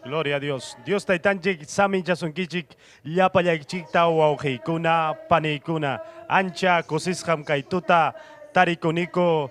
Gloria a Dios. Dios taitanchik samin chasunkichik llapallaychik wawqiykuna paniykuna ancha kusisqam kay tuta tarikuniko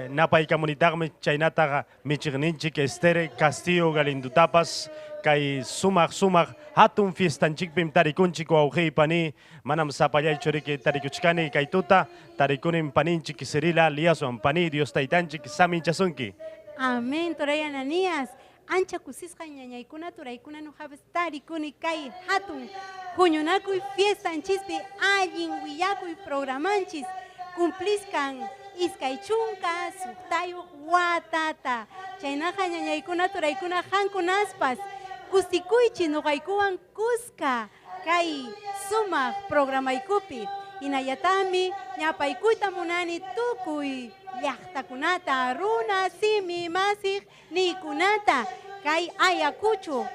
napaykamunitaqmi chaynataqa michiqninchik Esther Castillo Galindutapas kay sumaq hatun fiestanchikpim tarikunchik wawqiypani manam sapallaychu riki tarikuchkani kay tuta tarikunin paninchik Cirila liaswan pani Dios taitanchik samin chasunki. Amén, Toray Ananías. Ancha kusisqa ñañaykuna turaykuna nuqapas tarikuni kay hatun huñunakuy fiesta anchispi allin willakuy programanchis cumpliscan iskay chunka suqtayuq watata chaynaqa ñañaykuna turaykuna hankunaspas kustikuychis nuqaykuwan kuska kay sumaq programaykupi hinallatami ñapaykuyta munani tukuy llaqtakunata runa simi masiq niykunata kay Ayacucho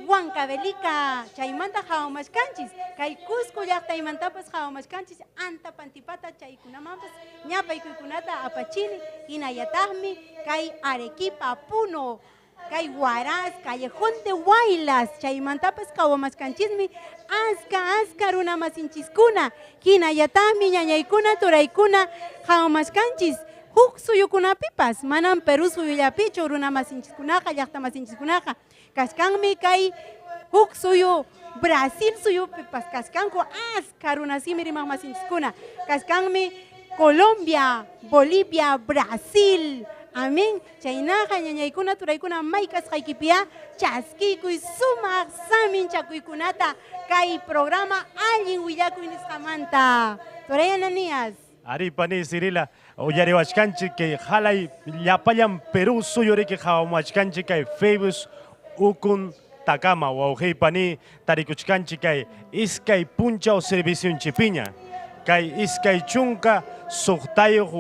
Huancavelica chaymanta hawamashkanchis kay Cusco llaqtaymantapas hawamashkanchis antapantipata chaykunamanpas ñapaykuykunata apachini hinallataqmi kay Arequipa Puno kay Huaraz Callejón de Huaylas chaymantapas hawamashkanchismi aska runa masinchiskuna hinallataqmi ñañaykuna turaykuna hawamashkanchis huk suyukunapipas manam Perú suyullapichu runa masinchikunaqa llaqta masinchikunaqa kaskanmi kay huk suyu Brasil suyupipas kaskanku aska runa simi rimaq masinchiskuna kaskanmi Colombia, Bolivia, Brasil. Amén. Chaynaqa ñañaykuna turaykuna maykasqaykipiya chaskiykuy sumaq samin chakuykunata kay programa allin willakuy nisqamanta. Toray Ananías. Ari pani Cirila uyariwachkanchik que halay llapallan Perú suyuriki hawamachkanchik kay Febus ukun takama wawqiypani tarikuchkanchik kay iskay punchaw serviciunchipiña kay iskay chunka suqtayuq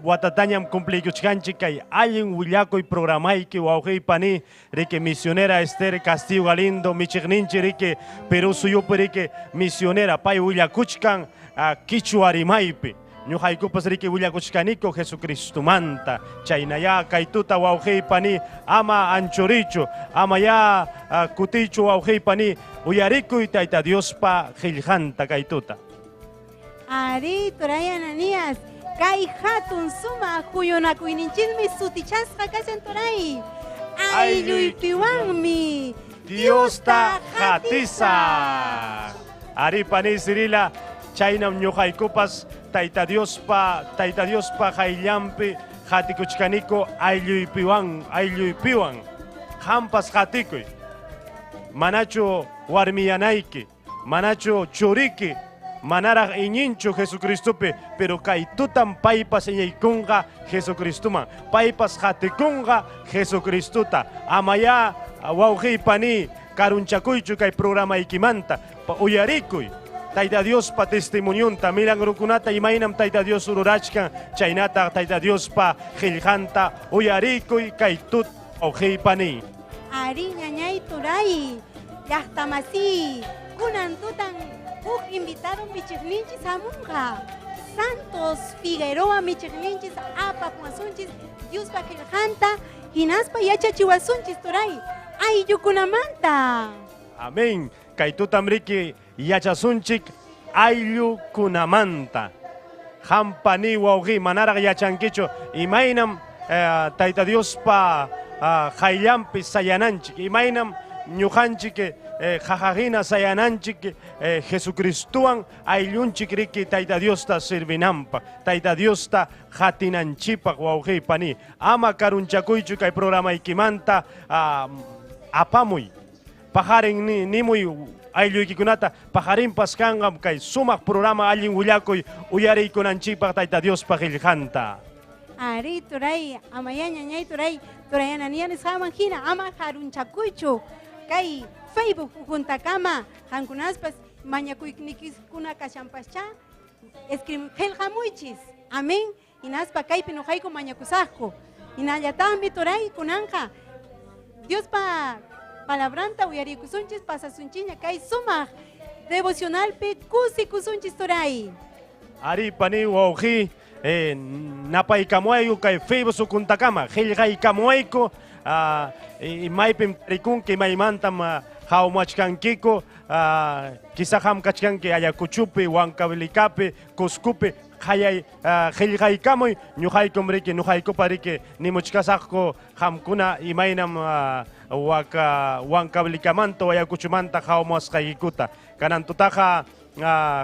watatañam cumplikuchkanchik kay allin willakuy programayki wawqiypani riki misionera Esther Castillo Galindo michiqninchik riki Perú suyupi riki misionera pay willakuchkan Quichua rimaypi ñuqaykupas riki willakuchkaniko Jesucristumanta chaynaya kay tuta wawqiypani ama anchurichu ama ya kutichu wawqiypani uyarikuy Tayta Diospa qillqanta kay tuta. Ari Toray Ananías Kay hatun suma huyunakuyninchismi sutichasqa kashan turay. Aylluypiwanmi Diosta hatisa. Aripani Cirila, chaynam ñuqaykupas Tayta Diospa hayllampi hatikuchkaniko aylluypiwan hampas hatikuy. Manachu warmiyanayki, manachu churiki, manaraq iñinchu Jesucristopi, pero kay tutan paypas iñaykunqa Jesucristuman, paypas hatikunqa Jesucristuta. Amaya wawqiypani karunchakuychu kay programaykimanta, uyarikuy Tayta Diospa testimonionta, milagrukunata imaynam Tayta Dios ururachkan, chaynata Tayta Diospa qillqanta uyarikuy kay tut wawqiypani. Ari ñañay turay, llaqtamasi, kunan tutan invitado michiqninchis hamunqa. Santos Figueroa michiqninchis apapuasunchis Diospa qillqanta, hinaspa yachachiwasunchis turay, ayllukunamanta. Amén. Kay tutam riki yachasunchik ayllukunamanta. Hampani wawqi manaraq yachankichu imaynam Tayta Diospa hayllampi sayananchik, imaynam ñuqanchik jajajina sayananchik Jesucristuwan ayllunchik riki Tayta Diosta sirvinanpaq, Tayta Diosta hatinanchipaq wawqiypani. Ama karunchakuychu kay programaykimanta apamuy. Pajarin nimuy aylluykikunata pajarinpas kanqam kay sumaq programa allin willakuy uyariykunanchipaq Tayta Diospa qillqanta. Ari turay, amaya ñañay turay, turayananiyanis haman hina ama harunchakuychu. Kay Facebook juntakama, hankunaspas mañakuynikikuna kashanpascha, qillqamuychis. Amén. Hinaspa kaypi nuqayku mañakusaqku. Hinallataqmi turay kunanqa. Diospa palabranta uyarikusunchis pasasunchiña kay sumaq devocionalpi kusikusunchis turay. Ari pani wawqi napaykamuayu kay Facebook sukuntakama qillqaykamuayku imaypim tarikunki imaymantam hawmachkankiku quizá hamkachkanki Ayacuchupi, Huancavelicapi, Cuscupi hayay qillqaykamuy ñuqaykum riki ñuqaykupa riki nimuchkasaqku hamkuna imaynam Huancavelicamanto Ayacuchumanta hawmasqaykikuta kanan tutaqa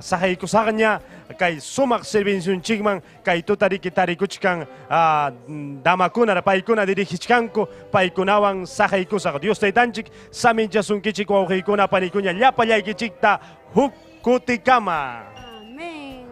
sahaykusaqña kay sumaq serviciunchikman kay tuta riki tarikuchkan damakunara paykuna dirigichkanku paykunawan sahaykusaq Dios taytanchik saminchasunkichik wawqiykuna panikuña llapallaykichikta huk kutikama. Amén.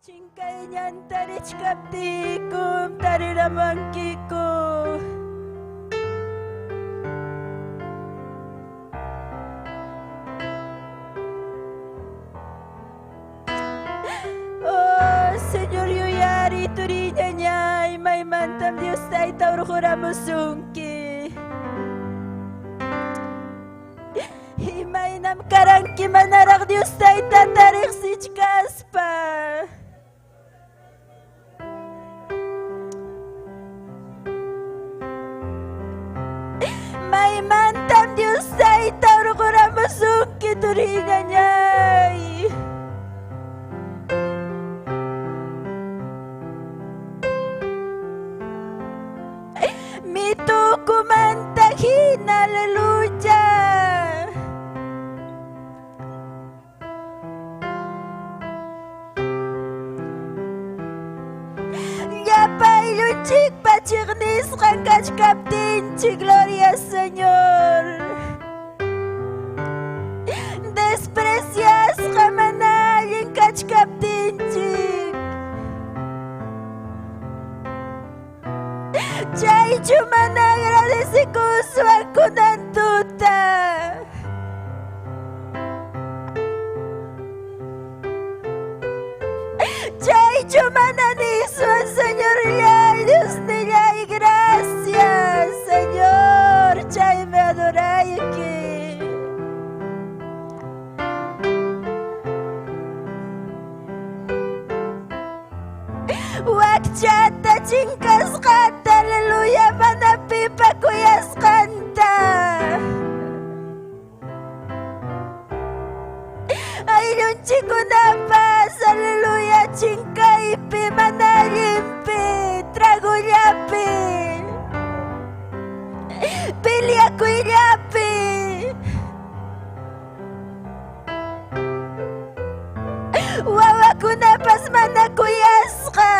Chingkayan tarich kaptikum tariraman kiko. Oh, Señor Yuyari, turinya niya, may mantam Diyos tayo taurukuramusungki. Himay nam karangki manarak Diyos tayo tatarik si Chkaspa. May mantam Diyos tayo taurukuramusungki turinya niya. Mito kumantahin, haleluya. Yapay luchik pachignis kakach kaptin chi gloria Señor. Desprecias kamanalin kach kaptin chik. Chay chuman agradecido su akunantuta. Chay chuman aniso al Señor ya, Dios niya y gracias, Señor. Chay me adoray aquí. Wakchata chinkas kata, aleluya, manapipa kuyas kanta. Ayun chico na paz, aleluya, chinkaipi, manalimpi, tragulyapi, pilyakuyapi. Wawa ko na pas manakuyas ka.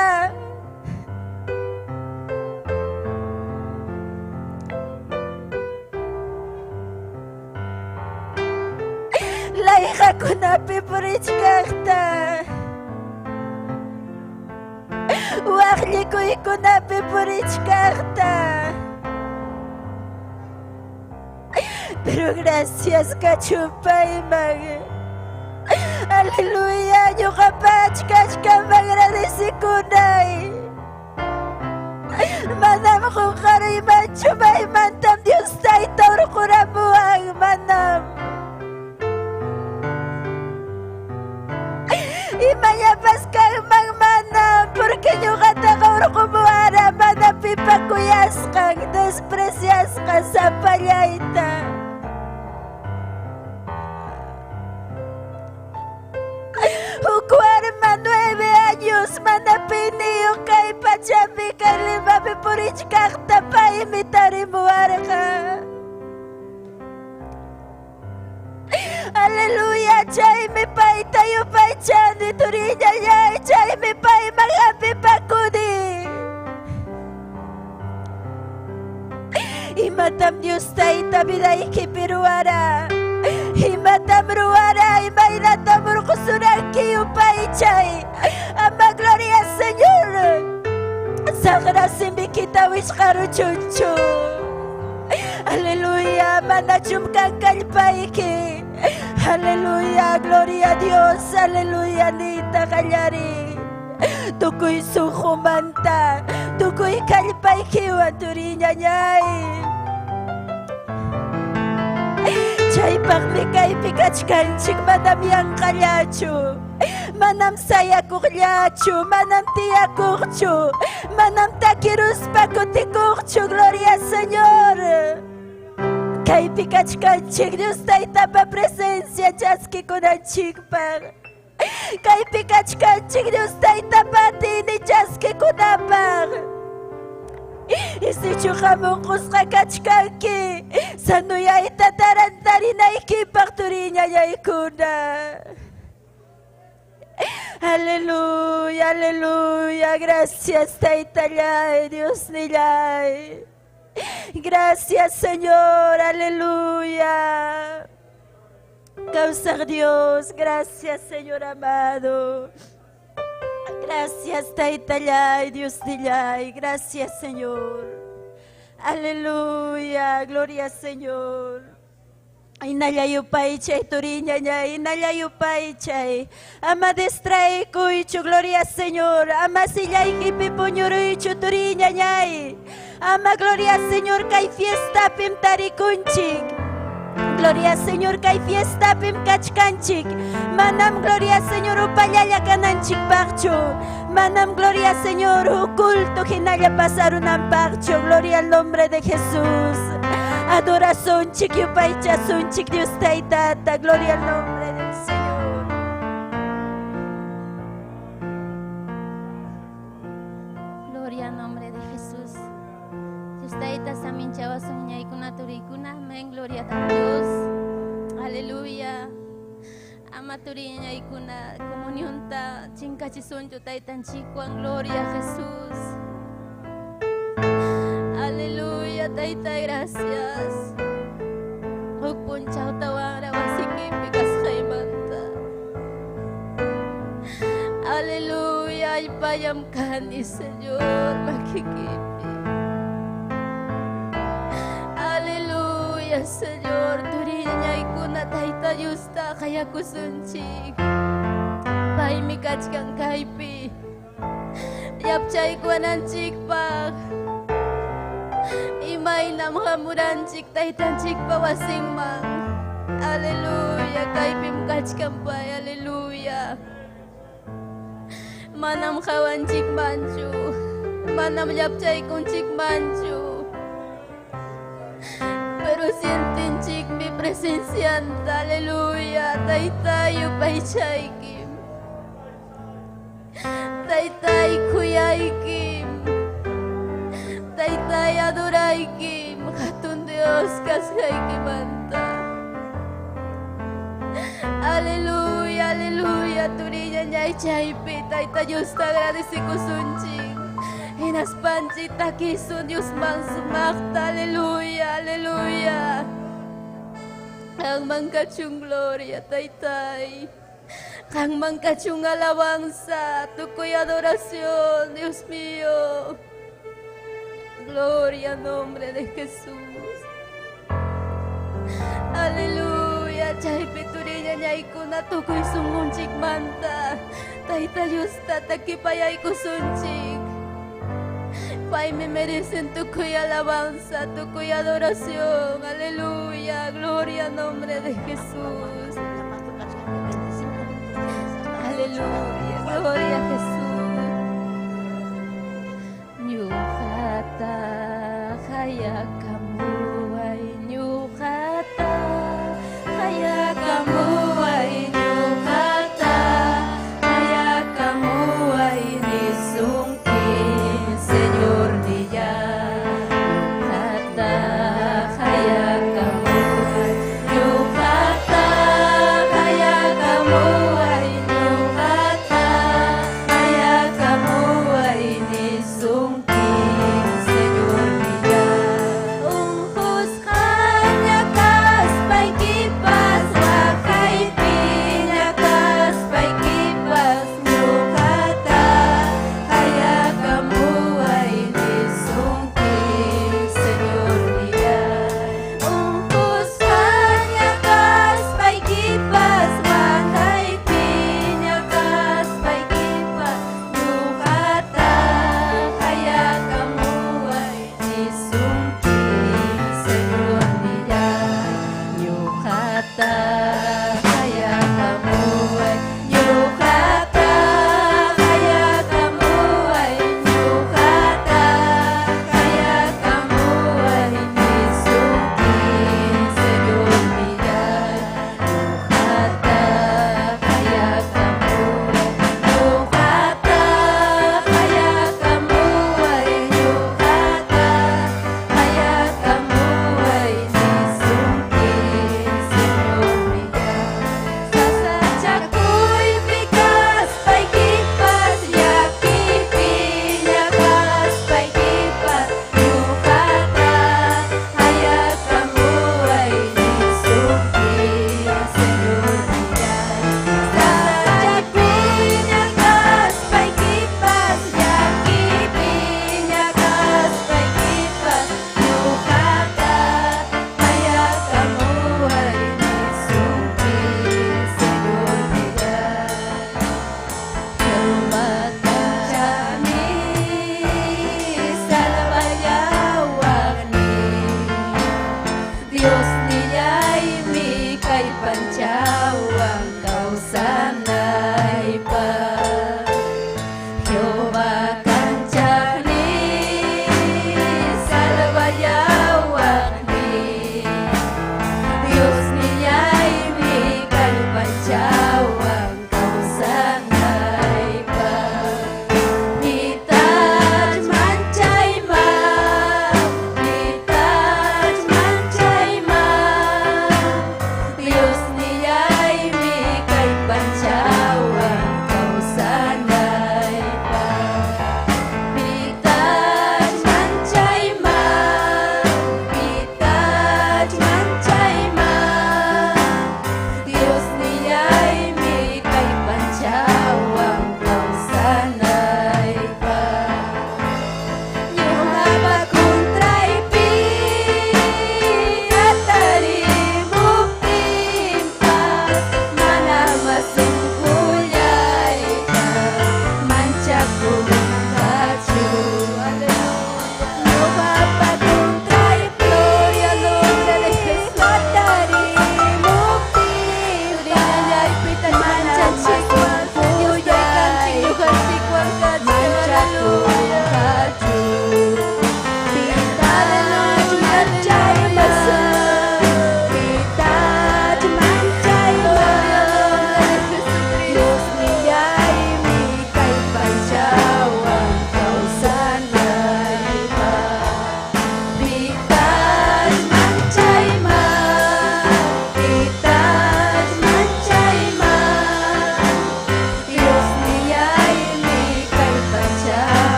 Laika ko na pipurich kakta. Wakli ko na pipurich kakta. Pero gracias ka chupay mag. Aleluya, yo kapach ka magradecikunay. Manam kung karoy mancho may mantam Diyos tayo taurukuramuang manam. Imayapas kang manam porque yo katakaurukumuara manapipakuyas kang desprecias ka sa palyayta. Ukuarma 9 años manapiniyo kay Pachabi kalima pipurich kakta pa imitari muarka. chaymi pay tayo pay chani turiña yay chaymi pay magapi pakuni imatam Dios tayta vidayki piruara imatam ruara imaynatam urqusunanki upay chay ama gloria Señor sagra simbikita wishqaru chunchu aleluya manachum kankalpayki aleluya gloria a Dios aleluya nita kallari tukuy suqumanta tukuy kallpaykiwan turiña ñay chaypaqmi kaypi kachkanchik manam yanqallachu manam sayakuqllachu manam tiyakuqchu manam takiruspa kutikuqchu gloria Señor kaypi kachkanchik Dios taytapa presencia chaskikunanchikpaq kaypi kachkanchik Dios taytapa tini chaskikunapaq isichu hamunqusqa kachkanki sanuyayta tarantarinaykipaq turiña yaykuna aleluya aleluya gracias taytallay Dios nillay gracias Señor aleluya causa Dios gracias Señor amado gracias taytallay Dios nillay gracias Señor aleluya gloria Señor inallayupay chay turiña ñay inallayupay chay ama distraykuychu gloria Señor ama sillaykipi puñuruychu turiña ñay ama gloria Señor kay fiestapim tarikunchik gloria Señor kay fiestapim kachkanchik manam gloria Señor upallalla kananchikpaqchu manam gloria Señor culto hinalla pasarunanpaqchu gloria al nombre de Jesús adoración chiquipaychasunchik Dios taytata gloria al nombre del Señor gloria al nombre de Jesús Dios tayta saminchawasun ñaykuna turikuna amén gloria a Dios aleluya ama turiña ñaykuna comunionta chinkachisunchu taytanchikwan gloria a Jesús aleluya tayta gracias hukpun chawtawanra wasikipi kasqaymanta aleluya allpallam kani Señor makikipi aleluya Señor turiña ñaykuna tayta Diosta qayakusunchik paymi kachkan kaypi yapchaykunanchikpaq imaynam hamuranchik taytanchikpa wasinman aleluya kaypim kachkan pay aleluya manam hawanchikmanchu manam yapchaykunchikmanchu pero sientinchikmi presencianta aleluya taytay upaychaykim taytay kuyaykim taytay adoraykim hatun Dios kasqaykimanta aleluya aleluya turiña ñay chaypi tayta Diosta agradecikusunchik hinaspanchik takisun Diosman sumaqta aleluya aleluya qanman kachun gloria taytay qanman kachun alabanza tukuy adoración Dios mío gloria al nombre de Jesús aleluya chaypi turiña ñaykuna tukuy sunqunchikmanta tayta Diosta takipayaykusunchik paymi merecen tukuy alabanza tukuy adoración aleluya gloria al nombre de Jesús aleluya gloria a Jesús nyuhata hayakamuay nyuhata hayakamuay nyuhata hayakamuay nisungkin Señor diya nyuhata hayakamuay nyuhata hayakamuay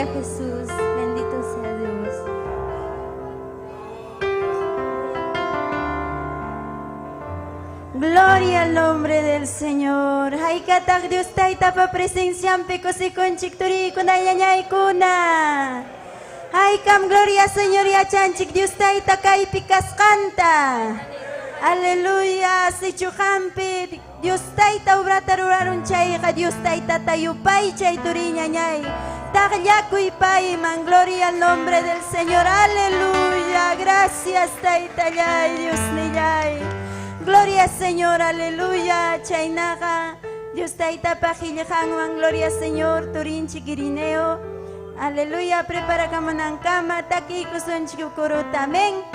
Gloria a Jesús. Bendito sea Dios. Gloria al nombre del Señor. Hay katak Dios taita pa presencian peco si con chicturi con ayanyay kuna. Hay kam gloria Señor ya chanchik Dios taita kay pikas canta. Aleluya, si chuhampi Dios taita ubrata rurarun chay ka Dios taita tayupay chay turiña ñay. Tagyakuy pay man, gloria al nombre del Señor. Aleluya, gracias taita yay Dios niyay. Gloria Señor, aleluya, chainaga, Dios taita pajilhanwan, gloria Señor, turin chiquirineo, aleluya, prepara kamanan kama, taki kusun chikukuruta, amén,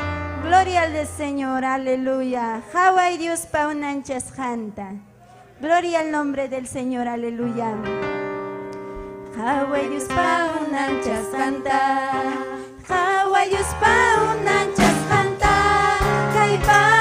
gloria al del Señor, aleluya, Hawaii Dios paunanchas janta, gloria al nombre del Señor, aleluya, Hawaii Dios paunanchas janta, Hawaii Dios paunanchas janta, kaipa.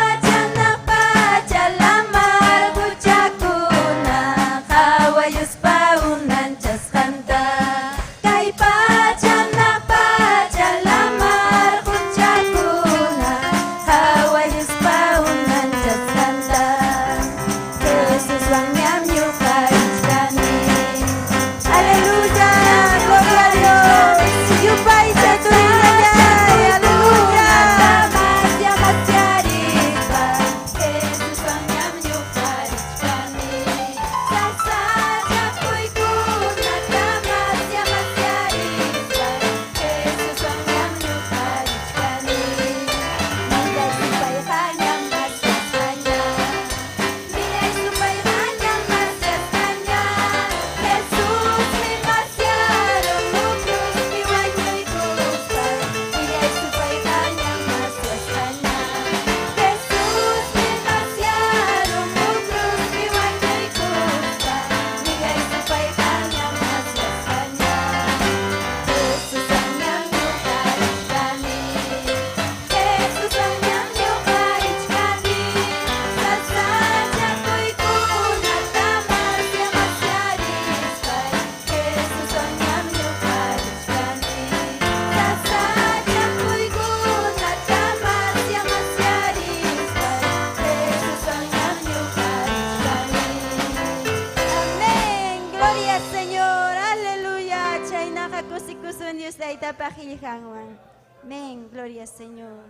Amén, gloria Señor.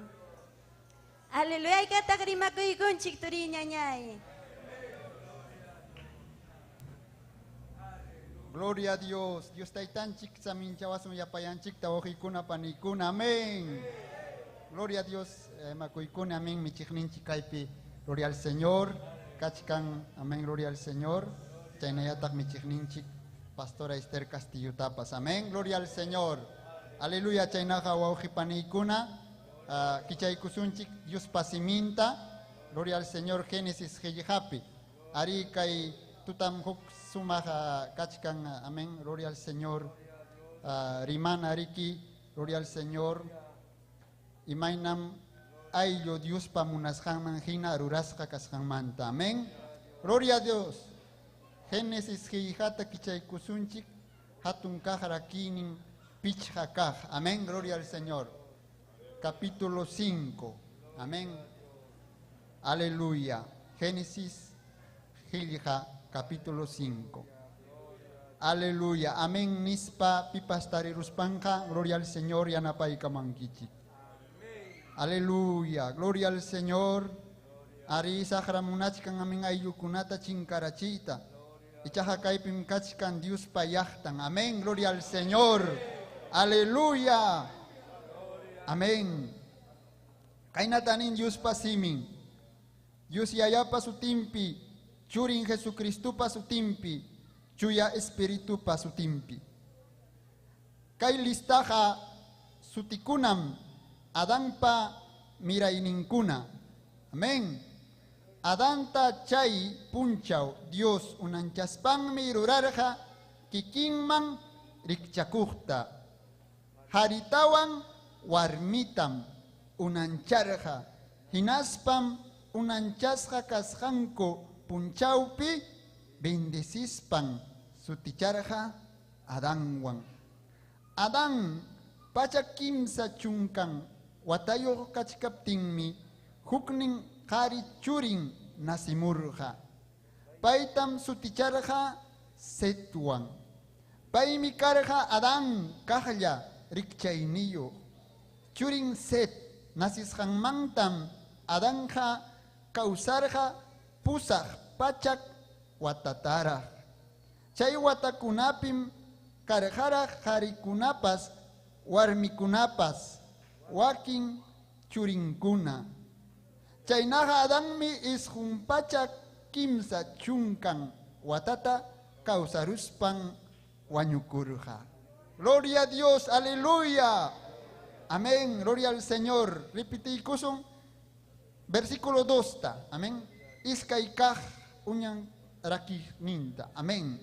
Aleluya, hay que atagrima con chicturiña ñay. Gloria a Dios. Dios taitanchik samin chawasum yapayanchik tawajikuna panikuna. Amén. Gloria a Dios. Makuikuna, amén. Michikninchik kaipi. Gloria al Señor. Kachkan, amén. Gloria al Señor. Chainayatak michikninchik. Pastora Esther Castillo Tapas. Amén. Gloria al Señor. Aleluya. Chainaja waujipanikuna. Kichay kusunchik. Dios pasiminta. Gloria al Señor. Génesis Heyehapi. Ari kai tutam huk sumaja kachkan. Amén. Gloria al Señor. Rimana Ariki. Gloria al Señor. Imainam ayo Dios pamunashan manjina rurasca kashamanta. Amén. Gloria a Dios. Génesis Hijata Kichay Kusunchik. Hatun Kajarakinin Pichjakaj. Amén. Gloria al Señor. Capítulo 5. Amén. Aleluya. Génesis Hija, capítulo 5. Aleluya. Amén. Nispa pipastari ruspanja. Gloria al Señor. Yanapai kamankichi. Aleluya. Gloria al Señor. Ari sahramunachkan amén ayukunata chinkarachita. Ichahakaipim kachkan Dios payahtan. Amén. Gloria al Señor. Aleluya. Amén. Kainatanin Dios pasimin. Dios yayapa su timpi. Churin Jesucristo pa su timpi. Chuya Espiritu pa su timpi. Kay listaja sutikunam. Adán pa miraininkuna. Amén. Adanta chay punchau Dios unanchaspan mirurarja kikinman rikchakukta. Haritawan warmitam unancharja. Hinaspam unanchasja kasjanko punchaupi bendechispan suticharja Adánwan. Adán pachak kimsa chunkan watayo kachkaptinmi huknin qari churin nasimurqa. Paytam suticharqa Setwan. Paymi karqa Adán kaqlla rikchayniyo. Churin Set nasisqanmantam Adanja kawsarqa pusaq pachak watataraq. Chay watakunapim karqaraq qarikunapas warmikunapas wakin churinkuna. Chaynaqa Adánmi isqun pachak kimsa chunkan watata kawsaruspan wañukurqa. Gloria a Dios, aleluya. Amén, gloria al Señor. Repitikusun, versículo 2. Amén. Iskaykaj uñan rakij ninta. Amén.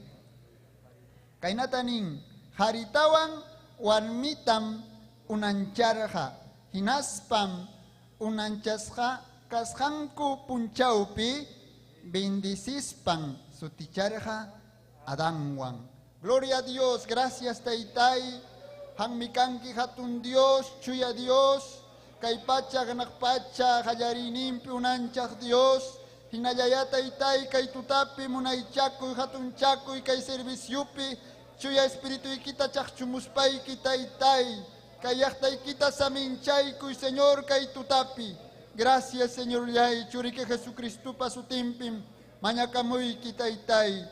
Kainatanin haritawan warmitam unancharja. Hinaspam unanchasja kasjanku punchaupi bendisispan suticharja Adánwan. Gloria a Dios, gracias Taytay. Hangmikanki hatun Dios, chuya Dios, kay pacha ganak pacha, hayarinimpi unanchak Dios, hinayayata itay kay tutapi munaychakoy hatun chakoy kay servisyupi, chuya espiritu ikita chakchumuspay kita itay, kay yaktay kita saminchay kuy Señor kay tutapi. Gracias Señor yay, churi que Jesucristo pa su timpim, manyakamoy kita itay.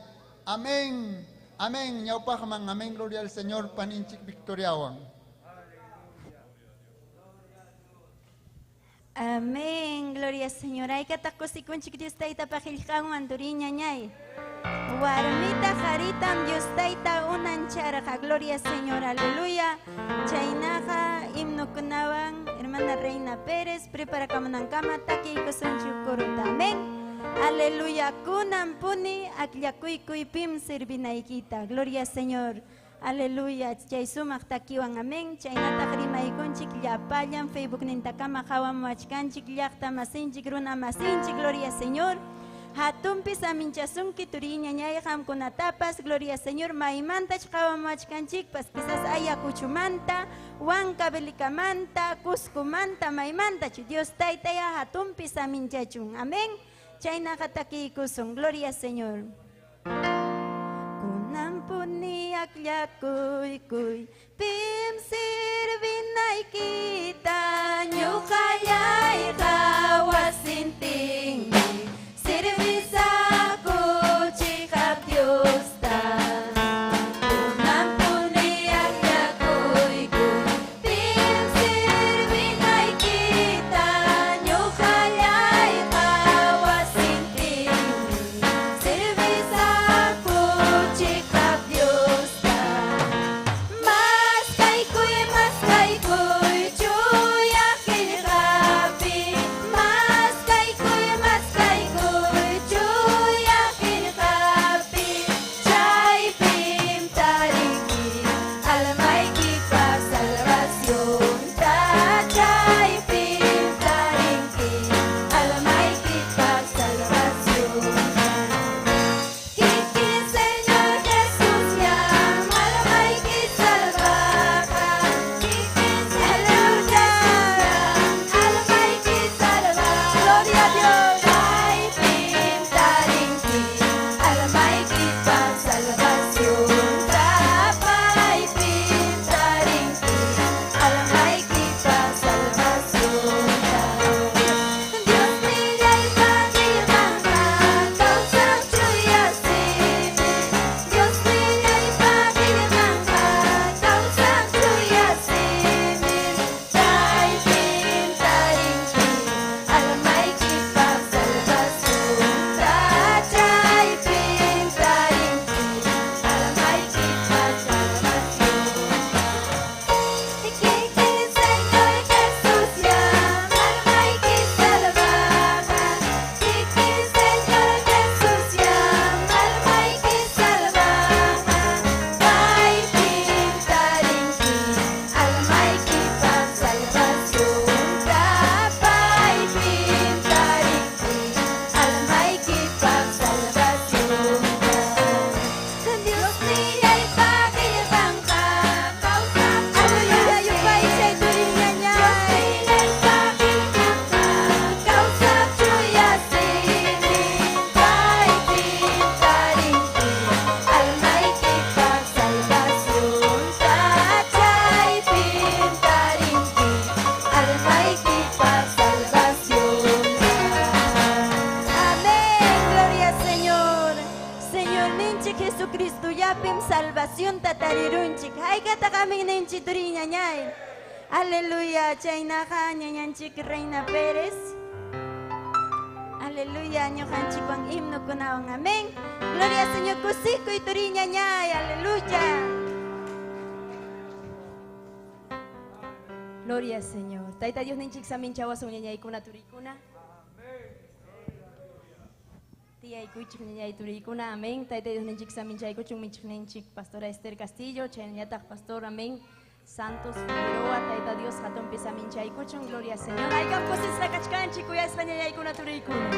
Amén. Amén, ñaupajman, amén, gloria al Señor, paninchik victoriawan. Amén, gloria al Señor. Ay, katakusikunchik Dios taita pajiljawan duriña ñay. Warmita jaritam Dios taita unancharja, gloria al Señor, aleluya. Chainaja, himnukunawan, hermana Reina Pérez, prepara kamanankama, taki kusunchukuruta. Amén. Aleluya, kunampuni akllakuy pim servinaykita. Gloria Señor. Aleluya. Chay sumaq takiwan amén. Chaynataq rimaykunchik llapallan Facebook nintakama hawamachkanchik llaqta masinchik runa masinchik. Gloria Señor. Hatumpi saminchasunki turiña ñay hamkunatapas. Gloria Señor. Maymantach hawamachkanchik pas quizás ayakuchumanta, Huancavelikamanta, Cuscumanta, maymantach Dios taytaya hatumpi saminchachun. Amén. Chayna hataki kusung, gloria Señor. Kunampuni akllakuy pim sirvinay kita ñuqallay hawasintinmi sirvisaku chikap Diosta. Kunampuni akllakuy pim sirvinay kita ñuqallay servisaku chikap Diosta. Mas kay kuy oración tatarirunchik. Haykata kami ninchi turi ñañay. Aleluya, chaynaja ñañanchik Reina Pérez. Aleluya, ñojanchik con himno kunawan. Amén. Gloria al Señor Kusiko y turi ñañay. Aleluya. Gloria al Señor. Taita Dios ninchik samin chawas ñañay kuna turikuna. Tía ikuchik ñañay turikuna. Amén. Taita Dios ninchik samin chay kuchung minchik ninchik Pastora Esther Castillo, chayñatak Pastor. Amén. Santos Figueroa, Taita Dios hatun pisa minchay kuchung. Gloria al Señor. Ay camposis la kachkanchik kuyas ñañay kuna turikuna.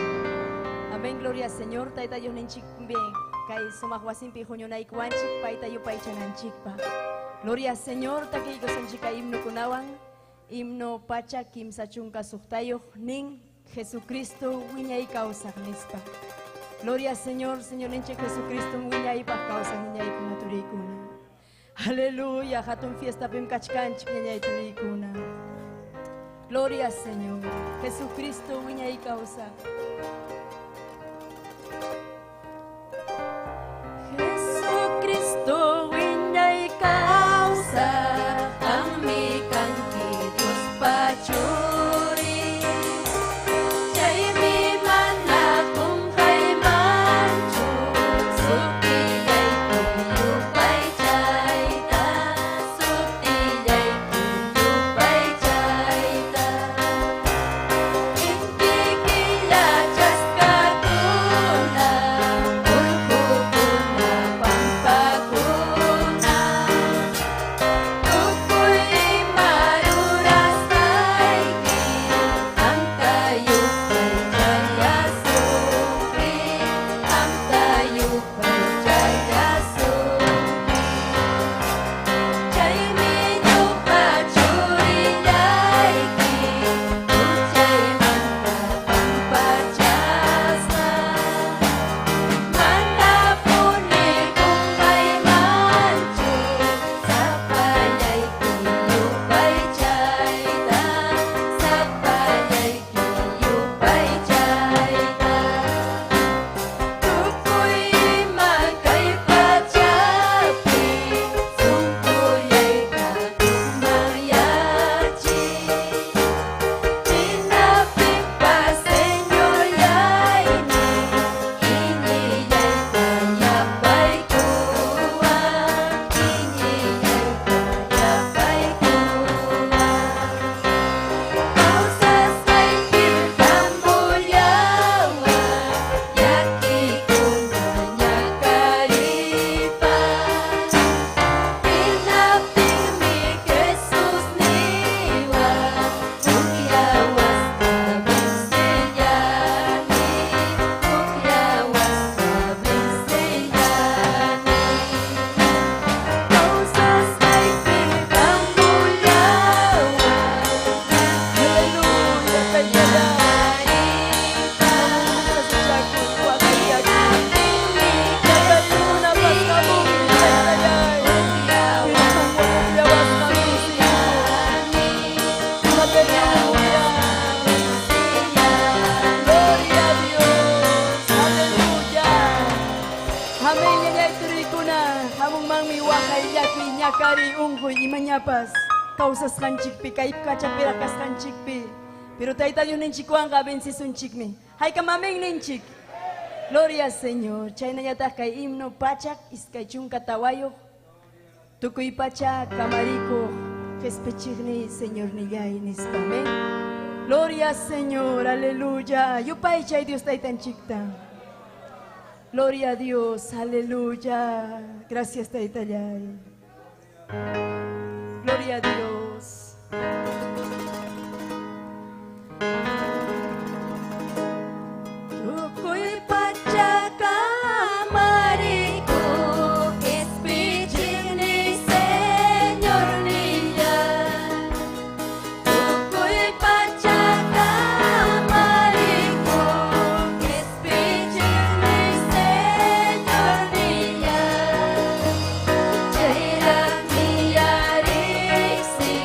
Amén. Gloria al Señor. Taita Dios ninchik bien. Kay sumahwasin pi huñunay kuanchik paita yupay chananchik pa. Gloria al Señor. Takay kusanchik himno kunawan. Himno pacha kim sachunka suktayo nin Jesucristo wiñay causa nispa. Gloria al Señor, Señor ninche Jesucristo wiñay pa causa niñay kuna turikuna. Aleluya, hatun fiesta pim kachkanch niñay turikuna. Gloria al Señor, Jesucristo wiñay causa. Jesucristo wiñay causa. Kari unghoy imanyapas causas kanchikpi kaip kachapira kas kanchikpi pero taita Dios ninchikuan ka bendición chikmi hay kamameng ninchik. Gloria al Señor. Chayna yatas kay himno pachak iskay chunka tawayo tukuy pachak kamariko kespechigni Señor niyay nispame. Gloria al Señor, aleluya. Yupay chay Dios taitan chikta. Gloria a Dios, aleluya. Gracias taitayay. Gloria a Dios. Tukuy pachaka mariko espijin ni Señor niya. Tukuy pachaka mariko espijin ni Señor niya. Chayrak niya riksi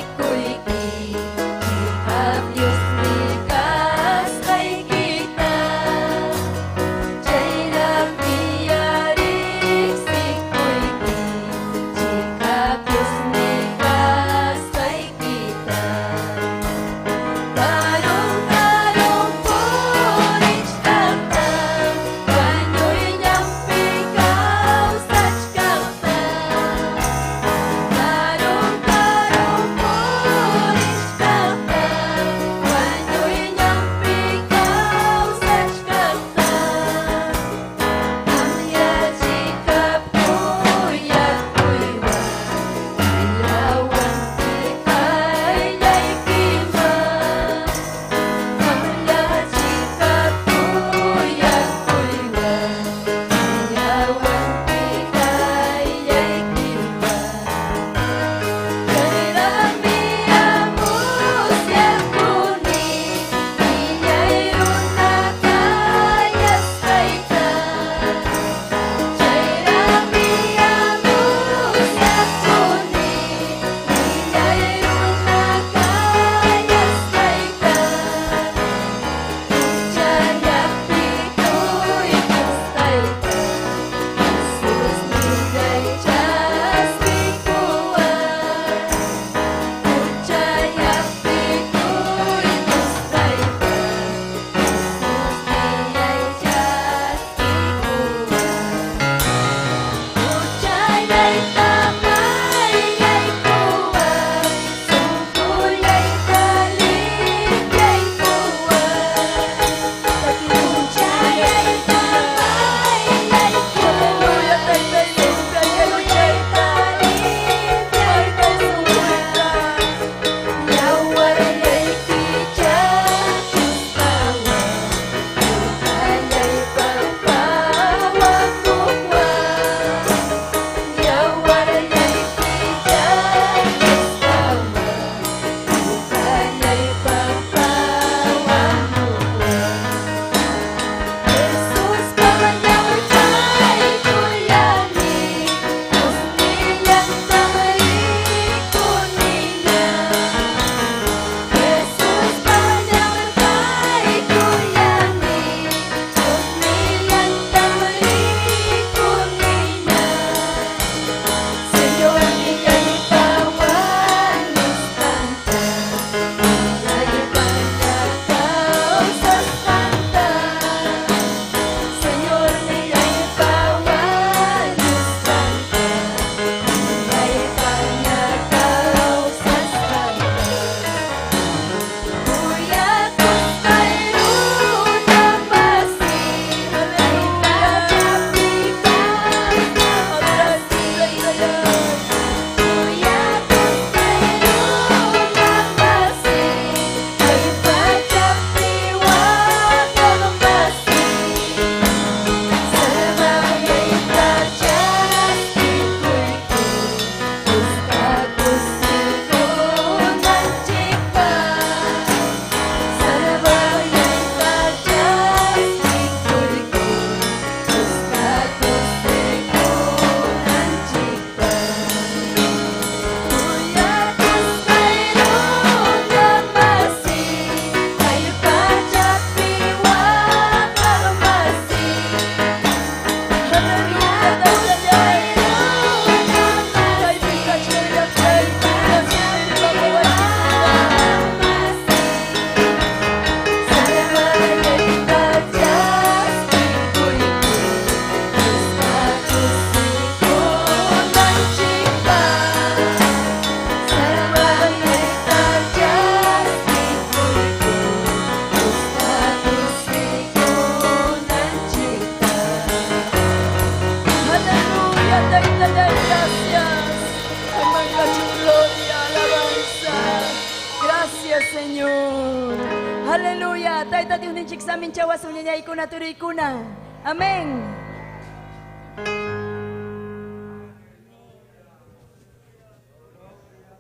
Haleluya. Taita Dios ninchik sa amin chawas unyanyay kuna tuloy kuna. Amen.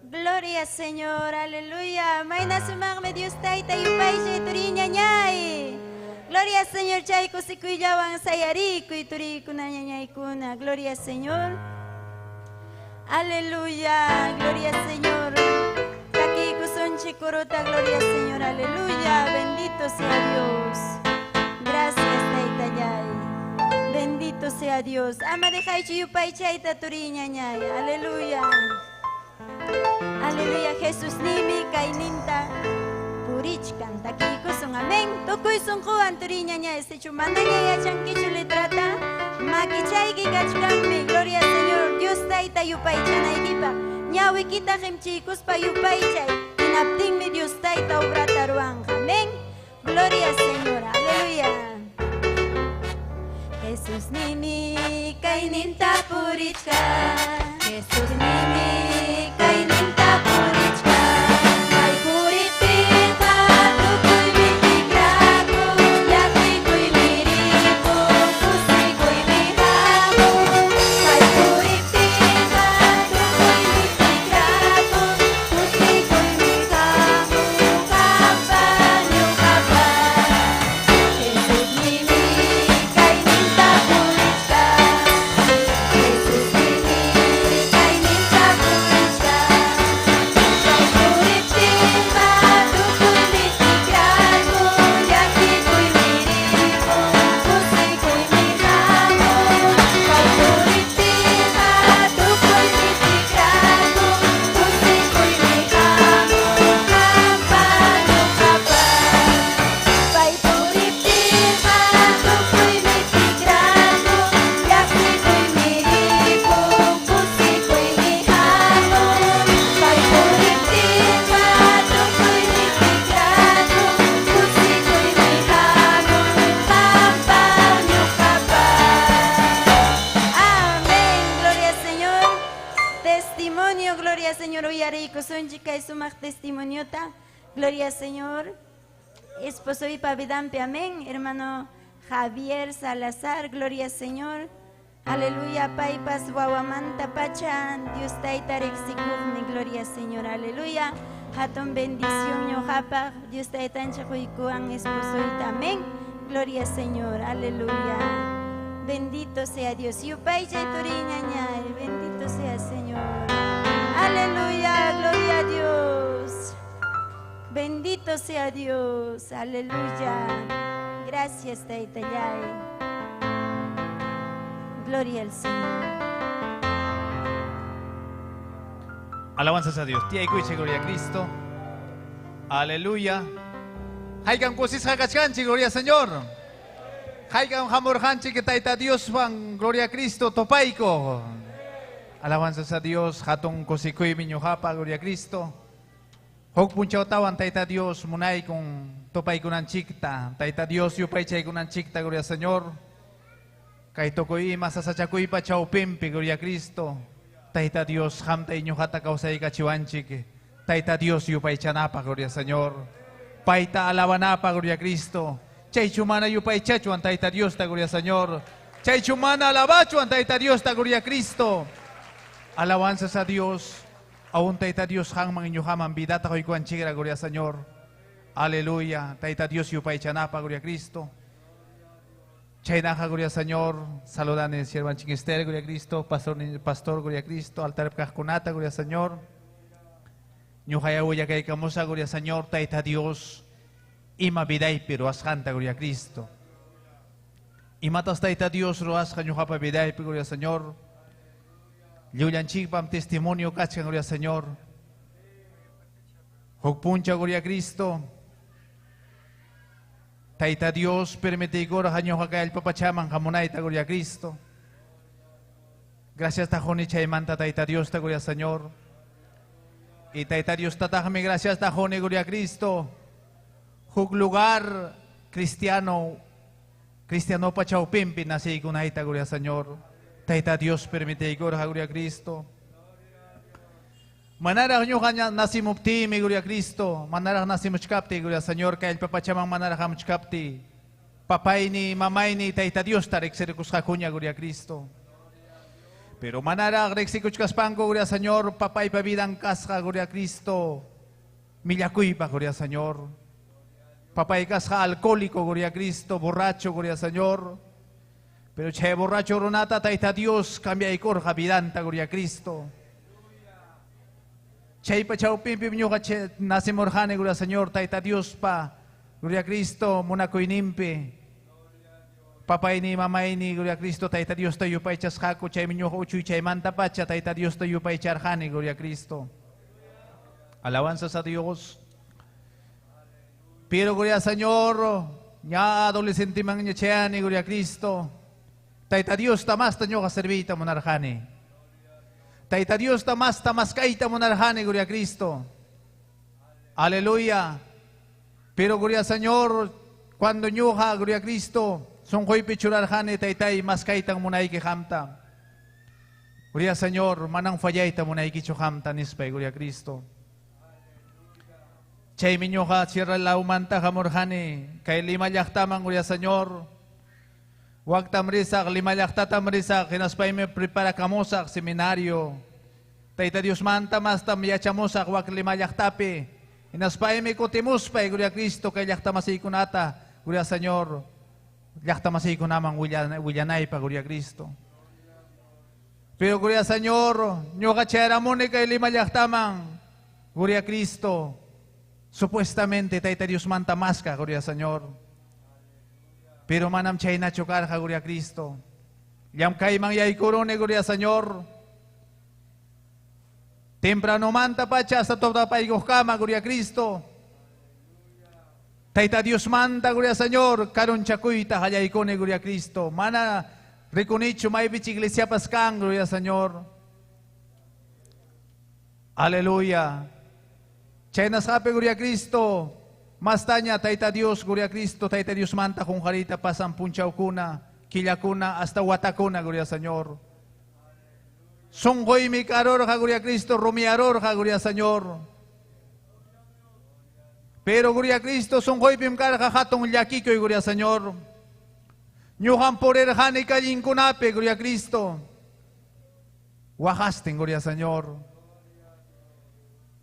Gloria Señor, aleluya. Mayna sumakme Dios taita yupay siya turinya nyay. Gloria Señor, chay ko si kuyawang sayari ko ituri ko na nyay kuna. Gloria Señor. Aleluya, gloria Señor. Kaki ko son chikurota, gloria Señor, aleluya. Bendito sea Dios. Gracias taita yay. Bendito sea Dios. Ama deja yupay chayta turinya nyay. Aleluya. Aleluya, Jesús nimi kaininta purichkan takiko son amén. Tokoy son ko anturiña ña este chumana ña ya chanquichu letrata makichay gigachkanmi. Gloria al Señor. Dios taita yupay chanaykipa ñawi kita chicos pa yupay chay inaptingmi Dios taita obrata ruanja. Amén. Gloria al Señor. Aleluya. Jesús nimi kaininta purichkan. Jesús nimi kaininta purichkan. Kay puripita tukuy mitigrado. Yati ko'y liriko, pusi ko'y lihamo. Kay puripita tukuy mitigrado. Pusi ko'y lihamo. Kapanyo kapan. Jesus nimi kaininta purichkan. Jesus nimi kaininta purichkan. Kay puripita tukuy mitigrado. Yati ko'y liriko, pusi ko'y lihamo. Kay puripita tukuy mitigrado. Pusi ko'y lihamo. Kapanyo kapan. Kay puripita tukuy mitigrado. Yati ko'y liriko, pusi ko'y lihamo. Kay puripita tukuy mitigrado. Pusi ko'y lihamo. Kapanyo kapan. Amén. Gloria al Señor. Testimonio, gloria al Señor. Uyariko sonji kay sumak testimoniota. Gloria al Señor. Esposo y pavidampe, amén. Hermano Javier Salazar, gloria al Señor. Aleluya, paipas guawamanta pachan. Dios taita rexikugni, gloria al Señor. Aleluya. Hatun bendición ñojapa. Dios taita anchajuikuan esposo y amén. Gloria al Señor. Aleluya. Bendito sea Dios. Yupay turiña ñay. Bendito sea el Señor. Aleluya. Gloria a Dios. Bendito sea Dios, aleluya. Gracias, Taitayay. Gloria al Señor. Alabanzas a Dios. Tía y cuiche, gloria a Cristo. Aleluya. Haigan kusis hagachkanchi, gloria al Señor. Haigan hamorhanchi que taita Dios van, gloria a Cristo, topaico. Alabanzas a Dios. Hatun kusikui miñojapa, gloria a Cristo. Hok punchao tawan taita Dios munay kung topay kunan chikta. Taita Dios yupay chay kunan chikta, gloria al Señor. Kay tokoy masasachakoy pa chao pimpi, gloria a Cristo. Taita Dios hamta inyo hata kausay kachiwanchik. Taita Dios yupay chanapa, gloria al Señor. Paita alabanapa, gloria a Cristo. Chay chumana yupay chachuan, taita Dios ta, gloria al Señor. Chay chumana alabachuan, taita Dios ta, gloria a Cristo. Alabanzas a Dios. Aún taita Dios hangman inyo haman vidata koy kuan chigra, gloria al Señor. Aleluya. Taita Dios yupay chanapa, gloria a Cristo. Chaynaja, gloria al Señor. Saludan el siervan chingister, gloria a Cristo. Pastor, gloria a Cristo. Altar pkajkunata, gloria al Señor. Ñuhayahuya kay kamusa, gloria al Señor. Taita Dios. Ima viday pero asjanta, gloria a Cristo. Imatas taita Dios roasja ñuhapa viday, gloria al Señor. Yuyan chikpam testimonio kachkan, gloria al Señor. Hokpuncha, gloria a Cristo. Taita Dios permite igora hañoja kay el papachaman jamonaita, gloria a Cristo. Gracias tajoni chaymanta taita Dios ta, gloria al Señor. Y taita Dios tatajame, gracias tajoni, gloria a Cristo. Huk lugar cristiano pachau pimpi nasi kunaita, gloria al Señor. Taita Dios permite igora, gloria a Cristo. Manarag nyo kanya nasimupti, mi Gloria Cristo. Manarag nasimuchkapti, Gloria Señor, kaya papachamang manarag hamuchkapti. Papay ni, mamay ni, Tayta Dios, tarik sirikus kakunya, Gloria Cristo. Pero manarag reksikuchkas pangko, Gloria Señor, papay pabidang kaska, Gloria Cristo. Millakuy pa, Gloria Señor. Papay kaska alcohólico, Gloria Cristo, borracho, Gloria Señor. Pero che borracho ronata, Tayta Dios, cambia ikor, habidanta, Gloria Cristo. Chay pa chau pimpim nyo ka nasimorjane, Gloria Señor, Tayta Dios pa, Gloria Cristo, munakoy nimpi. Papay ni, mamay ni, Gloria Cristo, Tayta Dios tayo pa ichas kako, chay minyo ka uchuy, chay manta pa, Tayta Dios tayo pa icharjane, Gloria Cristo. Alabanza sa Dios. Pero, Gloria Señor, ya adolescente man niya chayani, Gloria Cristo, Tayta Dios, tamas tanyo ka servita monarjane. Tayta Dios, tamas kaita monarjane, Gloria Cristo. Aleluya. Pero, Gloria Señor, cuando nyoha, Gloria Cristo, son ko'y pichurarjane, Taytay, mas kaitang munay kihamta. Gloria Señor, manang fayayta munay kichuhamta nispay, Gloria Cristo. Chay minyoha, sierra laumanta kamorjane, kay lima yaktamang, Gloria Señor. Wag tamrisak, limalakta tamrisak, kinaspay me prepara kamosak, seminaryo. Tayta Dios manta mas tam yachamosak, wag limalaktapi. Inaspay me kutimuspay, Gloria Cristo, kay yaktamasi kunata, Gloria Señor. Yaktamasi kunamang wilyanay pa, Gloria Cristo. Pero, Gloria Señor, nyo kacheramone kay limalaktamang, Gloria Cristo. Supuestamente, Tayta Dios manta mas ka, Gloria Señor. Pero manam chay na chokar ka, Gloria Cristo. Yam kay mangyay kurone, Gloria Señor. Temprano manta pa siya sa tota paigos kama, Gloria Cristo. Tayta Dios manta, Gloria Señor. Karon chakuy tahayay ko ni Gloria Cristo. Mana reconicho may bich iglesia paskang, Gloria Señor. Aleluya. Chay nasape, Gloria Cristo. Mas tanya, Tayta Dios, Gloria Cristo, Tayta Dios manta kung harita pa sampunchaw kuna, kilakuna, hasta watakuna, Gloria Señor. Sungkoy mi karor ka, Gloria Cristo, rumiaror ka, Gloria Señor. Pero, Gloria Cristo, sungkoy pimkar ka katong yakikoy, Gloria Señor. Nyuham porer hani kaling kunape, Gloria Cristo. Wakasting, Gloria Señor.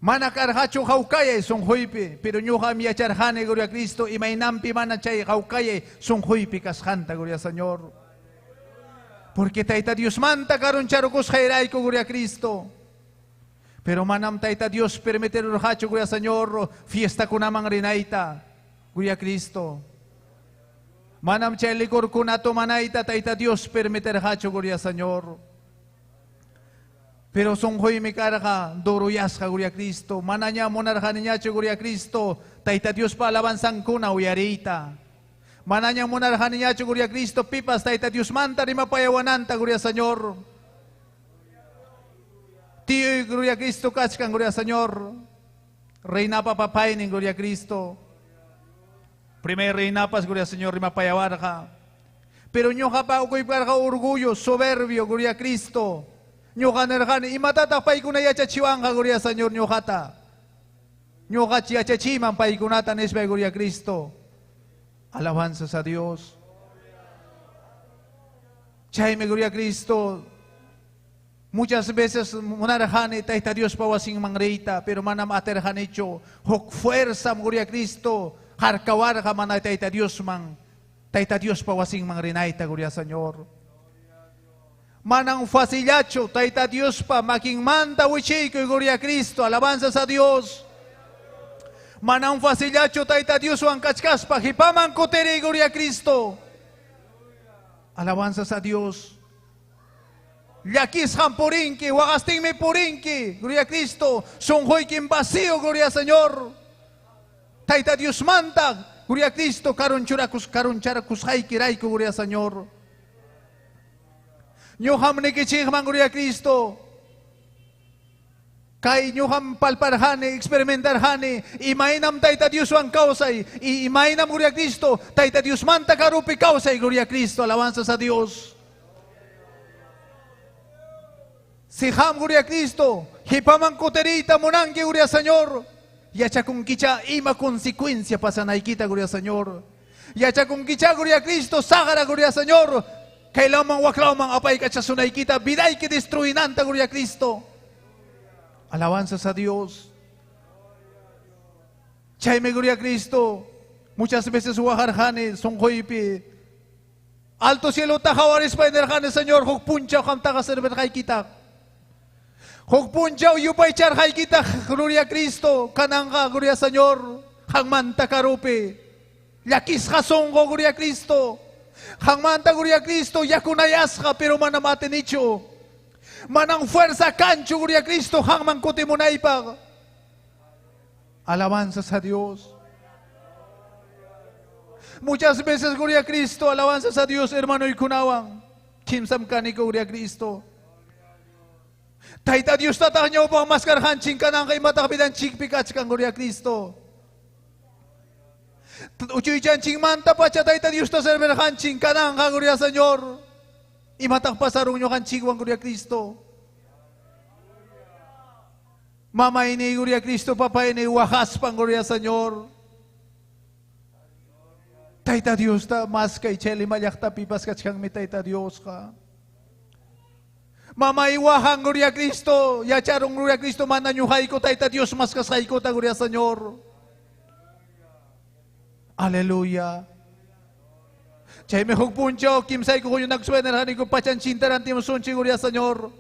Manakarhacho haukaya sunghoypi, pero nyuha miyacharhane, Gloria Cristo, y mainampi manachay haukaya sunghoypi kashanta, Gloria Señor. Porque Tayta Dios manta karon charukos jairay ko, Gloria Cristo. Pero manam Tayta Dios permitir urhacho, Gloria Señor, fiesta ko namang rinaita, Gloria Cristo. Manam chay likor ko na manaita, Tayta Dios permitir hacho, Gloria Señor. Pero sunghoy mi karaka, doruyas ka, Gloria Cristo. Mananya monarhan niya, Gloria Cristo. Tayta Dios pa alabanzang kuna, uyarita. Mananya monarhan niya, Gloria Cristo. Pipas, Tayta Dios manta, rima payawananta, Gloria Señor. Tiyoy, Gloria Cristo, kachkan, Gloria Señor. Reina pa papaynin, Gloria Cristo. Primer reina pas, Gloria Señor, rima payawar ka. Pero nyo ka pa, ukoy ka orgullo, soberbio, Gloria Cristo. Nyo ka nerhani, imatatapay ko na yachachiwang ka, Gloria Señor, nyo kata. Nyo ka chiachachiman pay ko nata nesbay, Gloria Cristo. Alabanza sa Dios. Chayme, Gloria Cristo. Muchas veces munarhani, Tayta Dios pawasing mangreita, pero manam aterhanicho, hok fuerza, Gloria Cristo, harkawar ka manay Tayta Dios mang, Tayta Dios pawasing mangrinaita, Gloria Señor. Manang fasilacho, Tayta Dios pa, making manta wichiko, Gloria Cristo, alabanza sa Dios. Manang fasilacho, Tayta Dios, ang kachkas pa, hipaman kotere, Gloria Cristo. Alabanza sa Dios. Yakis hampurinki, wakasting me purinki, Gloria Cristo, sunghoy kim vacío, Gloria Señor. Tayta Dios mantag, Gloria Cristo, karun charakus hay kiray ko, Gloria Señor. Nyuham nikichihman, Gloria Cristo. Kay nyuham palparhani, experimentarhani, imainam Tayta Dios ang kausay, imainam, Gloria Cristo, Tayta Dios manta karupi kausay, Gloria Cristo, alabanza sa Dios. Si ham Gloria Cristo, hipaman kuterita monangi Gloria Señor. Yacha kung kicha ima consecuencia pasanaykita Gloria Señor. Yacha kung kicha Gloria Cristo, sagara Gloria Señor. Kailanman waklawman apay kachasunaykita, biday que destruinanta Gloria Cristo. Alabanzas a Dios. Chayme Gloria Cristo. Muchas veces huajarjane son hoipi. Alto cielo tajawaris pa enerjane Señor, hukpuncha hamtaga server kita. Hukpuncha yupay char kita, Gloria Cristo, kananga Gloria Señor, hangmanta karupe. Yakis hasongo Gloria Cristo. Hangmanta Gloria Cristo, yakunayasca pero manamate nicho. Manang fuerza cancho Gloria Cristo, hangman kutimunaypag. Alabanzas a Dios. Muchas veces, Gloria a Cristo, alabanzas a Dios, hermano y kunawan. Kimsam kaniko, Gloria a Cristo. Taita Dios tatanyo pang maskarhan chingkanang kay matakbidan chingpikach kang Gloria a Cristo. Uchuy chan chingmanta pa cha taita Dios ta serberhan chingkanang kang Gloria Señor. Imatak pasarong nyo kan chingwang Gloria a Cristo. Mama ini Gloria a Cristo, Papa ini wakas pang Gloria Señor. Taita Dios ta mas kay cheli malyak pipas kachkang mi taita Dios ka. Mama iwahang Gloria a Cristo, yacharong Gloria a Cristo mananyuhay ko taita Dios mas kasay ko ta Gloria Señor. Aleluya. Chay me hugpuncho kimsay ko yung nagswenerhan ko pachan chintaran timusunchi Gloria Señor.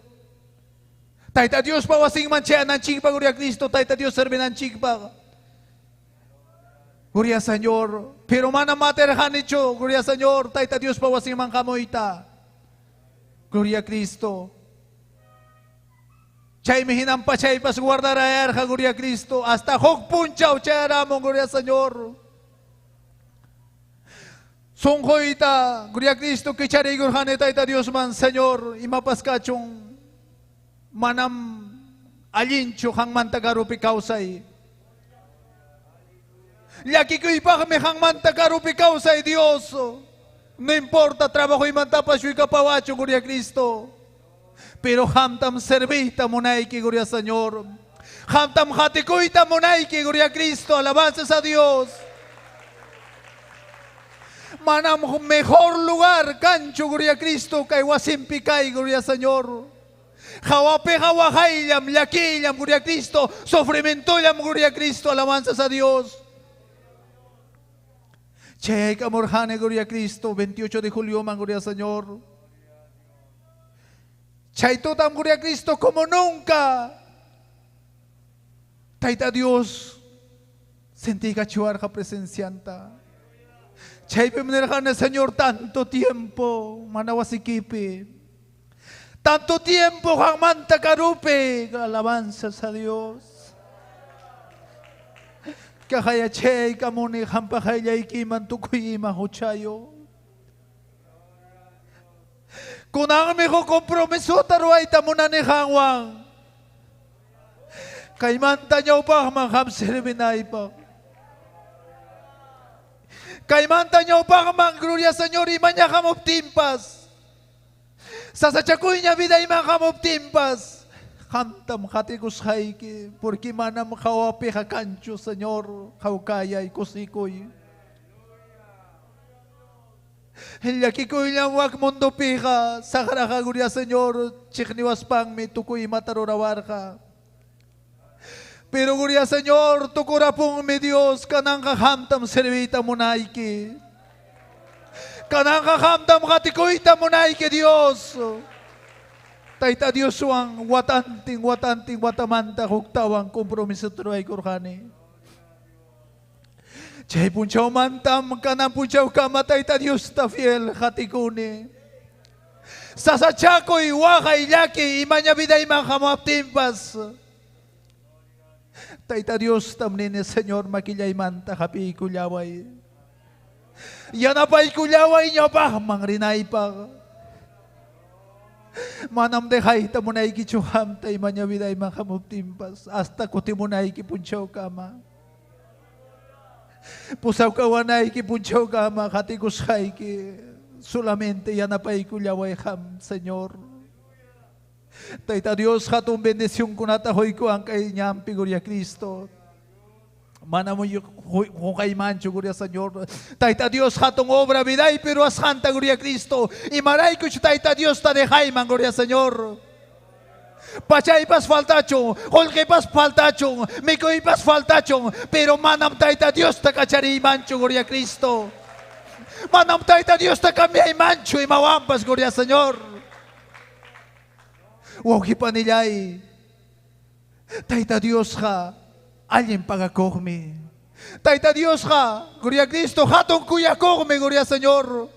Taita Dios pawasing mancha ng chigpa Gloria a Cristo, taita Dios serve ng chigpa. Gloria Señor. Pero manamaterhan nicho, Gloria Señor, taita Dios pawasing man kamoita. Gloria Cristo. Chay mihinam pa chay pas guardarayar ka Gloria Cristo. Hasta hukpunchaw chay aramong Gloria Señor. Songhoita, Gloria Cristo, kicharigor hane taita Dios man Señor. Imapas kachong manam alincho hang mantagarupi kausay. Laki ko ipakame hang mantagarupi kausay Dios. No importa trabajo imantapas yung kapawacho, Gloria Cristo. Pero hamtam servita monayki, Gloria Señor. Hamtam hatikuita monayki, Gloria Cristo. Alabanzas a Dios. Manam mejor lugar, cancho, Gloria Cristo, kay wasimpikay, Gloria Señor. Hawape hawahaylam, yakillam, Gloria Cristo. Sofrementoyam, Gloria Cristo. Alabanzas a Dios. Che, Amorjane, Gloria Cristo, 28 de julio, man, Gloria Señor. Chaitotam, Gloria Cristo, como nunca. Taita Dios, sentí cachuar ka presencianta. Chaype menerjane, Señor, tanto tiempo, manawasikipi. Tanto tiempo, Jamanta Carupe, alabanzas a Dios. Kahaya chay kamuni hampahaya ikiman tukuy mahuchayo. Kunang mi ko kompromiso taruay tamunan ni hangwang. Kay manta niyo pa mangham servinay pa. Kay manta niyo pa mang Gloria Señor imanya kamoptimpas. Sa sachakuy niya vida imang kamoptimpas. Kantam katikos haiki, porque manam kawapi hakancho, Señor, kaukayay kusikoy. Hilyakikoy niyang wak mundo pika, sakara ka, Gloria Señor, chikniwas pang mi tukoy matarorawar ka. Pero, Gloria Señor, tukura pong mi Dios, kanang kahamtam servita munaiki. Kanang kahamtam katikoy ta munaiki, Dios. Taita Dios wang watanting watamanta huktawang kompromiso tuloy kurhani. Chay punchaw mantam kanang punchaw kama taita Dios ta fiel hatikuni. Sasachakoy wakay laki imanya biday makamaptimpas. Taita Dios tamnine Señor makilay manta kapi kulyaway. Yanapay kulyaway niya pa mangrinay pa. Manam de haita mo na ikichuham tay manya biday makamuptimpas hasta kuti mo na ikipunchaw kama. Pusaw kawan na ikipunchaw kama katikos haiki solamente yan na pa ikulyaway ham, Señor. Taita Dios, hatong bendisyon ko natahoy ko ang kay Nyampi, Gloria a Cristo. Mana mo kung kay Mancho, Gloria Señor. Taita Dios, hatong obra viday, pero as hanta, Gloria a Cristo. Imaray ko siya, Taita Dios, tadehay man, Gloria Señor. Pachay pas faltachong, holke pas faltachong, mikoy pas faltachong, pero manam Taita Dios, takachari Mancho, Gloria a Cristo. Manam Taita Dios, takamiyay Mancho, imawampas, Gloria Señor. Huwag ipanilay. Taita Dios ka. Alguien paga corme. Taita Dios ka, Gloria a Cristo, hatong kuya corme, Gloria Señor.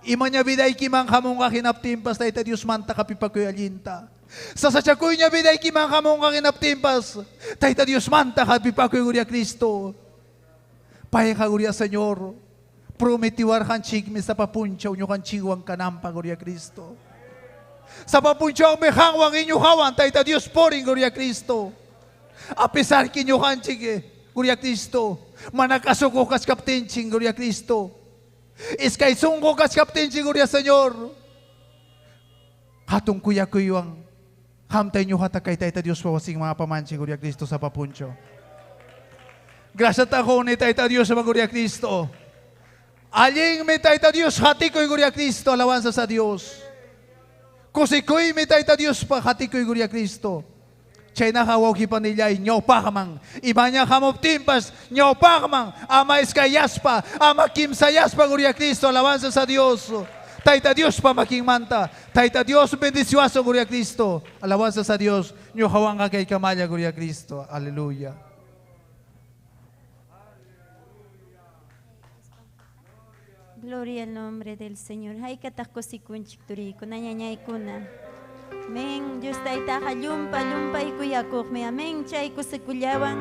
Imanya biday kimang hamong kakinaptimpas, Taita Dios manta kapipakoy alinta. Sa satsakoy niya biday kimang hamong kakinaptimpas, Taita Dios manta kapipakoy, Gloria a Cristo. Paya ka, Gloria Señor, prometiwar kan chigme sa papunchaw nyo kan chiwang kanampa, Gloria a Cristo. Sa papunchaw may hangwang inyo hawan, Taita Dios poring, Gloria a Cristo. A pesar que nyo kanchig, Gloria a Cristo, manakasuko kas kaptenching, Gloria a Cristo. Iskay sungko kas kaptenching, Gloria Señor. Hatong kuya kuyuang, hamtay nyo hatakay Taita Dios pawasing mga pamanching, Gloria a Cristo sa papuncho. Gracias ako ni Taita Dios sa mga Gloria a Cristo. Aling may Taita Dios, hati ko'y Gloria a Cristo, alawansa sa Dios. Kusikoy may Taita Dios pa, hati ko'y Gloria a Cristo. Chay nakawag ipanilay, nyo pa kamang. Iba niya kamuptimpas, nyo pa kamang. Ama iskayas pa, ama kimsayas pa, Gloria a Cristo, alawansa sa Dios. Taita Dios pa making manta. Taita Dios bendisyoso, Gloria a Cristo. Alawansa sa Dios. Nyo hawang ka kay kamaya, Gloria a Cristo. Aleluya. Gloria al nombre del Señor. Hay katakko si kunchik turiko, nanyanyay kuna. Amén. Dios taita lumpa y kuyakok me amén. Chay ko sa kulyawang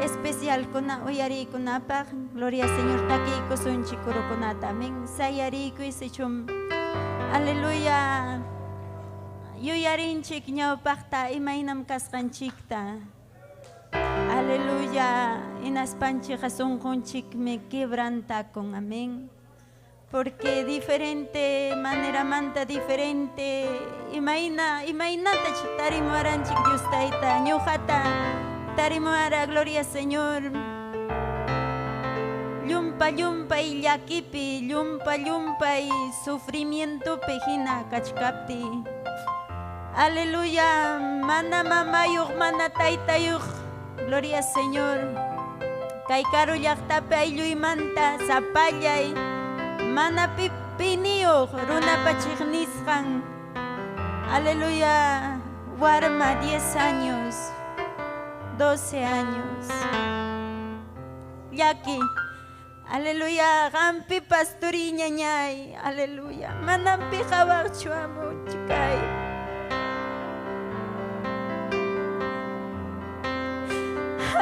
especial ko na uyari ko na pa. Gloria Señor taki ko sun chikuro ko na amén. Sayari ko sa chum. Aleluya. Yuyarin chik nyaw pakta imaynam kaskan chikta. Aleluya. Inaspanchi kasungkon chik me quebranta con amén. Porque diferente manera manta diferente imaina tarimuaran chik Dios taita ñujata tarimuara gloria Señor yumpa y yakipi yumpa y sufrimiento pejina kachkapti aleluya mana mamayuk mana taitayuk gloria Señor kay karo yaktape ayluy manta sapallay mana pipinio runa pachigniskan aleluya warma 10 años 12 años yaki aleluya gampi pasturiña ñay aleluya manampi hawak chuamo chikay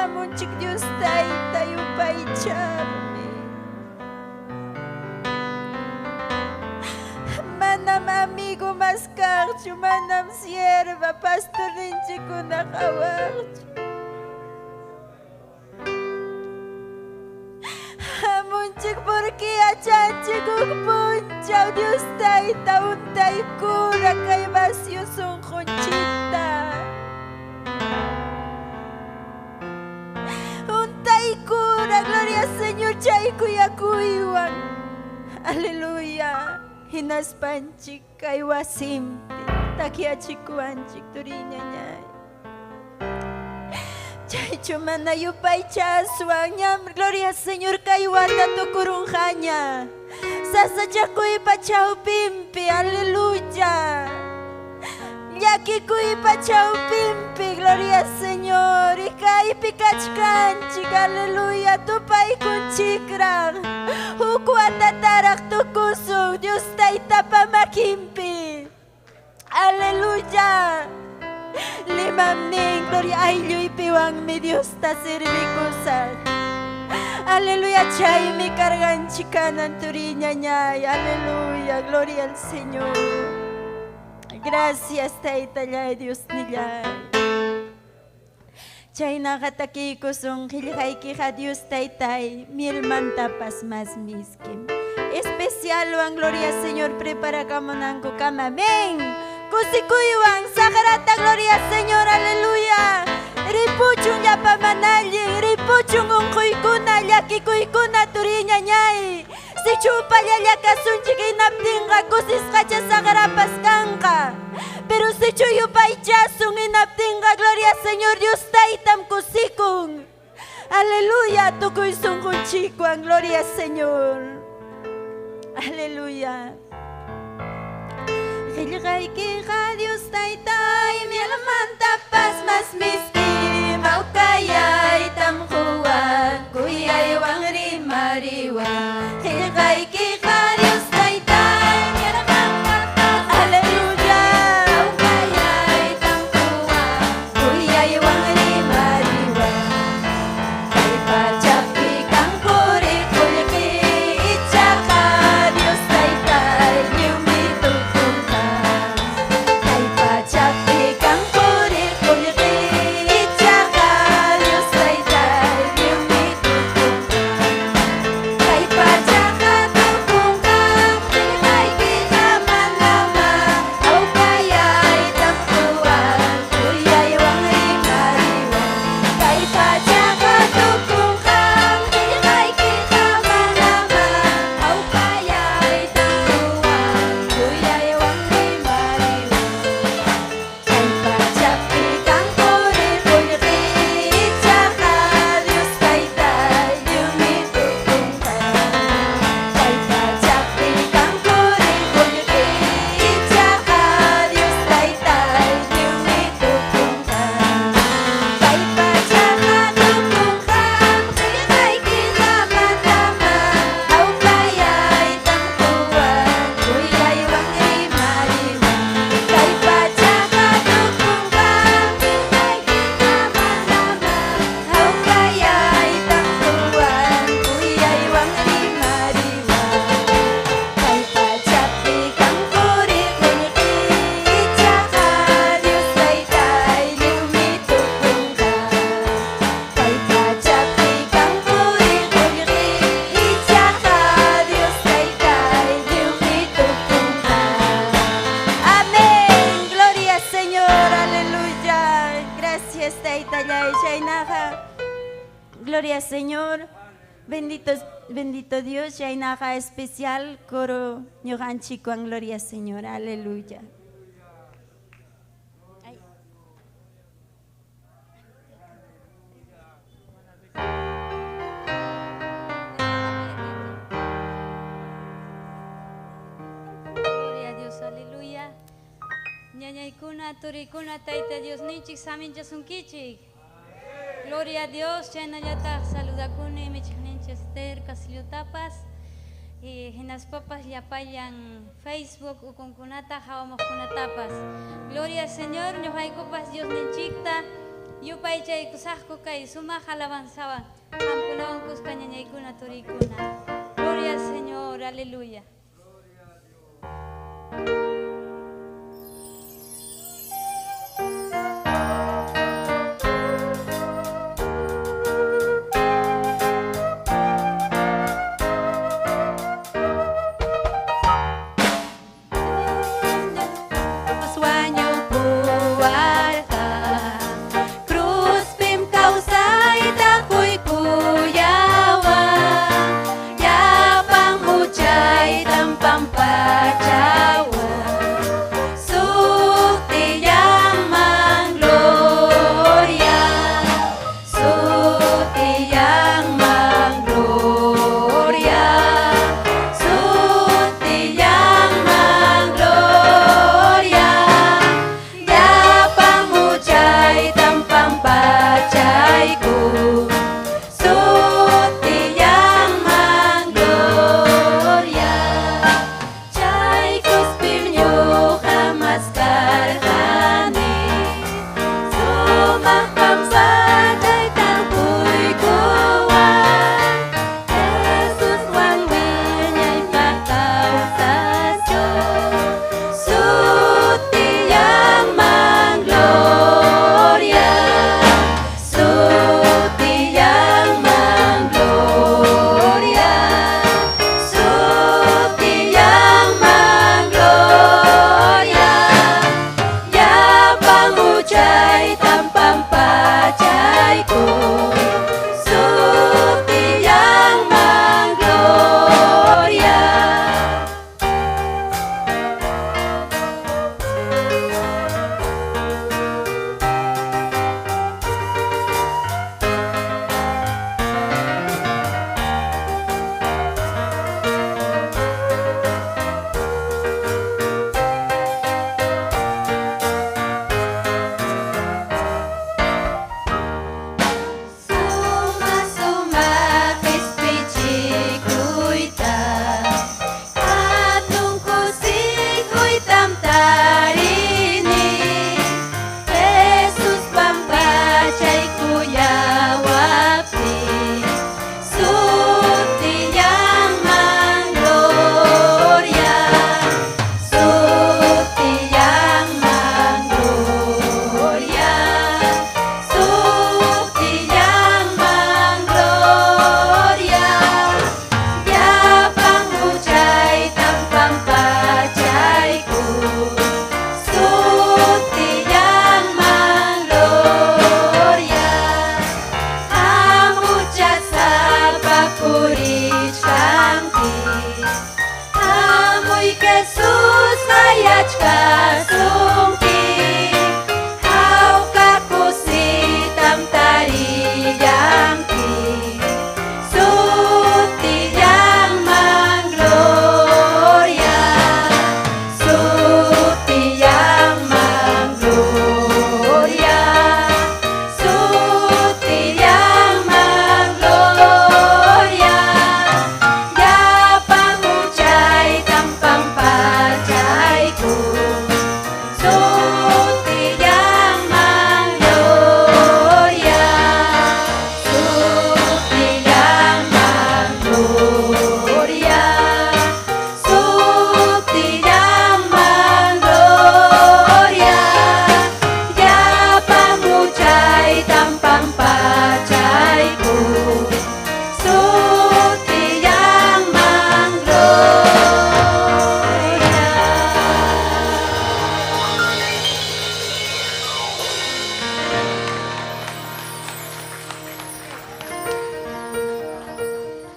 amon chik Dios tayo paichar manam amigo mascarcho, manam sierva, pastorinche con acabarcho. Amunchik porque achanche kukpuncha, Dios taita untay cura, kay vacío son conchita. Untay cura, gloria al Señor, chay kuyakuywan. Aleluya. Hinaspanchik kay wasimpi takiachikuanchik turiña ñay chay chumana yupay chaswan ñam gloria Señor kay wata tukurunjaña sasa chakuy pachau pimpi aleluya yakikuy pachau pimpi gloria Señor y kay pikachkanchik aleluya tupay kunchikran ukwata tarak tukusuk Dios taita pamakimpi aleluya limam ning gloria ayluy piwang mi Dios ta servikusan aleluya chay mi kargan chikanan turiña ñay aleluya gloria al Señor gracias taita ñay Dios nillay chay nakataki ko song hilhay kika Dios taytay mil mantapas mas miskim especial ang gloria Señor prepara ka mo nang kukam amén Kusikuyuan, sagrata gloria Señor, aleluya. Ripuchun yapa manali, ripuchun unkuykuna, llakikuykuna turiña ñay. Si chupa llakasunchik inaptinqa kusisqacha sagrapas kanqa. Pero si chuyupaychasun inaptinqa gloria Señor Dios taytam kusikun. Aleluya, tukuy sunqunchikwan, gloria Señor. Aleluya. Qillqaykiqa Dios taytay, mi almanta paz mas miski, mawkayaytam quwan, kuyaywan rimariwan. Qillqaykiqa Dios taytay, mi almanta paz, aleluya, mawkayaytam quwan, kuyaywan rimariwan. Kay pachapi kang puri kullki, ichaqa Dios taytay, ñumitutungkan. Kay pachapi kang puri kullki, ichaqa Dios taytay, ñumitutungkan. Kay pachaqa tukungkan, qillqaykita manama, awkayaytam quwan, kuyaywan rimariwan. Kay pachaqa tukungkan, qillqaykita manama, awkayaytam quwan, kuyaywan rimariwan. Kay pachapi kang puri kullki, ichaqa Dios taytay, ñumitutungkan. Kay pachapi kang puri kullki, ichaqa Dios taytay, ñumitutungkan. Kay pachaqa tukungkan, qillqaykita manama, awkayaytam quwan, kuyaywan rimariwan. Kay pachaqa tukungkan, qillqaykita manama, awkayaytam quwan, kuyaywan rimariwan. Kay pachapi kang puri kullki, ichaqa Dios taytay, ñumitutungkan. Kay pachapi kang puri kullki, ichaqa Dios taytay, ñumitutungkan. Amén. Gloria Señor, aleluya. Gracias taytallay chaynaqa. Gloria Señor. Bendito Dios, chaynaqa especial coro ñuqanchikwan, gloria Señor, aleluya. Gloria a Dios, aleluya. Ñañaykuna, turikuna, tayta Dios ninchik saminchasunkichik. Gloria a Dios, chaynallataq saludakuni, michikninchik Esther, Casillotapas. Hinas papas llapallan Facebook, ukunkunata, hawamuqkunatapas. Gloria al Señor, ñuqaykupas Dios ninchikta. Yupay chaykusaqku kay sumaq alabanzawan. Hamkunawan kuska ñañaykuna, turikuna. Gloria al Señor, aleluya. Sueño puarta, cruz pim causaita kuy kuyawa, yapang huchayta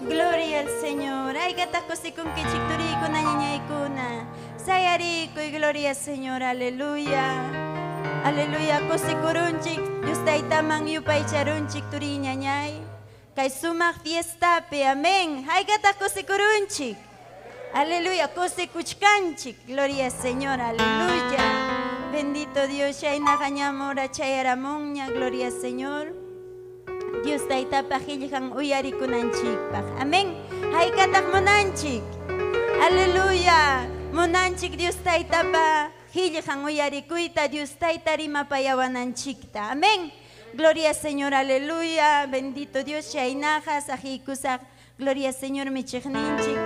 Gloria al Señor. Ay, gatakosi con que chicturi con ñañay kuna. Sayarico y gloria al Señor. Aleluya. Aleluya. Kosi kurunchik. Yustay tamang yupay charunchik turi ñañay. Kay sumak fiesta pe. Amén. Ay, gatakosi kurunchik. Aleluya. Kosi kuchkanchik. Gloria al Señor. Aleluya. Bendito Dios. Chay nagañamora chay aramuña. Gloria al Señor. Dios taita pajilhan uyari kunanchikpaj. Amén. Haikatak monanchik. Aleluya. Monanchik Dios taita pajilhan uyari kuita. Dios taita rima payawananchikta. Amén. Gloria al Señor. Aleluya. Bendito Dios. Shainajas ajikusak. Gloria al Señor michigninchik.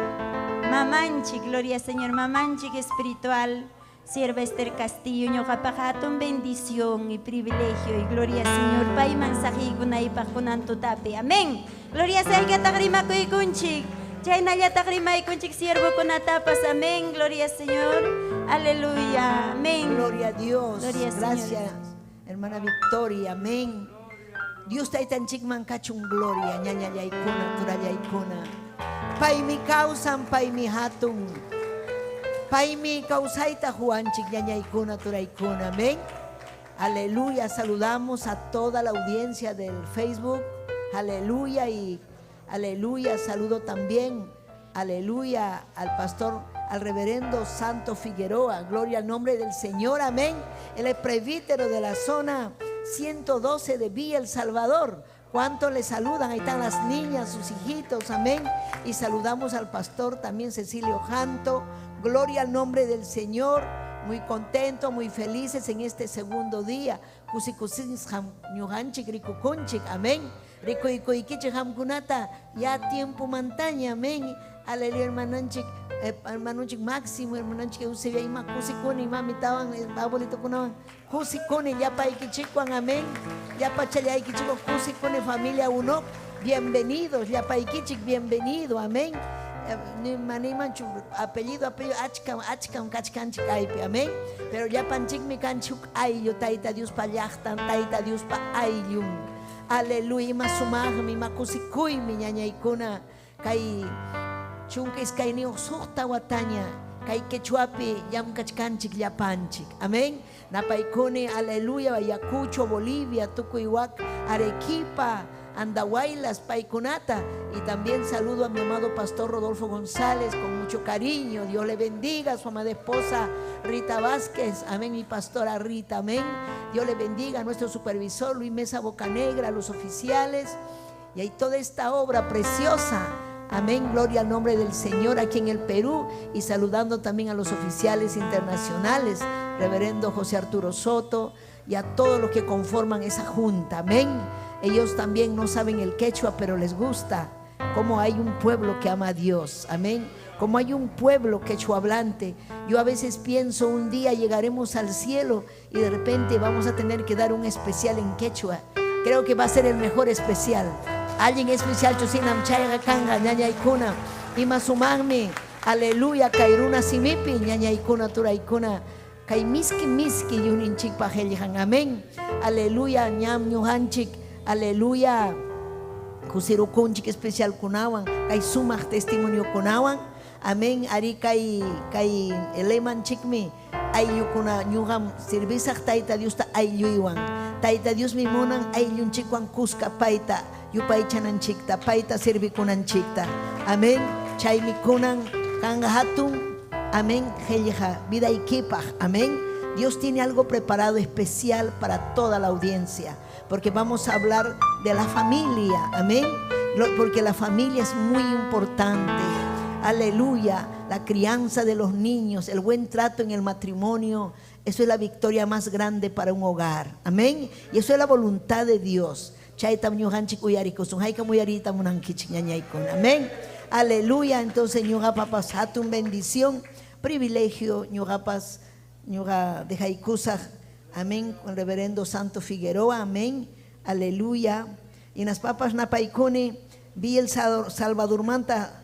Mamanchik. Gloria al Señor. Mamanchik espiritual. Sierva Esther Castillo, ñoqapaqa bendición y privilegio y gloria al Señor. Payman saqikunaypaq kunantutapi. Amén. Gloria saykataq rimakuykunchik. Chaynallataq rimaykunchik siervokunatapas. Amén. Gloria al Señor. Aleluya. Amén. Gloria a Dios. Gloria al Gracias, Señor. hermana Victoria. Amén. Dios taytanchikman kachun gloria. Ñaña yaykuna, tura yaykuna. Paymi kawsan, paymi hatun. Paimi causaita Juanchik ñañaykuna turaykuna. Amén. Aleluya. Saludamos a toda la audiencia del Facebook. Aleluya. Y aleluya. Saludo también. Aleluya. Al pastor, al reverendo Santo Figueroa. Gloria al nombre del Señor. Amén. El presbítero de la zona 112 de Villa El Salvador. ¿Cuántos le saludan? Ahí están las niñas, sus hijitos. Amén. Y saludamos al pastor también Cecilio Janto. Gloria al nombre del Señor. Muy contentos, muy felices en este segundo día. Amén. Ya tiempo montaña. Amén. Aleluya, hermananchik. Hermananchik Máximo, hermananchik Eusebia ima kusikuni mami tawan abuelito kunawan kusikuni ya pa ikichikuan. Amén. Ya pa chaya ikichiko kusikuni familia uno. Bienvenidos, ya pa ikichik, bienvenido. Amén. Apellido achkam kachkanchik aypi. Amén. Pero ya panchik mi kanchuk ayllu taita Dios pa llaqtan, taita Dios pa ayllum. Aleluya. Ima sumaqmi, ima kusikuymi ñañaykuna kay chunka iskayni usuqta wataña kay quechuapi llamkachkanchik llapanchik. Amén. Napaykuni aleluya Ayacucho, Bolivia, Tucuyhuac, Arequipa, Andahuaylas, paikunata. Y también saludo a mi amado pastor Rodolfo González con mucho cariño. Dios le bendiga. A su amada esposa Rita Vázquez. Amén. Mi pastora Rita. Amén. Dios le bendiga. A nuestro supervisor Luis Mesa Bocanegra, a los oficiales y ahí toda esta obra preciosa. Amén. Gloria al nombre del Señor aquí en el Perú. Y saludando también a los oficiales internacionales, reverendo José Arturo Soto, y a todos los que conforman esa junta. Amén. Ellos también no saben el quechua, pero les gusta cómo hay un pueblo que ama a Dios. Amén. Como hay un pueblo quechua hablante. Yo a veces pienso, un día llegaremos al cielo y de repente vamos a tener que dar un especial en quechua. Creo que va a ser el mejor especial. Alguien especial chusinam chayga kanga ñañaykuna ima sumagmi. Aleluya. Kairuna simipi ñañaykuna turaykuna kay miski yuninchik pajellijan. Amén. Aleluya. Ñam ñujanchik. Aleluya. Kusirukunchik especial kunawan kay sumak testimonio kunawan. Amén. Ari kay eleman chikmi ayllukuna ñuqam sirvisaq Tayta Diosta aylluywan. Tayta Dios mimunan ayllunchikwan kuska payta yupaychananchikta, payta sirvikunanchikta. Amén. Chaymi kunan kanga hatun. Amén. Qhillqa vidaykipaq. Amén. Dios tiene algo preparado especial para toda la audiencia, porque vamos a hablar de la familia. Amén. Porque la familia es muy importante. Aleluya. La crianza de los niños, el buen trato en el matrimonio, eso es la victoria más grande para un hogar. Amén. Y eso es la voluntad de Dios. Amén. Aleluya. Entonces ñuqa papas hatun bendición, privilegio ñuqapas ñuqa de Jaikusaj. Amén. Con el reverendo Santo Figueroa. Amén. Aleluya. Y nas papas napaikuni vi el Salvador Manta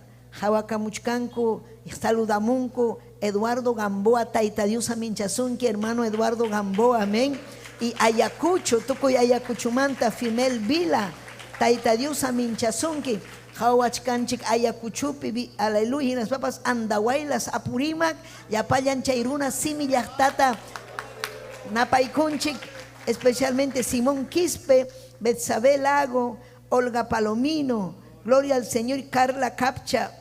Jawakamuchkanku, saludamunku Eduardo Gamboa, Tayta Dios aminchasunki, hermano Eduardo Gamboa, amén. Y Ayacucho, tukuy Ayacuchumanta, Fimel Vila, Tayta Dios aminchasunki, Jawachkanchik Ayacuchupi, aleluya. Y las papas Andawailas, Apurimac, Yapayan Chairuna, Simillachtata, Napaikunchik, especialmente Simón Quispe, Betsabe Lago, Olga Palomino, gloria al Señor, Carla Capcha,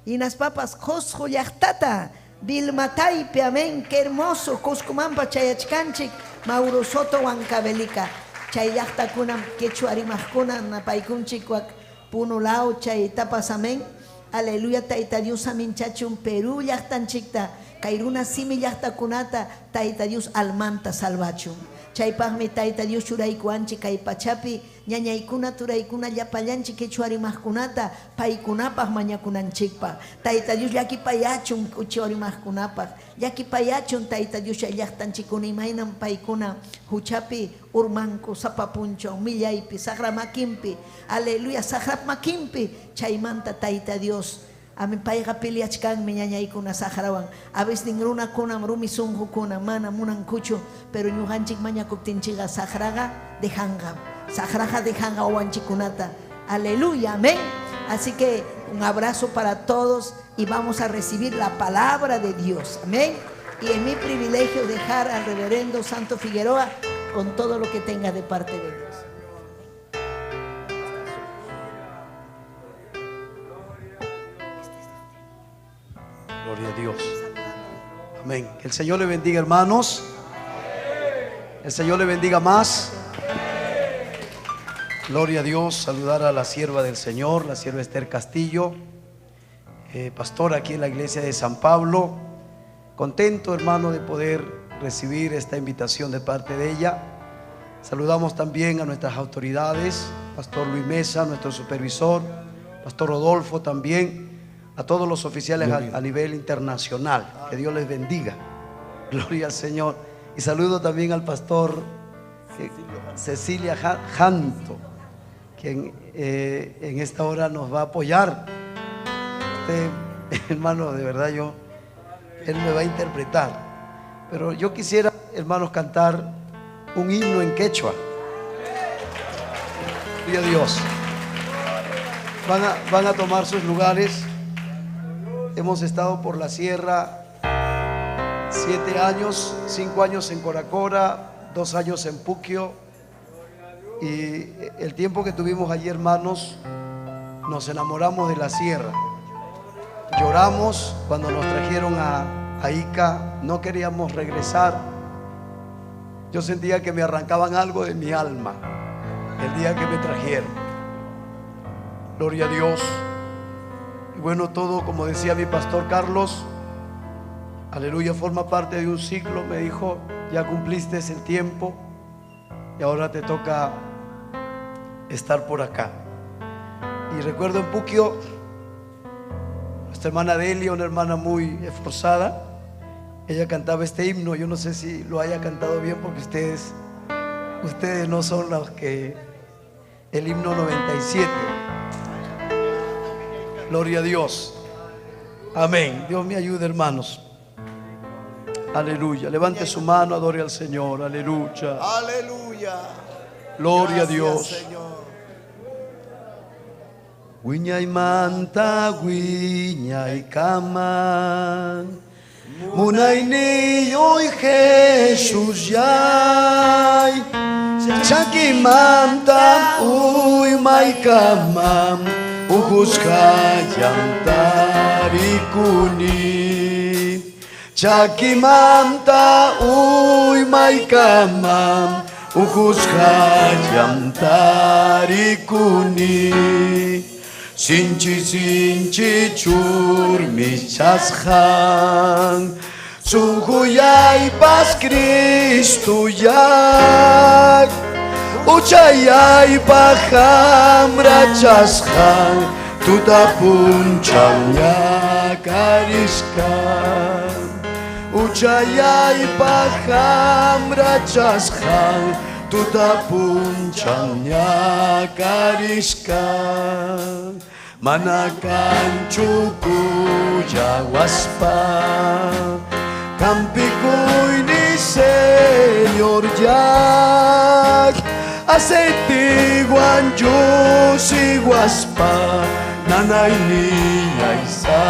y las papas Josjo Yachtata, Vilmataipe, amén, qué hermoso, Coscumampa Chayachkanchik, Mauro Soto Huancabelica, Chayachtakunam, Quechuarimajkuna, Napaikunchikuak, Punulao, Chaytapas, amén, aleluya, Tayta Dios, amén, Chachun, Perú, Yachtanchikta, Kairuna, Simi, Yachtakunata, Tayta Dios, Almanta, Salvachun. Chaypaqmi Tayta Dios churaykuanchik kay pachapi ñañaykuna turaykuna llapallanchin quechuarimaqkunata paykunapaq mañakunanchikpaq. Tayta Dios llakipayachun quechuarimaqkunapaq, llakipayachun Tayta Dios llaqtanchikuna imaynan paykuna huchapi urmanku sapapunchaw millaypi saqra makinpi, aleluya, saqrap makinpi chaymanta Tayta Dios amin payqa piliachkanmi ñañaykuna saqrawan. A veces runakunam rumi sunqukuna mana munankuchu, pero ñuqanchik mañakuptinchikqa saqraqa dejanga owanchikunata. Aleluya, amén. Así que un abrazo para todos y vamos a recibir la palabra de Dios, amén. Y es mi privilegio dejar al reverendo Santo Figueroa con todo lo que tenga de parte de Dios. Gloria a Dios. Amén. Que el Señor le bendiga, hermanos. El Señor le bendiga más. Gloria a Dios. Saludar a la sierva del Señor, la sierva Esther Castillo, pastora aquí en la iglesia de San Pablo. Contento, hermano, de poder recibir esta invitación de parte de ella. Saludamos también a nuestras autoridades, Pastor Luis Mesa, nuestro supervisor, Pastor Rodolfo también, a todos los oficiales a nivel internacional. Que Dios les bendiga. Gloria al Señor. Y saludo también al pastor Cecilia Janto, quien en esta hora nos va a apoyar. Usted, hermano, de verdad él me va a interpretar. Pero yo quisiera, hermanos, cantar un himno en quechua. Gloria a Dios. Van a tomar sus lugares. Hemos estado por la sierra 7 años, 5 años en Coracora, 2 años en Puquio. Y el tiempo que tuvimos allí, hermanos, nos enamoramos de la sierra. Lloramos cuando nos trajeron a Ica, no queríamos regresar. Yo sentía que me arrancaban algo de mi alma el día que me trajeron. Gloria a Dios. Y bueno, todo, como decía mi pastor Carlos, aleluya, forma parte de un ciclo. Me dijo, ya cumpliste el tiempo y ahora te toca estar por acá. Y recuerdo en Puquio, nuestra hermana Delia, una hermana muy esforzada, ella cantaba este himno. Yo no sé si lo haya cantado bien, porque ustedes no son los que... El himno 97. Gloria a Dios. Amén. Dios me ayude, hermanos. Aleluya. Levante su mano, adore al Señor. Aleluya. Aleluya. Gloria a Gracias, Dios. Señor. Guiñay manta, guiñay cama, Munay niyo'y Jesus yay. Chakimanta uy may kamam. Ugus kayang tarikuni. Chakimanta uy may kamam. Ugus kayang tarikuni. Sinchi sinchi churmi chaschang. Sungkuyay pas Kristo yag. Uchayay paham rachaschang. Tutapun chamya kariskan. Uchayay paham rachaschang. Tutapun chamya kariskan. Manakan cuku jawaspa. Campikoy ni Señor Jack. Aceite Diyos iguaspa. Nanay niya isa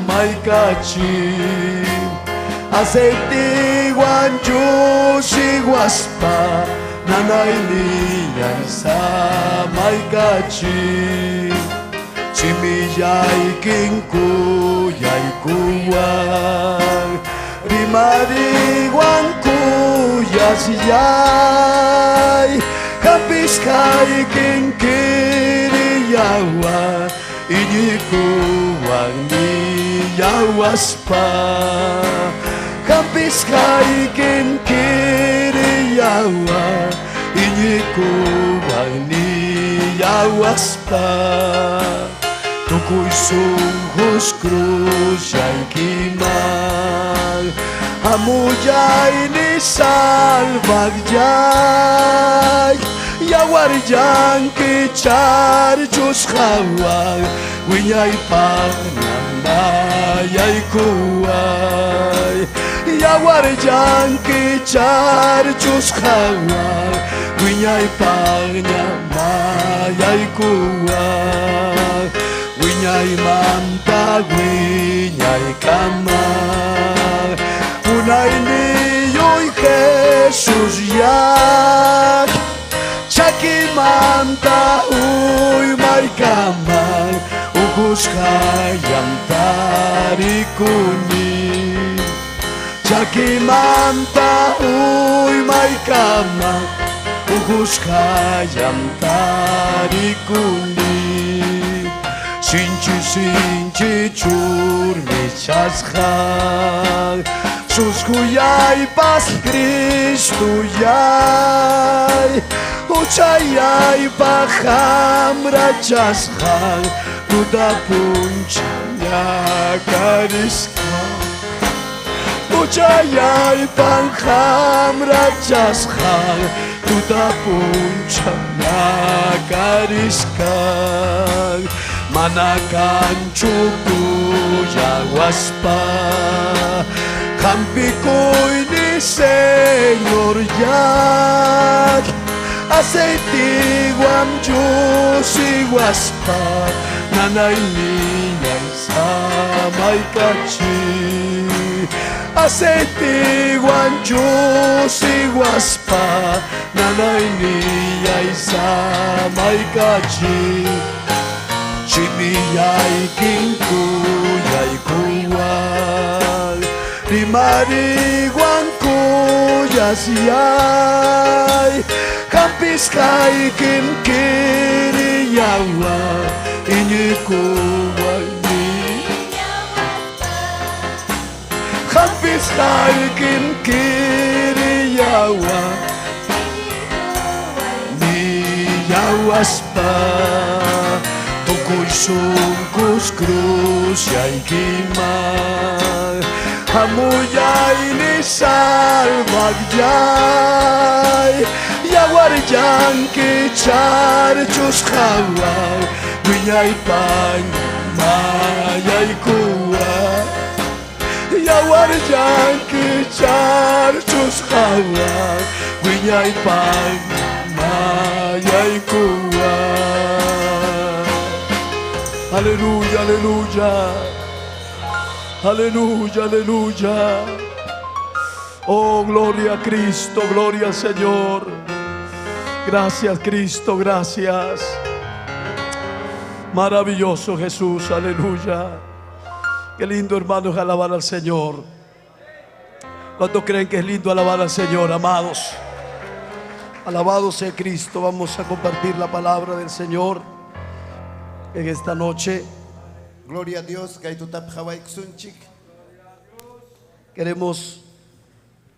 may kachi. Aceite Diyos iguaspa. Nanay niya isa may kachi. Simiyay king kuyay kuwang. Rimariwan kuyas yay. Kapis kay king kiriyawa. Ini kuwang niyawas pa. Kapis kay king kiriyawa. Ini kuwang niyawas pa. Tukoy sunghos krus ay kimang. Amuyay ni salvagyay. Yawar yang kichar Diyos kawang. Winyay pangamayay kuway. Yawar yang kichar Diyos kawang. Winyay pangamayay kuway. Winyay mantag, winyay kamang. Unay niyo'y Jesus yak. Chakimanta uy may kamang. Ugus kayang tarikuni. Chakimanta uy may kamang. Ugus kayang tarikuni. Sinchi sinchi churmi chaschang. Suskuyay pas Kristo yay. Uchayay paham rachaschang. Tutapun chamya kariskan. Uchayay paham rachaschang. Tutapun chamya kariskan. Manakan cuku jawaspa. Campikoy ni Señor yak. Aceite guam Diyos iguaspa. Nanay niya isa may kachi. Aceite guam Diyos iguaspa. Nanay niya isa may kachi. Simiyay king kuyay kuwal. Rimariwan kuyas yay. Kapis kay king kiriyawa. Inyi kuwal ni. Kapis kay king kiriyawa. Niyawas pa. Tukoy sungkus krus yay kimang. Amuyay ni salvagyay. Yawar yang kichar Diyos kawang. Winyay pangamayay kuwang. Yawar yang kichar Diyos kawang. Winyay pangamayay kuwang. Hallelujah, hallelujah. Aleluya, aleluya. Oh, gloria a Cristo, gloria al Señor. Gracias, Cristo, gracias. Maravilloso Jesús, aleluya. Qué lindo, hermanos, alabar al Señor. ¿Cuántos creen que es lindo alabar al Señor, amados? Alabado sea Cristo. Vamos a compartir la palabra del Señor en esta noche. Gloria a Dios. Queremos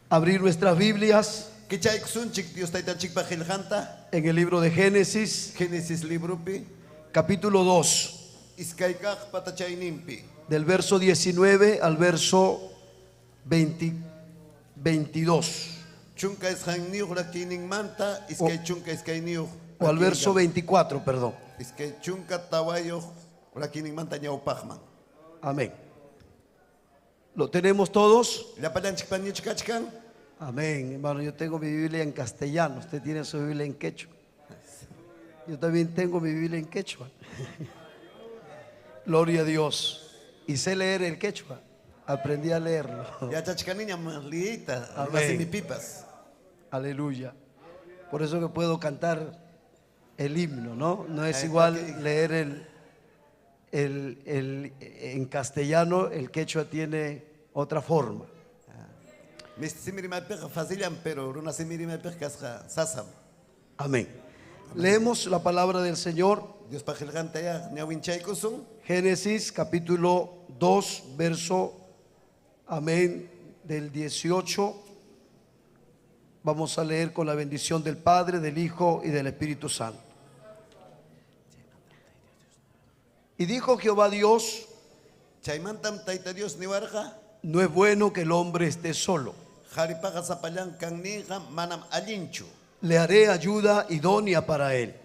abrir nuestras Biblias en el libro de Génesis, capítulo 2, del verso 19 al verso 22. O al verso 24, perdón. Amén. ¿Lo tenemos todos? Amén, hermano. Yo tengo mi Biblia en castellano. Usted tiene su Biblia en quechua. Yo también tengo mi Biblia en quechua. Gloria a Dios. Y sé leer el quechua. Aprendí a leerlo. Amén. Aleluya. Por eso que puedo cantar el himno, ¿no? No es igual leer en castellano. El quechua tiene otra forma. Amén. Leemos la palabra del Señor. Génesis capítulo 2, verso, amén, del 18. Vamos a leer con la bendición del Padre, del Hijo y del Espíritu Santo. Y dijo Jehová Dios: no es bueno que el hombre esté solo. Le haré ayuda idónea para él.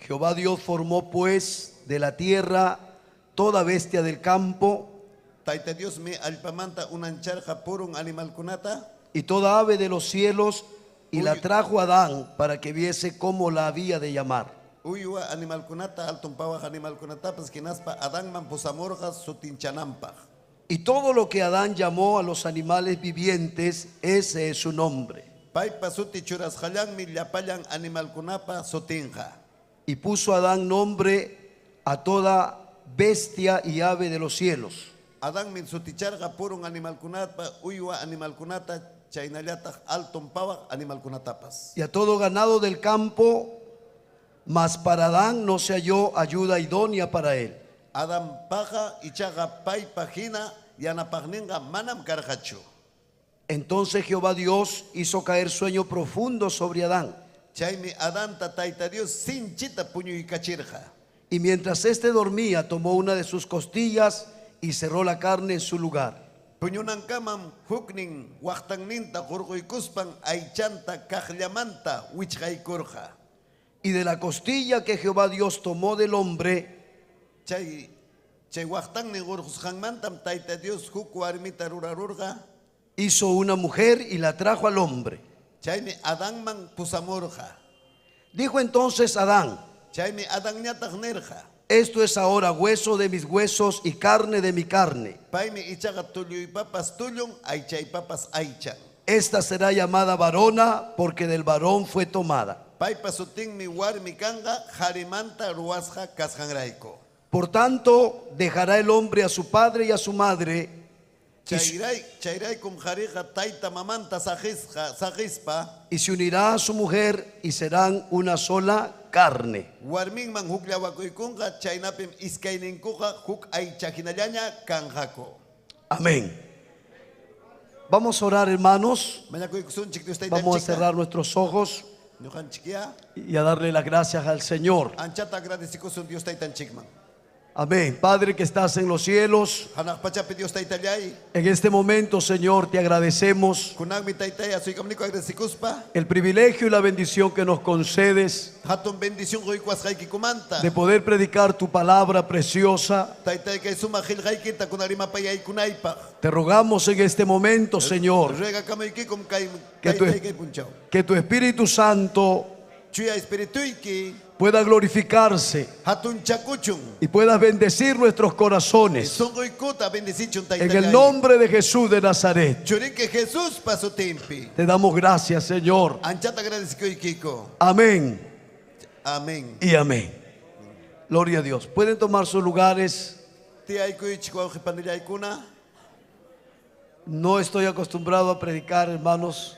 Jehová Dios formó pues de la tierra toda bestia del campo y toda ave de los cielos, y la trajo a Adán para que viese cómo la había de llamar. Y todo lo que Adán llamó a los animales vivientes, ese es su nombre. Y puso Adán nombre a toda bestia y ave de los cielos, y a todo ganado del campo, mas para Adán no se halló ayuda idónea para él. Entonces Jehová Dios hizo caer sueño profundo sobre Adán. Y mientras éste dormía, tomó una de sus costillas y cerró la carne en su lugar. Y de la costilla que Jehová Dios tomó del hombre, hizo una mujer y la trajo al hombre. Dijo entonces Adán: esto es ahora hueso de mis huesos y carne de mi carne. Esta será llamada varona, porque del varón fue tomada. Por tanto, dejará el hombre a su padre y a su madre, y se unirá a su mujer, y serán una sola carne. Amén. Vamos a orar, hermanos. Vamos a cerrar nuestros ojos y a darle las gracias al Señor. Amén. Padre que estás en los cielos, en este momento, Señor, te agradecemos el privilegio y la bendición que nos concedes de poder predicar tu palabra preciosa. Te rogamos en este momento, Señor, que tu Espíritu Santo chuya espirituiki, pueda glorificarse hatun chakuchun, y pueda bendecir nuestros corazones. songoikuta bendecichun En el taitayay. nombre de Jesús de Nazaret, Churique Jesús paso tempi. te damos gracias, Señor. Anchata agradezco y Kiko. Amén Amén. y amén. Gloria a Dios. Pueden tomar sus lugares. Tía Ikuy Chihuahua Pandilla Ikuna. No estoy acostumbrado a predicar, hermanos,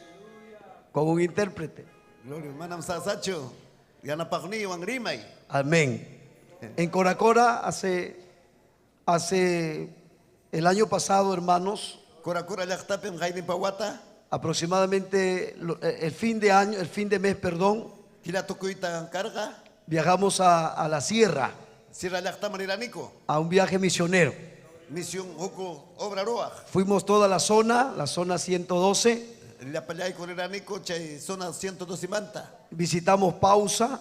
con un intérprete. Gloria, manam sasacho. Yana pagni wang rimay. Amén. En Coracora, hace el año pasado, hermanos, Kura kura llaktapen gainin pawata. aproximadamente el fin de mes, perdón, Kila tukuita carga. viajamos a la sierra, Sierra llaktaman iraniko. a un viaje misionero. Misión Hugo Obra Roaj. Fuimos toda la zona 112, La pallay con iraniko chay zona 112 manta. visitamos Pausa,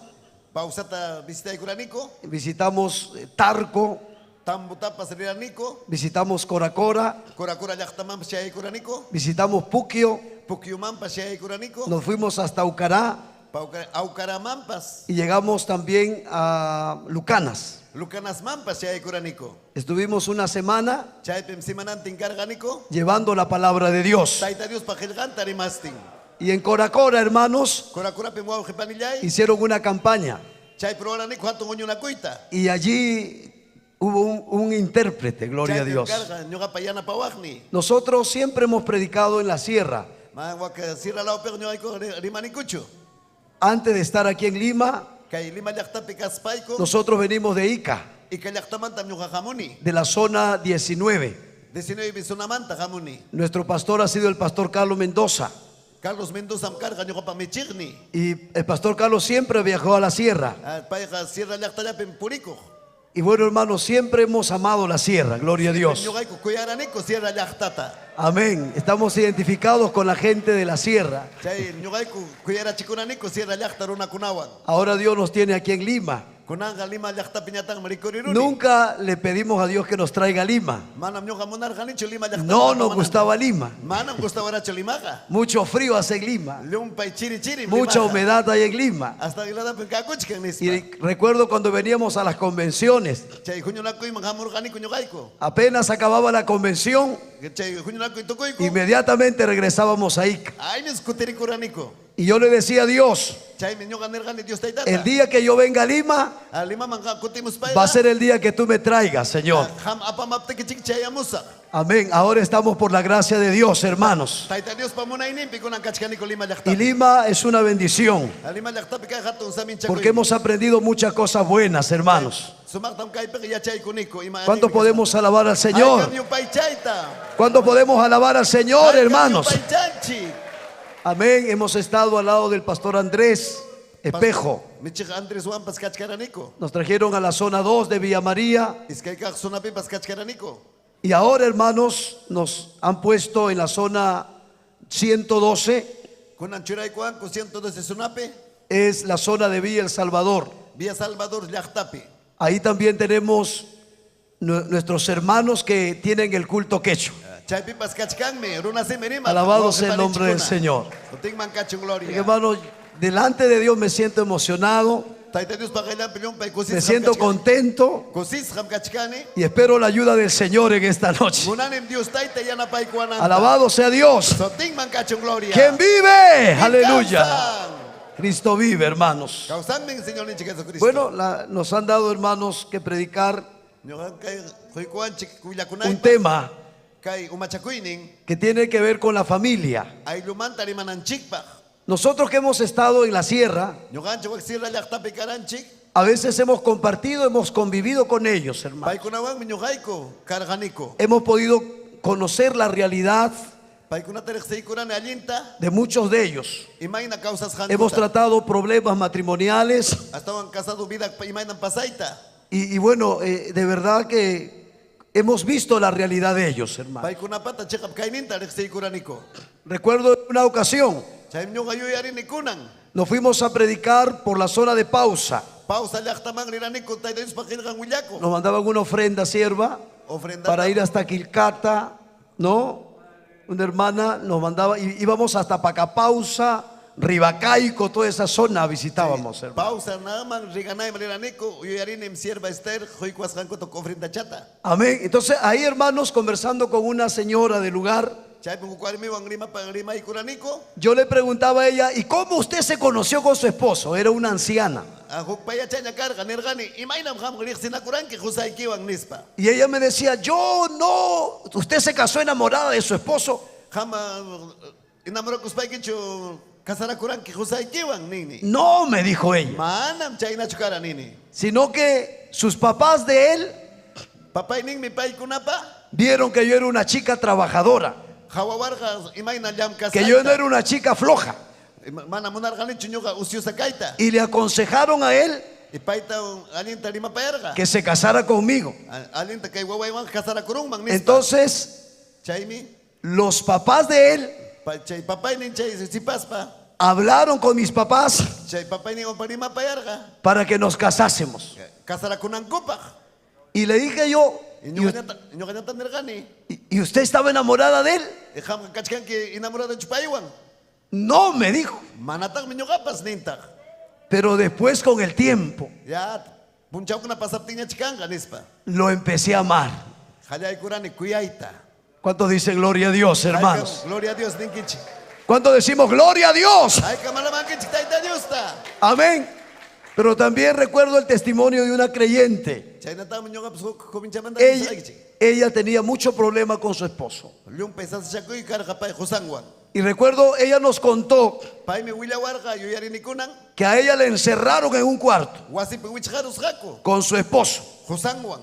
Pausata visita iraniko. visitamos Tarco, Tambutapas iraniko. visitamos Coracora, Kura kura llaktaman pashay iraniko. visitamos Puquio, Pukyuman pashay iraniko. nos fuimos hasta Ucará Aucaramampas. y llegamos también a Lucanas. Lucanas mampas pashay iraniko. Estuvimos una semana Chaypem simanantin carganico. llevando la palabra de Dios. Taita Dios pa gilganta rimastin. Y en Coracora, hermanos, Kura kura pem wau jepanillay. hicieron una campaña Chay proraniko hatun una cuita. y allí hubo un intérprete, gloria a Dios. Carga ñoga payana pawagni. Nosotros siempre hemos predicado en la sierra. Mawaka sierra lao per ñoga rimanicucho. Antes de estar aquí en Lima, Kay lima llaktapi kaspayko. nosotros venimos de Ica, Y que llaktamantam ñoga jamuni. de la zona 19. 19 bisonamanta jamuni. Nuestro pastor ha sido el pastor Carlos Mendoza. Carlos Mendoza carga ñoga pa michigni. Y el pastor Carlos siempre viajó a la sierra. Paiga sierra llaktaya pem purico. Y bueno, hermanos, siempre hemos amado la sierra, gloria a Dios. Ñoga kuyaranico sierra llaktata. Amén. Estamos identificados con la gente de la sierra. Chay ñoga kuyara chikunanico sierra llaktaruna kunawan. Ahora Dios nos tiene aquí en Lima. Kunanga lima llaktapiñatan maricoriruni. Nunca le pedimos a Dios que nos traiga a Lima. Manam ñoga monar ganicho lima llaktata. No nos gustaba Lima. Manam gustaba racho limaga. Mucho frío hace en Lima. Leun pay chiri chiri. Mucha limaga. humedad hay en Lima. Hasta gilada pen kakuchkan nispa. Y recuerdo cuando veníamos a las convenciones. Chay juñonakoy mangamur ganico ñogaico. Apenas acababa la convención, Chay juñonakoy tokoyko. inmediatamente regresábamos a Ica. Ay nes kuteri kuranico. Y yo le decía a Dios, Chay me ñoga nergani Dios taitata. el día que yo venga a Lima, A lima manga kutimus pay. va a ser el día que tú me traigas, Señor. Ham apa mapte que chik chay amusa. Amén. Ahora estamos por la gracia de Dios, hermanos. Taita Dios pamuna inimpi kunan kachkanico lima Y llaktapi. Lima es una bendición, A lima llaktapi kay hatun samin chakoy. porque hemos aprendido muchas cosas buenas, hermanos. Sumaktam kay pe ya chay kuniko. ¿Cuánto podemos alabar al Señor? pay chayta. ¿Cuánto podemos alabar al Señor, hermanos? Pay chanchi. Amén. Hemos estado al lado del pastor Andrés Espejo. Michik Andrés Wampas kachkaranico. Nos trajeron a la zona 2 de Villa María. Iskay kak sunapipas kachkaranico. Y ahora, hermanos, nos han puesto en la zona 112. Kunan churay kuan ku 112 sunape. Es la zona de Villa El Salvador. Vía Salvador llaktapi. Ahí también tenemos nuestros hermanos que tienen el culto quechua. Chaypipas kachkanme. Runa semerima. Alabado sea el nombre del Señor. Utingman kachu gloria. Hermanos, delante de Dios me siento emocionado, Taita Dios pagailan pilón pay kusis. me siento contento Kusis ham kachkane. y espero la ayuda del Señor en esta noche. Munanem Dios taita yana pay kuananta. Alabado sea Dios. Sotingman kachu gloria. ¿Quién vive? Aleluya. Causan. Cristo vive, hermanos. Causan men Señor ni Jesucristo. Bueno, nos han dado, hermanos, que predicar Ñogan kay juikuan chik kuyakunay. un tema Kay umachakuinin. que tiene que ver con la familia. Ay lumanta rimanan chikpa. Nosotros que hemos estado en la sierra, Ñogan chawak sirra llaktapi karanchik. a veces hemos compartido, hemos convivido con ellos, hermanos. Paykunawan miñogaiko karganico. Hemos podido conocer la realidad Paykuna tarek seikurane allinta. de muchos de ellos. Imaina causas hankuta. Hemos tratado problemas matrimoniales Estaban casados vida imainan pasaita. y bueno, de verdad que hemos visto la realidad de ellos, hermano. Paykuna pata chekap kainin tarek seikuranico. Recuerdo una ocasión, Chay ñoga yarini kunan. nos fuimos a predicar por la zona de Pausa. Pausa llaktaman riranico taita Dios pakilgan huillaco. Nos mandaban una ofrenda sierva Ofrenda. para ir hasta Quilcata, ¿no? Una hermana nos mandaba, íbamos hasta Pacapausa, Ribacaico, toda esa zona visitábamos, hermano. Pausa naman riganay malinanico uyarinim sierva Esther hoykuas hanko to ofrenda chata. Amén. Entonces ahí, hermanos, conversando con una señora del lugar, Chay pungukwari wangrima pangrima ikuranico. yo le preguntaba a ella, ¿y cómo usted se conoció con su esposo? Era una anciana. Hukpaya chanya carga nergani imainam ham grix sinakuranki husay kiwan nispa. Y ella me decía, yo no, usted se casó enamorada de su esposo. Hama inamoro kuspay kichu kasarakuranki husay kiwan nini. No, me dijo ella, Manam chayna chukara nini. sino que sus papás de él Papay ning mi pay kunapa. vieron que yo era una chica trabajadora, Hawawarga imaina llam kasaita. que yo no era una chica floja. Mana munargani chunyuga usiusa kaita. Y le aconsejaron a él Ipaita alinta lima perga. que se casara conmigo. Alinta kay wawaywan kasarakurung mang nispa. Entonces, Chaymi. los papás de él Chay papay ning chay sipaspa. hablaron con mis papás Chay papay ning oparima payarga. para que nos casásemos. Kasarakunan kupaj. Y le dije yo, Inyo kanyata nergani. ¿y usted estaba enamorada de él? Ham kachkan ki inamorado chupaywan. No, me dijo. Manatang minyo kapas nintak. Pero después, con el tiempo, Ya punchaw kuna pasaptinya chikanga nispa. lo empecé a amar. Hayay kurani kuyaita. ¿Cuántos dicen gloria a Dios, hermanos? Gloria a Dios ninkichi. ¿Cuántos decimos gloria a Dios? Ay kamalaman kichitaita Diosta. Amén. Pero también recuerdo el testimonio de una creyente. Chaynata minyo kapas kubinchamanda Ella, kichaichi. ella tenía mucho problema con su esposo. Lyung pesas chakuy karga pay husangwan. Y recuerdo, ella nos contó Pay mi willawarga yuyari nikunan. que a ella le encerraron en un cuarto Wasi pe wichharus hako. con su esposo. Husangwan.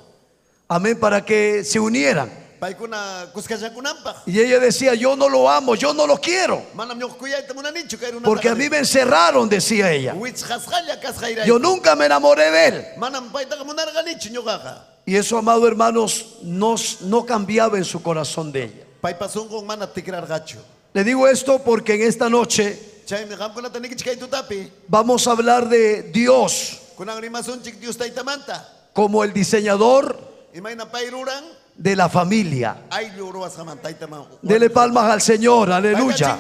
Amén, para que se unieran. Pay kuna kuskashakunampaj. Y ella decía, yo no lo amo, yo no lo quiero. Manam nyok kuyaita munanichu kairuna. Porque a mí me encerraron, decía ella. Wichhasjalla kasjairai. Yo nunca me enamoré de él. Manam pay taka munarganichu nyogaga. Y eso, amado hermanos, no cambiaba en su corazón de ella. Pay pasungong mana tikrar gacho. Le digo esto porque en esta noche Chay mi ham kuna taniki chikay tutapi. vamos a hablar de Dios Kunang rimasun chik Dios taitamanta. como el diseñador Imayna payruran. de la familia. Ay luruas haman taitaman. Dele palmas al Señor, aleluya.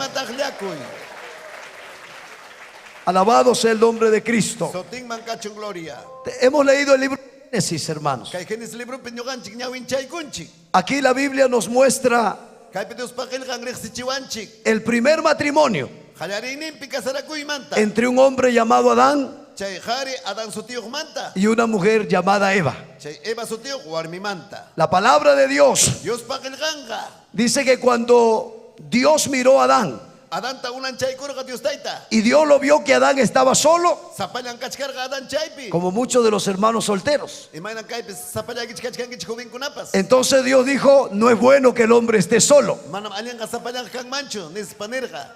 Alabado sea el nombre de Cristo. Soting man kachung gloria. Hemos leído el libro de Génesis, hermanos. Kay genis libro pinyogan chik nyawin chay kunchik. Aquí la Biblia nos muestra Kay pidos pakil kang rexichiwanchik. el primer matrimonio Hayarinin pikasarakuy manta. entre un hombre llamado Adán Chay hari adan sutiyok manta. y una mujer llamada Eva. Chay eba sutiyok warmi manta. La palabra de Dios Dios pakil kanga. dice que cuando Dios miró a Adán Adan ta unan chay kurga Dios taita. y Dios lo vio que Adán estaba solo, Sapalang kachkarga adan chaypi. como muchos de los hermanos solteros. Imayna kay sapalagi chikachkan kichkubin kunapas. Entonces Dios dijo, no es bueno que el hombre esté solo. Manam alyan ka sapalang kang mancho nis panerga.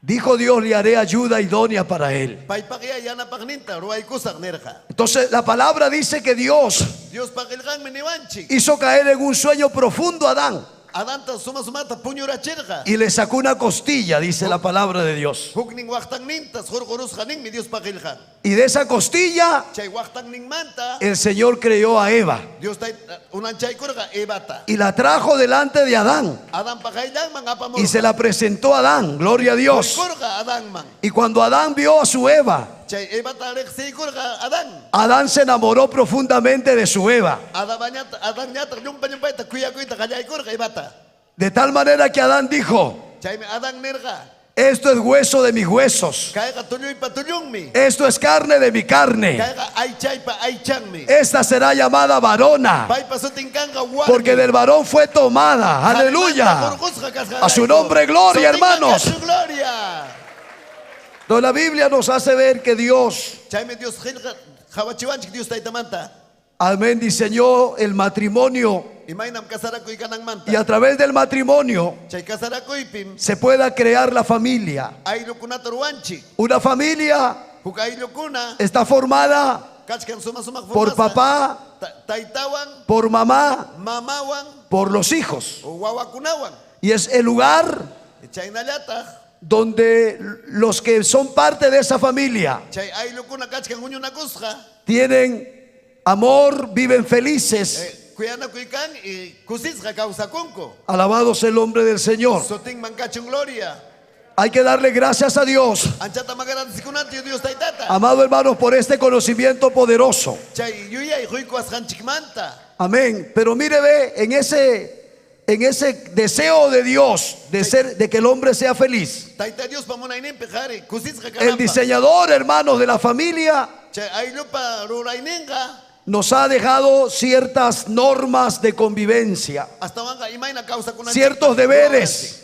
Dijo Dios, le haré ayuda idónea para él. Pay pakya yana pakninta ruay kusak nerga. Entonces la palabra dice que Dios Dios pakil kang miniwanchik. hizo caer en un sueño profundo a Adán Adanta suma sumata puñura cherga. y le sacó una costilla, dice la palabra de Dios. Hukning waktang nintas horgorus haning mi Dios pakil kang. Y de esa costilla Chay waktang ning manta. el Señor creó a Eva Dios tait unan chay kurga ebata. y la trajo delante de Adán Adam pakailang mangapa y se la presentó a Adán, gloria a Dios. Kurga Adam mang. Y cuando Adán vio a su Eva, Chay ebata reksi kurga Adam. Adán se enamoró profundamente de su Eva. Adam nyata nyumpay ta kuya kuita kayay kurga ebata. De tal manera que Adán dijo, Chay me Adam nerga. esto es hueso de mis huesos, Kaya ka tuloy patulyong mi. esto es carne de mi carne, Kaya ka ay chay pa ay chang mi. esta será llamada varona, Pay pasuting kang ka warmi. porque del varón fue tomada. Aleluya. A su nombre, gloria, hermanos. A su gloria. Entonces la Biblia nos hace ver que Dios, Chay me Dios khilga khawachiwanchik Dios taitamanta. amén, diseñó el matrimonio Imaynam kasarakoy kanang manta. y a través del matrimonio Chay kasarakoy pim. se pueda crear la familia. Aylo kuna turwanchik. Una familia Hukaylo kuna. está formada Kachkan suma por papá, Taitawan. por mamá, Mamawan. por los hijos. O wawakunawan. Y es el lugar Chay nalyata. donde los que son parte de esa familia Chay aylo kuna kachkan hunyo na kusha. tienen amor, viven felices. Kuyana kuykan y kusisga kausa kunko. Alabado sea el nombre del Señor. Soting mankachung gloria. Hay que darle gracias a Dios, Anchata magarantikunanti Dios taitata. amado hermanos, por este conocimiento poderoso. Chay yuyay huykuasqanchikmanta. Amén. Pero mire, ve, en ese deseo de Dios de que el hombre sea feliz, Taita Dios pamunayninpi qhari kusisqa el kananpaq. diseñador, hermanos, de la familia Chay ayllupa rurayninqa nos ha dejado ciertas normas de convivencia, astawanqa imayna kawsakunanchikpaq. ciertos deberes,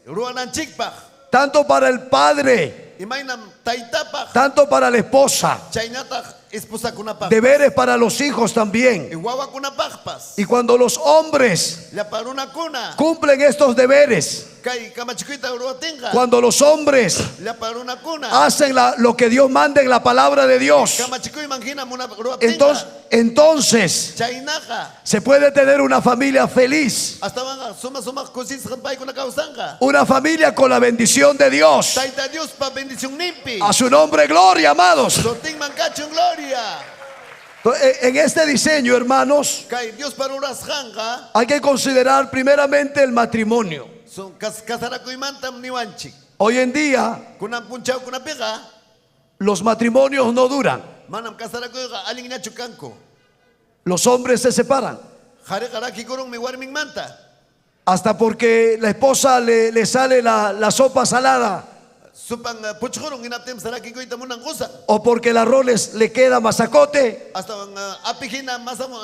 Ruwananchikpaq. tanto para el padre, Imayna taytapaq. tanto para la esposa, Chaynataq esposakunapaq. deberes para los hijos también. Wawakunapaqpas. Y cuando los hombres Llapa runakuna. cumplen estos deberes, Kay kamachikuyta ruwatinqa. cuando los hombres Llapa runakuna. hacen lo que Dios manda en la palabra de Dios, Kamachikuyman hina ruwatinqa. entonces Chaynaqa. se puede tener una familia feliz, Astawanqa suma kusisqa paykuna kawsanqa. una familia con la bendición de Dios. Tayta Dios pa bendición nimpi. A su nombre, gloria, amados. Sotinman kachun gloria. En este diseño, hermanos, Kay Dios para urasqanqa. hay que considerar primeramente el matrimonio. Son kasarakuymanta niwanchik. Hoy en día Kunan punchawkunapiqa. los matrimonios no duran, Manam kasarakuyqa alin ñachu kanku. los hombres se separan, Qhari qarakikurunmi warminmanta. hasta porque la esposa le sale la sopa salada, Supan puchqurun hinaptim sarakikuyta munanqusan. o porque el arroz le queda masacote. Hasta apijina masamo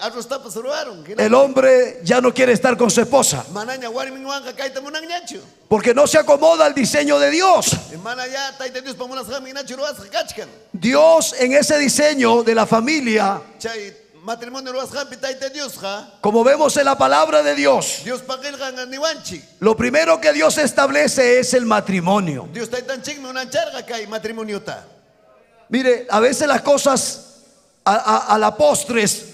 arrostapas ruaron. El hombre ya no quiere estar con su esposa Manaña warminwanqa kayta munanñachu. porque no se acomoda al diseño de Dios. Manaya tayta Dios pamunasqami ñachu ruwasqa kachkan. Dios, en ese diseño de la familia, Chay matrimonio ruwasqapi tayta Diosqa. como vemos en la palabra de Dios, Dios paqilqan niwanchik. lo primero que Dios establece es el matrimonio. Dios taytanchikmi unancharqa kay matrimoniota. Mire, a veces las cosas a la postres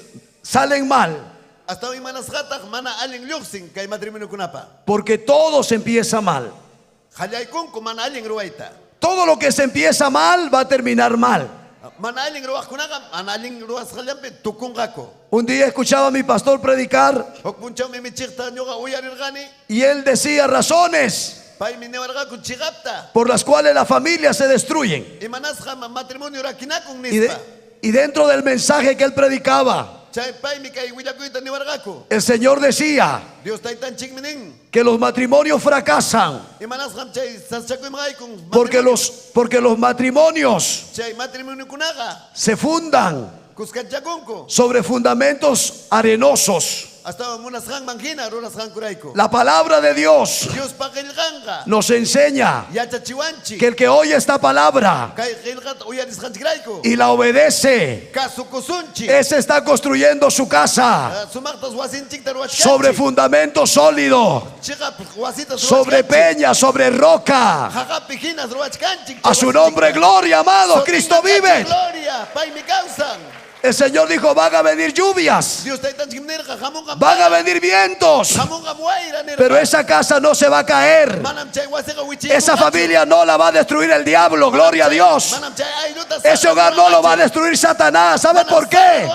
salen mal Hasta hoy manasqataq mana alin lluqsin kay matrimonio kunapa. porque todo se empieza mal. Qallaykunku mana alin ruwayta. Todo lo que se empieza mal va a terminar mal. Mana alin ruwaqkunaqa mana alin ruwasqallanpi tukunqaku. Un día escuchaba a mi pastor predicar Huk punchawmi michiqta ñuqa uyarirqani. y él decía razones Paymi niwarqaku chiqapta. por las cuales las familias se destruyen. Imanasqa matrimonio rakinakun Y, nispa. y dentro del mensaje que él predicaba, Chay paymi kay willakuyta niwarqaku. el Señor decía Dios taytanchikmi nin. que los matrimonios fracasan Imanasqam chay saschakuymanqaykun porque los matrimonios chay matrimonio kunaqa se fundan kuskanchakunku. sobre fundamentos arenosos. Hasta munasqanman hina rurasqankurayku. La palabra de Dios Dios paqilqanqa. nos enseña Yachachiwanchik. que el que oye esta palabra Kay qillqata uyarisqanchikrayku. y la obedece, Kasukusunchik. ese está construyendo su casa Sumaqtas wasinchikta ruwachkanchik. sobre fundamento sólido, Chiqap wasitas sobre ruwachkanchik. peña, sobre roca. Haqapi hinas ruwachkanchik. A su nombre, gloria, amado. Cristo vive. Gloria. Paymi kawsan. El Señor dijo, van a venir lluvias, Dios taytanchik nirqa hamunqam van a venir vientos, hamunqam wayra nirqa. pero esa casa no se va a caer. Manam chay wasiqa wichiykunqachu. Esa familia no la va a destruir el diablo, gloria a Dios. Manam chay ayluta Ese hogar no lo va a destruir Satanás. ¿Sabe por qué?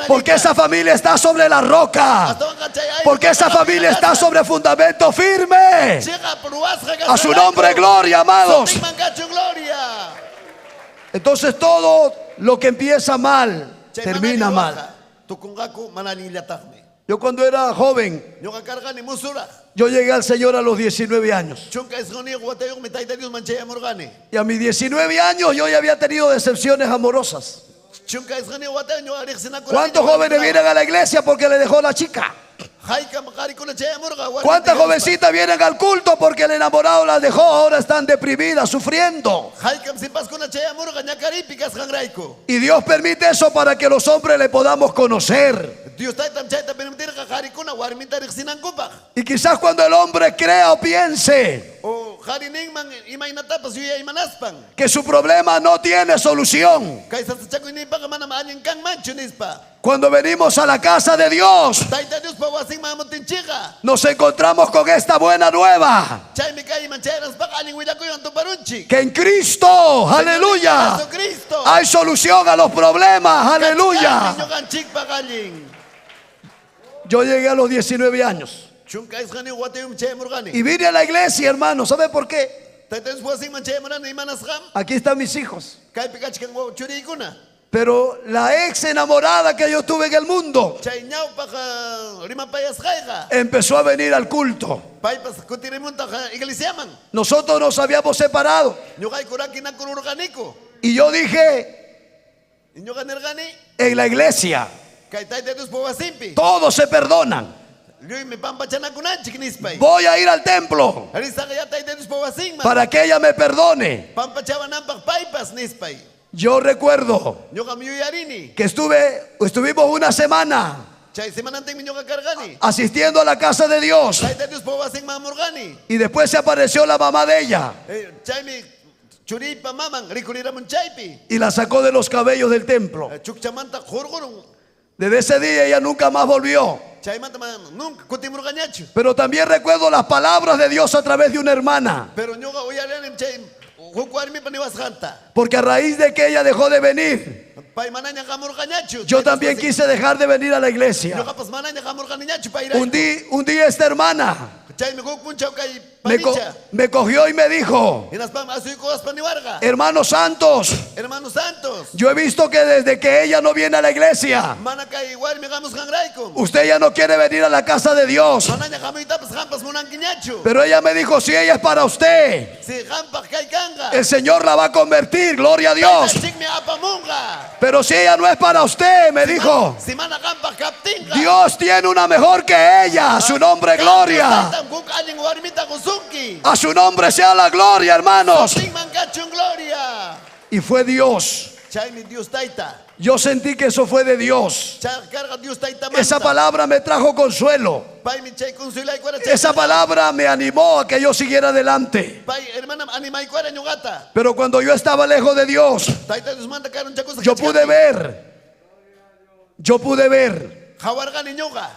Porque esa familia está sobre la roca. Porque esa familia está sobre fundamento firme. A su nombre, gloria, amados. Entonces todo lo que empieza mal termina mal. Yo cuando era joven, yo llegué al Señor a los 19 años. Y a mis 19 años yo ya había tenido decepciones amorosas. ¿Cuántos jóvenes vienen a la iglesia porque le dejó la chica? ¿Cuántas jovencitas vienen al culto porque el enamorado las dejó? Ahora están deprimidas, sufriendo. Y Dios permite eso para que los hombres le podamos conocer. Y quizás cuando el hombre crea o piense que su problema no tiene solución, cuando venimos a la casa de Dios, nos encontramos con esta buena nueva: que en Cristo, aleluya, hay solución a los problemas, aleluya. Yo llegué a los 19 años. Chunka isgani watayum chay murgani. Y vine a la iglesia, hermano. ¿Sabe por qué? Taita Dios puasing man chay murgani imanas ram. Aquí están mis hijos. Kay pikachkan churi ikuna. Pero la ex enamorada que yo tuve en el mundo Chay ñaw paka rima payas jaiga. empezó a venir al culto. Paypas kutirimunta iglesia man. Nosotros nos habíamos separado. Ñugay kuraki na kururganiko. Y yo dije, Ñuga nergani. en la iglesia Kay taita Dios puasimpi. todos se perdonan. Luis me pampa chana kunan chiknispay. Voy a ir al templo Arisaga ya taita Dios puasing man. para que ella me perdone. Pampa chabanampak paypas nispay. Yo recuerdo Ñuga miyuyarini. que estuvimos una semana Chay semanante mi ñuga cargani. asistiendo a la casa de Dios. Taita Dios puasing man murgani. Y después se apareció la mamá de ella Chay mi churipa maman rikuriramun chaypi. y la sacó de los cabellos del templo. Chukchamanta jurgurun. Desde ese día ella nunca más volvió. Chaymanta man nunca kutimurgañachu. Pero también recuerdo las palabras de Dios a través de una hermana. Pero ñuga uyalanim chay hukuarmi paniwasjanta. Porque a raíz de que ella dejó de venir, Pay manaña kamurgañachu. yo también quise dejar de venir a la iglesia. Ñuga pas manaña kamurgañachu payra. Un día esta hermana Chay mi hukunchaw kay me panicha. cogió y me dijo, Inas pam asuiko aspaniwarga. hermanos santos, Hermanos santos. yo he visto que desde que ella no viene a la iglesia, Mana kay warmi gamus gangraikum. usted ya no quiere venir a la casa de Dios. Manaña kamitapas jampas munanquiñachu. Pero ella me dijo, si ella es para usted, Si jampak kay kanga. el Señor la va a convertir, gloria a Dios. Chikmi apamunga. Pero si ella no es para usted, me dijo, Si mana jampak kaptinga. Dios tiene una mejor que ella, a su nombre gloria. A su nombre sea la gloria, hermanos. Gloria. Y fue Dios. Chaymi Dios taita. Yo sentí que eso fue de Dios. Carga Dios taita. Esa palabra me trajo consuelo. Pai mi chay consuela y cuara chay. Esa palabra me animó a que yo siguiera adelante. Pai hermana anima y cuara ñugata. Pero cuando yo estaba lejos de Dios, Taita Dios manda caron chacusa. yo pude ver Jawarga ni ñuga.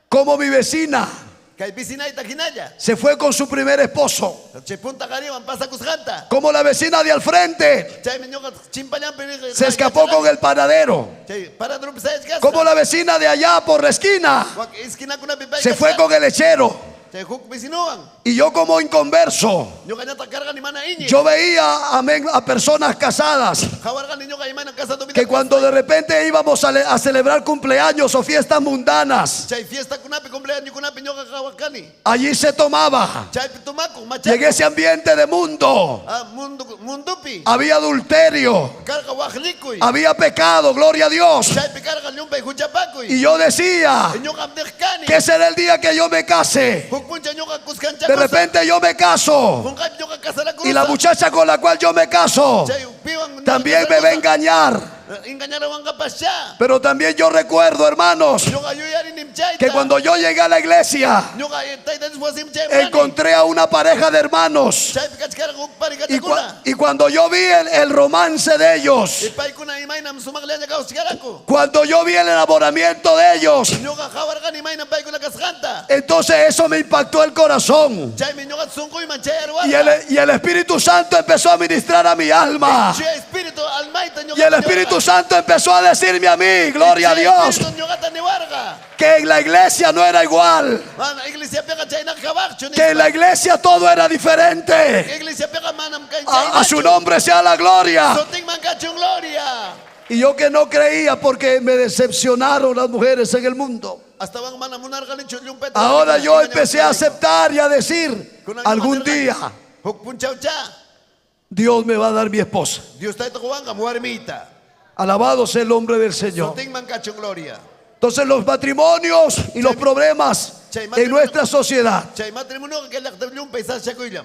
cómo mi vecina Kay piscina y taquinaya. se fue con su primer esposo. Che punta gariban pasa cusganta. Como la vecina de al frente Chay mi ñuga chimpañan peri. se escapó con el panadero. Chay para drum sayas gas. Como la vecina de allá por la esquina Esquina kuna pipay. se fue con el lechero. Chay huk pisinoan. Y yo como inconverso, Ñuga ñata carga ni mana iñi. yo veía a personas casadas Jawarga ni ñuga y mana casa do que cuando de repente íbamos a celebrar cumpleaños o fiestas mundanas, Chay fiesta kunapi cumpleaños kunapi ñuga jawakani. allí se tomaba. Chay tumaku Y en ese ambiente de mundo mundupi. había adulterio, Carga wajlikuy. había pecado, gloria a Dios. Chay carga ñumpa y huchapakuy. Y yo decía, Ñuga abdejkani. que será el día que yo me case. Hukuncha ñuga kuskancha. De repente yo me caso Hunkap ñuga casara y la muchacha con la cual yo me caso Chay piwan. también me va a engañar. Engañar a wanga pasha. Pero también yo recuerdo, hermanos, Ñuga yuyari nim chayta. que cuando yo llegué a la iglesia Ñuga taita despuasim chay. encontré a una pareja de hermanos. Chay pikachkarga ukpari Y, kachakuna. y cuando yo vi el romance de ellos, Ipay kuna imaynam sumaglaya kauskaraku. cuando yo vi el enamoramiento de ellos, Ñuga jawarga ni imaynam pay kuna kasganta. entonces eso me impactó el corazón. Chay mi ñuga tsunkuy man chay arwara. Y el Espíritu Santo empezó a ministrar a mi alma. Chay espíritu almaita ñuga. Y el Espíritu Santo empezó a decirme a mí, gloria a Dios, Espíritu ñuga tani warga. que en la iglesia no era igual. Man iglesia pega chay nak kabakchu. Que en la iglesia todo era diferente. Iglesia pega manam kay A su nombre sea la gloria. Soting man kachung gloria. Y yo que no creía porque me decepcionaron las mujeres en el mundo. Hasta van manam munarga ni chulyum pet. Ahora yo empecé a aceptar y a decir, algún día Huk punchau cha. Dios me va a dar mi esposa. Dios taita kuwanga muarmita. Alabado sea el nombre del Señor. Soting man kachung gloria. Entonces los matrimonios y los problemas en nuestra sociedad Chay matrimonio que la tablum paisas chakuylam.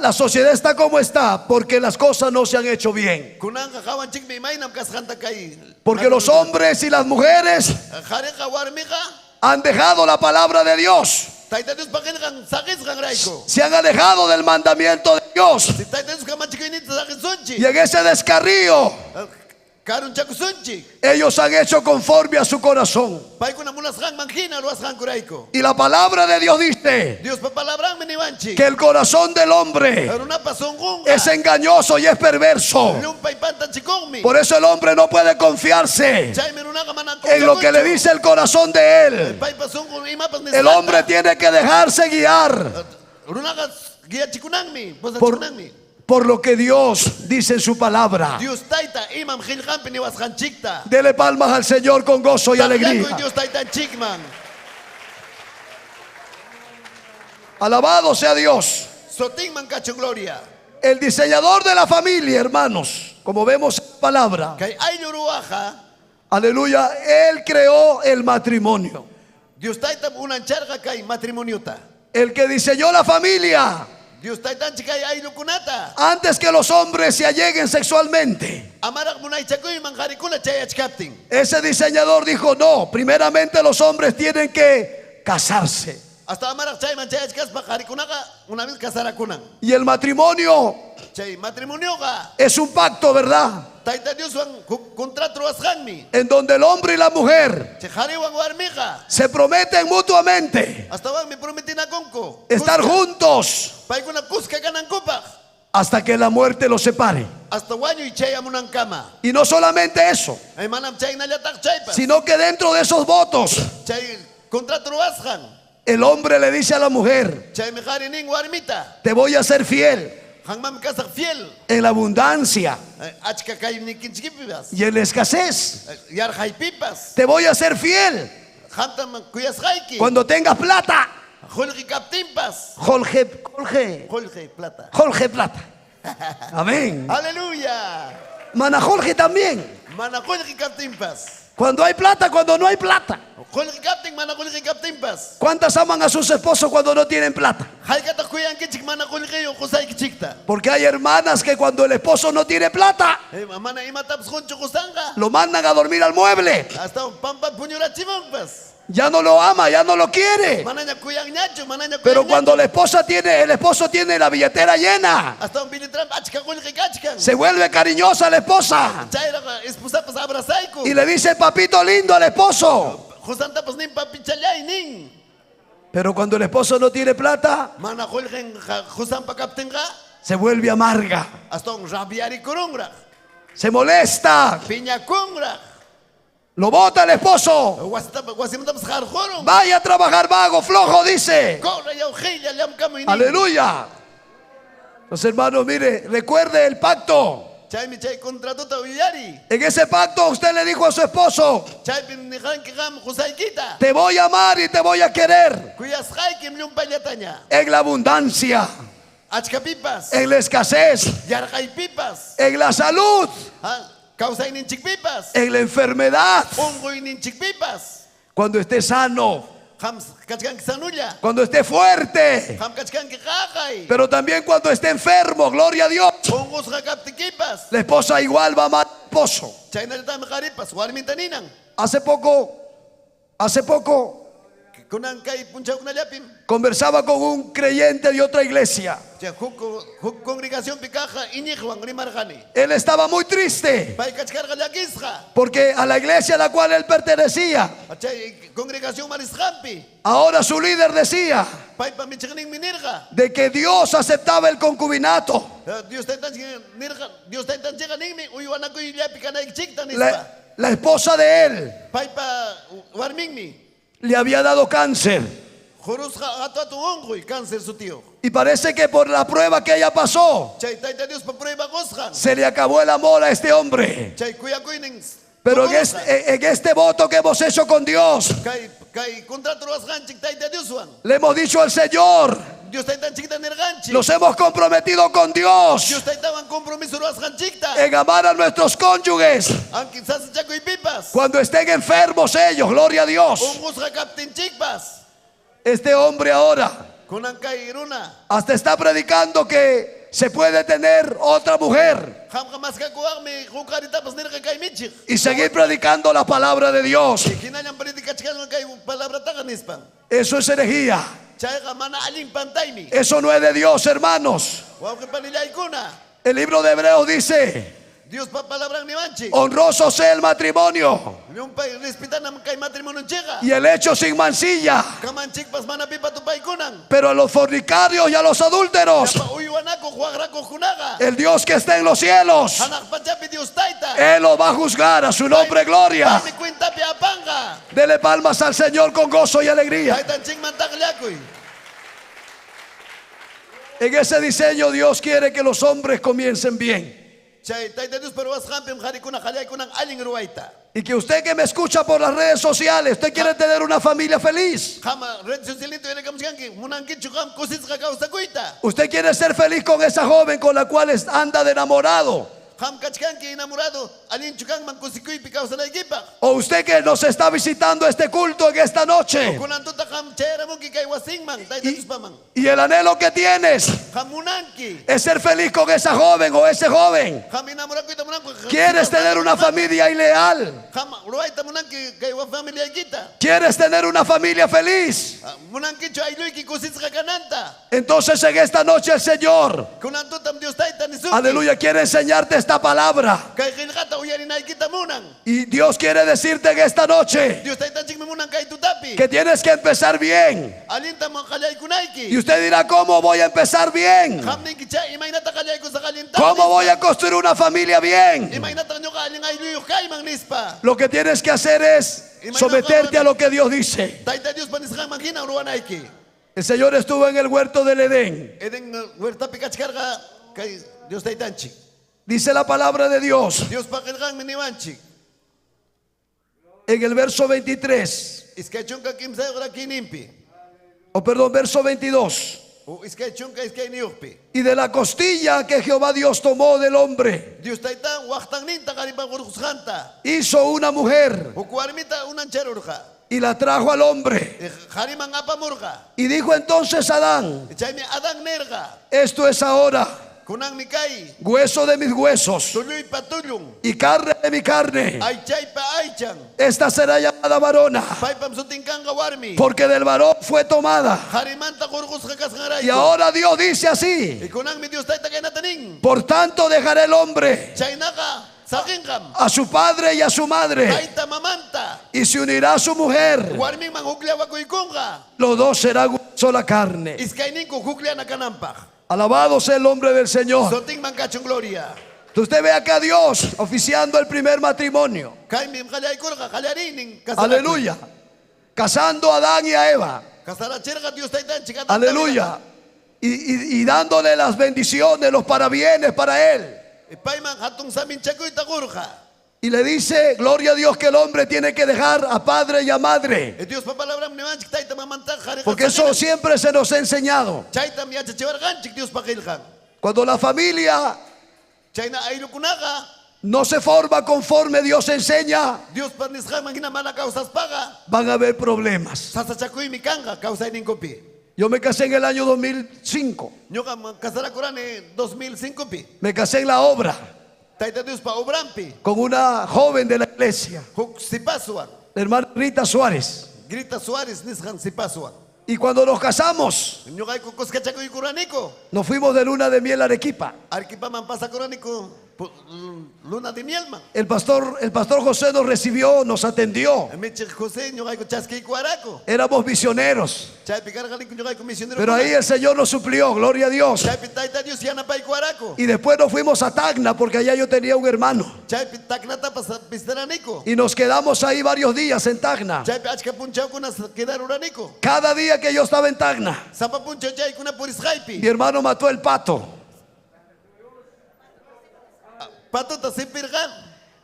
la sociedad está como está porque las cosas no se han hecho bien. Kunanga kawan chik mi mainam kasganta kay. Porque los hombres y las mujeres Jareja warmiga. han dejado la palabra de Dios. Taita Dios pagin kan sakis kan raiko. Se han alejado del mandamiento de Dios. Si taita Dios kama chikinit sakis sonchi. Y en ese descarrío Karun chakusunchik. Ellos han hecho conforme a su corazón. Paikuna munasqan manjina ruasqan kurayko. Y la palabra de Dios dice Dios pa palabran miniwanchik. que el corazón del hombre Arunapa songunga. es engañoso y es perverso. Lumpay pantanchikonmi. Por eso el hombre no puede confiarse Chaymi runaqa manan en lo que le dice el corazón de él. Paypa songun imapas El nisqanta. hombre tiene que dejarse guiar Runaqa guiachikunanmi, por, posachikunanmi. por lo que Dios dice en su palabra. Dios taita imam khilhampi niwasqanchikta. Dele palmas al Señor con gozo y alegría. Dios taita chikman. Alabado sea Dios. Sotingman cacho gloria. El diseñador de la familia, hermanos, como vemos en la palabra, Kay ayllu ruwaqa. aleluya, él creó el matrimonio. Dios taita unancharqa kay matrimoniota. El que diseñó la familia Dios taitanchik kay ayllukunata. antes que los hombres se alleguen sexualmente. Amaraq munaychakuyman qarikuna chay achkaptin. Ese diseñador dijo, no, primeramente los hombres tienen que casarse. Hasta amaraq chayman chay achkaspa qarikunaqa una vez casarakunan. Y el matrimonio Chay matrimonioqa es un pacto, ¿verdad? taita Dioswan contrato ruwasqanmi. En donde el hombre y la mujer Chay qhariwan warmiqa. se prometen mutuamente Hasta wanmi prometinakunku. estar juntos Paykuna kuska kanankupaq. hasta que la muerte los separe. Hasta wañuy chay amunankama. Y no solamente eso, Ay manam chaynallataq chaypas. sino que dentro de esos votos Chay contrato ruwasqan. el hombre le dice a la mujer, Chaymi qhari nin warmita. te voy a ser fiel Hanmam kasaq fiel. en la abundancia Achka kaynikinchikpipas. y en la escasez. Yarjaypipas. Te voy a ser fiel Hantam kuyasqayki. cuando tengas plata. Julqi kaptinpas. Jorge Plata. plata. Amén. Aleluya. Mana Jorge también. Mana julqi kaptinpas. Cuando hay plata, cuando no hay plata. Julqi kaptin mana julqi kaptinpas. ¿Cuántas aman a sus esposos cuando no tienen plata? Haykata kuyankichik mana julqi qusaykichikta. Porque hay hermanas que cuando el esposo no tiene plata, Mana imatapas qunchu qusanqa. lo mandan a dormir al mueble. Hasta pampa puñurachimunpas. Ya no lo ama, ya no lo quiere. Manaña kuyanñachu, manaña Pero kuyanñachu. cuando el esposo tiene la billetera llena, Hasta un bilitram achka julqi kachkan. se vuelve cariñosa la esposa Chayraqa esposapas abrazayku. y le dice papito lindo al esposo. Jusantapas nin papichallay nin. Pero cuando el esposo no tiene plata, Mana julqin jusanpa kaptinqa. se vuelve amarga, Hasta un rabiari kurungraq. se molesta, Piñakungraq. lo bota el esposo. Wasimtapas jarjurun. Vaya a trabajar vago, flojo, dice. Corre yaujilla llamkamu inin. Aleluya. Los hermanos, mire, recuerde el pacto. Chaymi chay contratuta uyari. En ese pacto usted le dijo a su esposo, Chaypin nijanki qam qusaykita. te voy a amar y te voy a querer Kuyasqaykim llumpallataña. en la abundancia, Achkapipas. en la escasez, Yarqaypipas. en la salud, Kawsayninchikpipas. en la enfermedad. Unquyninchikpipas. Cuando esté sano, Qam kachkanki sanulla. cuando esté fuerte, Qam kachkanki qaqay. pero también cuando esté enfermo, gloria a Dios. Unqusqa kaptikipas. La esposa igual va a amar al esposo. Chaynallatami qharipas. Warminta ninan. Hace poco, Kunan kay punchawkunallapim. conversaba con un creyente de otra iglesia. Huk congregación picaja iñiqwan rimarqani. Él estaba muy triste Pay kachkarqa llakisqa. porque a la iglesia a la cual él pertenecía, Chay congregación marisqanpi. ahora su líder decía Paypa michiqnin minirqa. de que Dios aceptaba el concubinato. Dios taytanchiqa ninmi uywanakuy llapi kanaykichikta nispa. La esposa de él Paypa warminmi. le había dado cáncer Jurusqa atu unquy cáncer su tío. y parece que por la prueba que ella pasó Chay tayta Dios pa prueba qusqan. se le acabó el amor a este hombre. Chay kuyakuynin. Pero en este voto que hemos hecho con Dios, Kay contrato ruwasqanchik tayta Dioswan. le hemos dicho al Señor, Dios taytanchikta nirqanchik. nos hemos comprometido con Dios Dios taytawan compromiso ruwasqanchikta. en amar a nuestros cónyuges Anki sasachakuypipas. cuando estén enfermos ellos, gloria a Dios. Unqusqa kaptinchikpas. Este hombre ahora Kunan kay runa. hasta está predicando que se puede tener otra mujer Qamqa maskakuwanmi huqaritapas nirqa kay michiq. y seguir predicando la palabra de Dios. Hinañan predikachkanqa kay palabrataqa nispan. Eso es herejía. Chayqa mana allin pantaymi. Eso no es de Dios, hermanos. Wawqipa nillaykuna. El libro de Hebreos dice Dios pa palabra ni manchi. Honroso sea el matrimonio Yung pa respetan ang kay matrimonio chega. y el hecho sin mancilla. Kamanchik pas manapi pa tupay kunang. Pero a los fornicarios y a los adúlteros, Yapa uyuan ako huagra ko kunaga. el Dios que está en los cielos, Hanak pachapi Dios taita. Él lo va a juzgar. A su nombre, gloria. Mi cuenta pi apanga. Dele palmas al Señor con gozo y alegría. Taitan ching mantagliakoy. En ese diseño Dios quiere que los hombres comiencen bien. Chay taita Dios pero was hampim hari kuna khalay kunang aling ruwaita. Y que usted que me escucha por las redes sociales, usted quiere tener una familia feliz. Kama red socialito ele kamskanki munangki chukam kusis ka kausa kuita. Usted quiere ser feliz con esa joven con la cual anda de enamorado. Ham kachkanki enamorado alin chukang man kusikuy pi kausa na equipa. O usted que nos está visitando este culto en esta noche. Kunan tuta kam chera mo ki kay wasing man taita Dios pa man. Y el anhelo que tienes Hamunanki. es ser feliz con esa joven o ese joven. Ham enamorado kuita munang. Quieres tener una familia ideal. Ham ruwaita munangki kay wa familia kita. Quieres tener una familia feliz. Munangki chay luy ki kusis ka kananta. Entonces en esta noche el Señor, Kunan tutam Dios taita ni suki. aleluya, quiere enseñarte esta palabra. Kay khilgata uyari na kita munang. Y Dios quiere decirte en esta noche Dios taita ching munang kay tutapi. que tienes que empezar bien. Alinta mo khalay kunayki. Y usted dirá, ¿cómo voy a empezar bien? Hamning kicha imaynata khalay ko sa kalinta. ¿Cómo voy a construir una familia bien? Imaynata nyo kaling ay luyo kay mang nispa. Lo que tienes que hacer es someterte a lo que Dios dice. Taita Dios panisang manghina ruwanayki. El Señor estuvo en el huerto del Edén. Edeng huerta pikachkarga kay Dios taitanchi. Dice la palabra de Dios Dios pakilgang miniwanchi. en el verso 23, Iskay chunka kimsa ura kinimpi. o perdón, verso 22. O iskay chunka iskay niyukpi. Y de la costilla que Jehová Dios tomó del hombre, Dios taita waktang ninta karibang urkushanta. hizo una mujer Ukwarmita unan charurka. y la trajo al hombre. Harimang apamurka. Y dijo entonces Adán, Ichay mi adang nerga. esto es ahora Kunang mi kay. hueso de mis huesos Tuloy patulong. y carne de mi carne. Ay chay pa ay chang. Esta será llamada varona, Pay pamsuting kang kawarmi. porque del varón fue tomada. Harimanta kurkus kakas ngaray. Y ahora Dios dice así: Ikunang mi Dios taita kay nataning. por tanto dejará el hombre Chay naka. Saking kam. a su padre y a su madre, Taita mamanta. y se unirá a su mujer. Warming manghuklia wakuikunga. Los dos serán una sola carne. Iskay ningko huklia na kanampach. Alabado sea el nombre del Señor. Soting mangkachong gloria. Usted ve acá a Dios oficiando el primer matrimonio. Kay mim kalay kurka kalyarining. Aleluya. Casando a Adán y a Eva. Kasarachirka Dios taitan chikata. Aleluya. Y dándole las bendiciones, los parabienes para él. Ipayman hatong samin chakoy takurka. Y le dice, gloria a Dios, que el hombre tiene que dejar a padre y a madre. Dios pa palabra mnimanchik taita mamanta khari. Porque eso siempre se nos ha enseñado. Chaita miya chachiwar ganchik Dios pakilkan. Cuando la familia Chayna aylo kunaka. no se forma conforme Dios enseña, Dios parnisqa mangina mana causas paga. van a haber problemas. Sasa chakoy mi kanga causa ninkopi. Yo me casé en el año 2005. Nyoka kasara kurane 2005 pi. Me casé en la obra Taita Dios pa obrampi. con una joven de la iglesia, Huk sipasuan. la hermana Rita Suárez. Grita Suárez nishan sipasuan. Y cuando nos casamos, Nyokay kukos kachakoy kuraniko. nos fuimos de luna de miel a Arequipa. Arkipa man pasa kuraniko. Luna de miel man. El pastor José nos recibió, nos atendió. Michik José nyokay ko chaskay kuarako. Éramos misioneros. Chay pikar galing nyokay ko misionero. Pero ahí el Señor nos suplió, gloria a Dios. Chay pitaita Dios yana pay kuarako. Y después nos fuimos a Tacna porque allá yo tenía un hermano. Chay pitaknata pasa pisteraniko. Y nos quedamos ahí varios días en Tacna. Chay achka punchaw kunas quedar uraniko. Cada día que yo estaba en Tacna, Sapa punchaw chay kuna puris hype. mi hermano mató el pato. Pato ta sipirgan.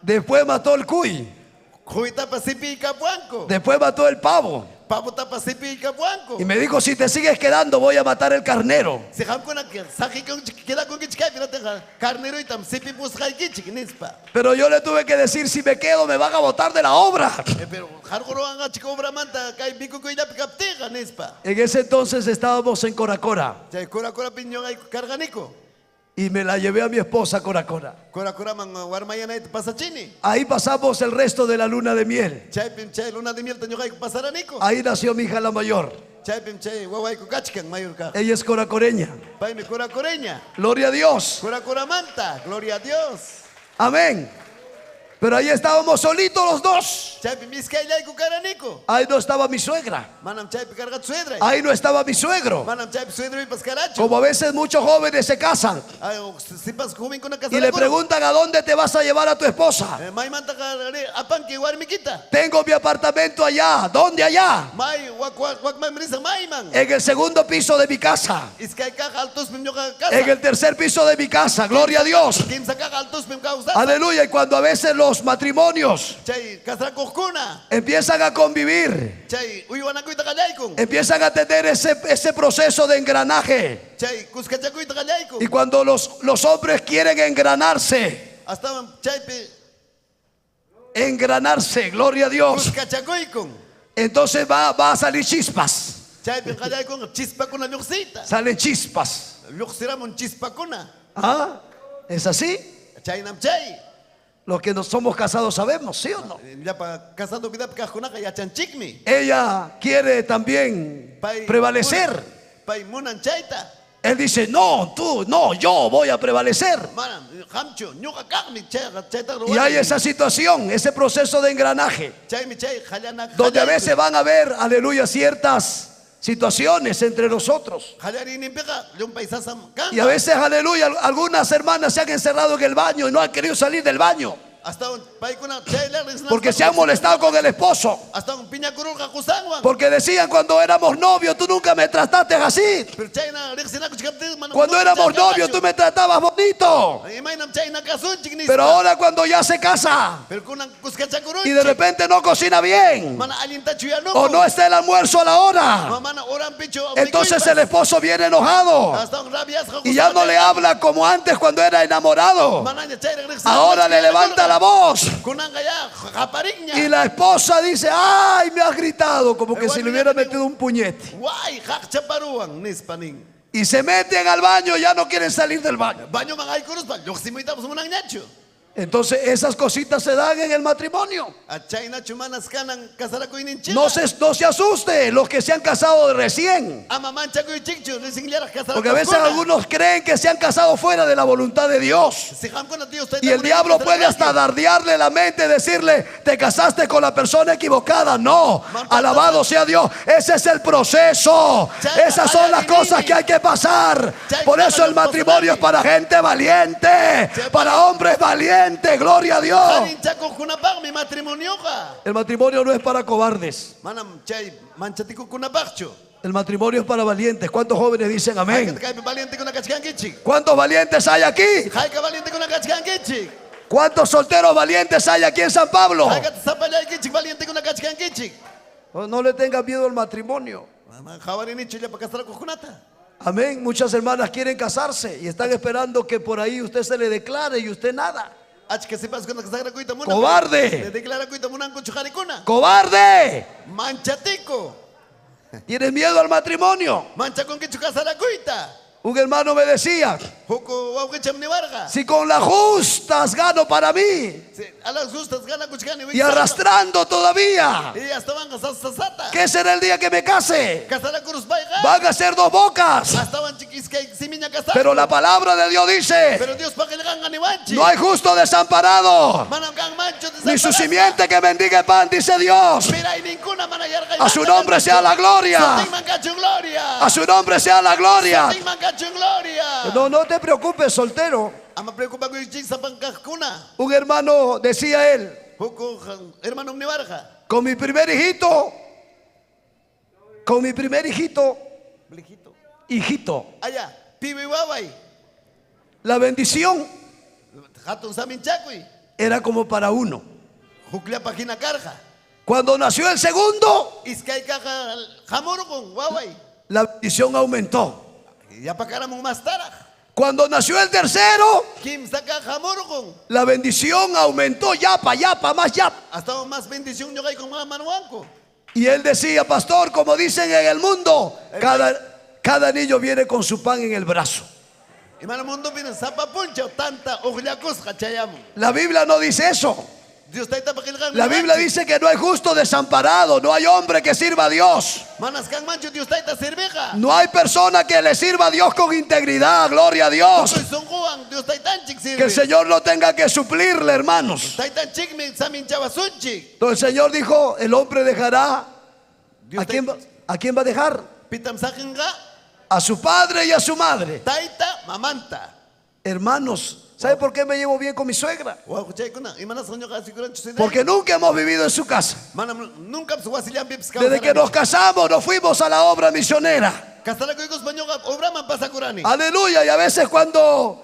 Después mató el cuy. Juita pa sipi kapuanko. Después mató el pavo. Pavo ta pa sipi kapuanko. Y me dijo, si te sigues quedando voy a matar el carnero. Si ham kuna saki kung kila kung kichkay pinata carnero itam sipi pus hay kichik nispa. Pero yo le tuve que decir, si me quedo me van a botar de la obra. Pero hargoro anga chiko obra manta kay biku ko ila pikaptega nispa. En ese entonces estábamos en Coracora. Chay kura pinyong ay karganiko. Y me la llevé a mi esposa a Coracora. Kura mang warmayana it pasachini. Ahí pasamos el resto de la luna de miel. Chay luna de miel tanyo kay pasaraniko. Ahí nació mi hija la mayor. Chay waway ko kachkang mayor ka. Ella es coracoreña. Pay mi kura koreña. Gloria a Dios. Kura manta. Gloria a Dios. Amén. Pero ahí estábamos solitos los dos. Chaypi miskaylayku karaniku. Ahí no estaba mi suegra. Manam chaypi kargat suedra. Ahí no estaba mi suegro. Manam chaypi suedra y paskaracho. Como a veces muchos jóvenes se casan Ay, si pas joven con una casa. y le preguntan a dónde te vas a llevar a tu esposa. May manta kare apan ki warmi kita. Tengo mi apartamento allá. ¿Dónde allá? May wak may mrisa may man. En el segundo piso de mi casa. Iskay kak altos pim nyoka casa. En el tercer piso de mi casa. Gloria a Dios. Kim sa kak altos pim kausa. Aleluya. Y cuando a veces los matrimonios Chay kasra kokuna. empiezan a convivir, Chay uywana kuita kallaykun. empiezan a tener ese proceso de engranaje. Chay kuskacha kuita kallaykun. Y cuando los hombres quieren engranarse, Hasta chaypi engranarse, gloria a Dios, kuskacha kuykun. entonces va a salir chispas. Chaypi kallaykun chispa kuna lluqsita. Salen chispas. Lluqsiramun chispa kuna. ¿Ah? ¿Es así? Chay nam chay. Los que no somos casados sabemos, ¿sí o no? Ya pa casando vida pekajunaka ya chanchikmi. Ella quiere también prevalecer. Pay munan chayta. Él dice, no, tú, no, yo voy a prevalecer. Mana hamcho ñuqa kaqmi chayta. Y hay esa situación, ese proceso de engranaje, Chaymi chay hallanak. donde a veces van a haber, aleluya, ciertas situaciones entre nosotros. Hallarinimpiqa llumpay sasam kan. Y a veces, aleluya, algunas hermanas se han encerrado en el baño y no han querido salir del baño Hasta paykuna chayla porque se han molestado con el esposo. Hasta un piña kurulqa kusanwan. Porque decían cuando éramos novios, tú nunca me trataste así. Pero chayna riqsinaku chikapti mana. Cuando éramos novios, tú me tratabas bonito. Imaynam chayna kasunchik nispa. Pero ahora cuando ya se casa Pero kunan kuskacha kurunchik. y de repente no cocina bien Mana allinta chuyanuku. o no está el almuerzo a la hora, Mana oran picho. entonces el esposo viene enojado Hasta un rabiasqa y ya no le habla como antes cuando era enamorado. Mana chayra riqsinaku. Ahora le levanta la voz Kunanga ya japariña. y la esposa dice, ay, me has gritado, como que si le hubiera metido un puñete. Guay, hak chaparuan nispanin. Y se meten al baño, ya no quieren salir del baño. Baño mangay kurus pa. Lluqsimuitapus munang ñachu. Entonces esas cositas se dan en el matrimonio. A chayna chumanas kanan kasarakuininchik. No se asuste los que se han casado recién. Ama manchakuychikchu risingllaraq kasarakuykuna. Porque a veces algunos creen que se han casado fuera de la voluntad de Dios. Si hamkuna Dios Y el diablo puede hasta dardearle la mente, decirle, te casaste con la persona equivocada. No, alabado sea Dios. Ese es el proceso. Esas son las cosas que hay que pasar. Por eso el matrimonio es para gente valiente, para hombres valientes. Gloria a Dios. Harinchakukunapaqmi matrimonioqa. El matrimonio no es para cobardes. Manam chay manchatikukunapaqchu. El matrimonio es para valientes. ¿Cuántos jóvenes dicen amén? Kaypi valiente kuna kachkankichik. ¿Cuántos valientes hay aquí? Hayka valiente kuna kachkankichik. ¿Cuántos solteros valientes hay aquí en San Pablo? Hayka sapallaykichik valiente kuna kachkankichik. No le tengan miedo al matrimonio. Hawarinichu llapa kasarakukunata. Amén. Muchas hermanas quieren casarse y están esperando que por ahí usted se le declare y usted nada. ¡Cobarde! ¡Cobarde! ¡Manchatico! ¿Tienes miedo al matrimonio? ¡Mancha con que chukasara cuita! Un hermano me decía, si con las justas gano para mí y arrastrando todavía, ¿qué será el día que me case? Van a ser dos bocas. Pero la palabra de Dios dice, no hay justo desamparado, ni su simiente que mendigue pan, dice Dios. A su nombre sea la gloria. A su nombre sea la gloria. No te preocupes, soltero. Un hermano decía él, con mi primer hijito, la bendición era como para uno. Cuando nació el segundo, la bendición aumentó. Cuando nació el tercero, la bendición aumentó, yapa, más yapa. Y él decía, pastor, como dicen en el mundo, cada niño viene con su pan en el brazo. La Biblia no dice eso. Dios taita pakilgan. La Biblia dice que no hay justo desamparado, no hay hombre que sirva a Dios. Manas kang mancho Dios taita cerveja. No hay persona que le sirva a Dios con integridad, gloria a Dios. Soy sonjuan, Dios taitanchik Que el sirve. Señor no tenga que suplirle, hermanos. Taitanchik mi samin chawasunchik. Entonces el Señor dijo, el hombre dejará, Dios ¿a quién va a dejar? Pitam sakinga. A su padre y a su madre. Taita mamanta. Hermanos, ¿sabe por qué me llevo bien con mi suegra? Wa kuchay kuna. Imanas sonyo kasi kuran chusida. Porque nunca hemos vivido en su casa. Manam nunca suwasilyan pips Desde que nos casamos, nos fuimos a la obra misionera. Kasala ko ikos banyo obra man pasakurani. Aleluya. Y a veces cuando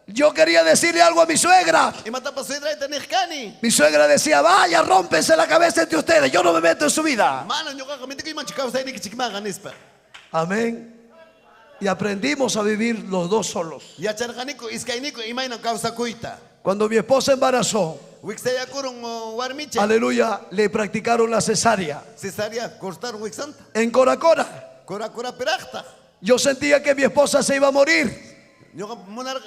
yo quería decirle algo a mi suegra, Y mata pasuidra itanihkani. mi suegra decía, vaya, rómpense la cabeza entre ustedes, yo no me meto en su vida. Mano nyo kakamiti ko iman chikaw sa ini kichikmagan ispa. Amén. Y aprendimos a vivir los dos solos. Yacharkaniko iskainiko imay ng kausa kuita. Cuando mi esposa embarazó, Wiksaya kurong warmiche. aleluya, le practicaron la cesárea Cesaria cortar wiksanta. en Coracora. Kura pirakta. Yo sentía que mi esposa se iba a morir. Nyo ka munar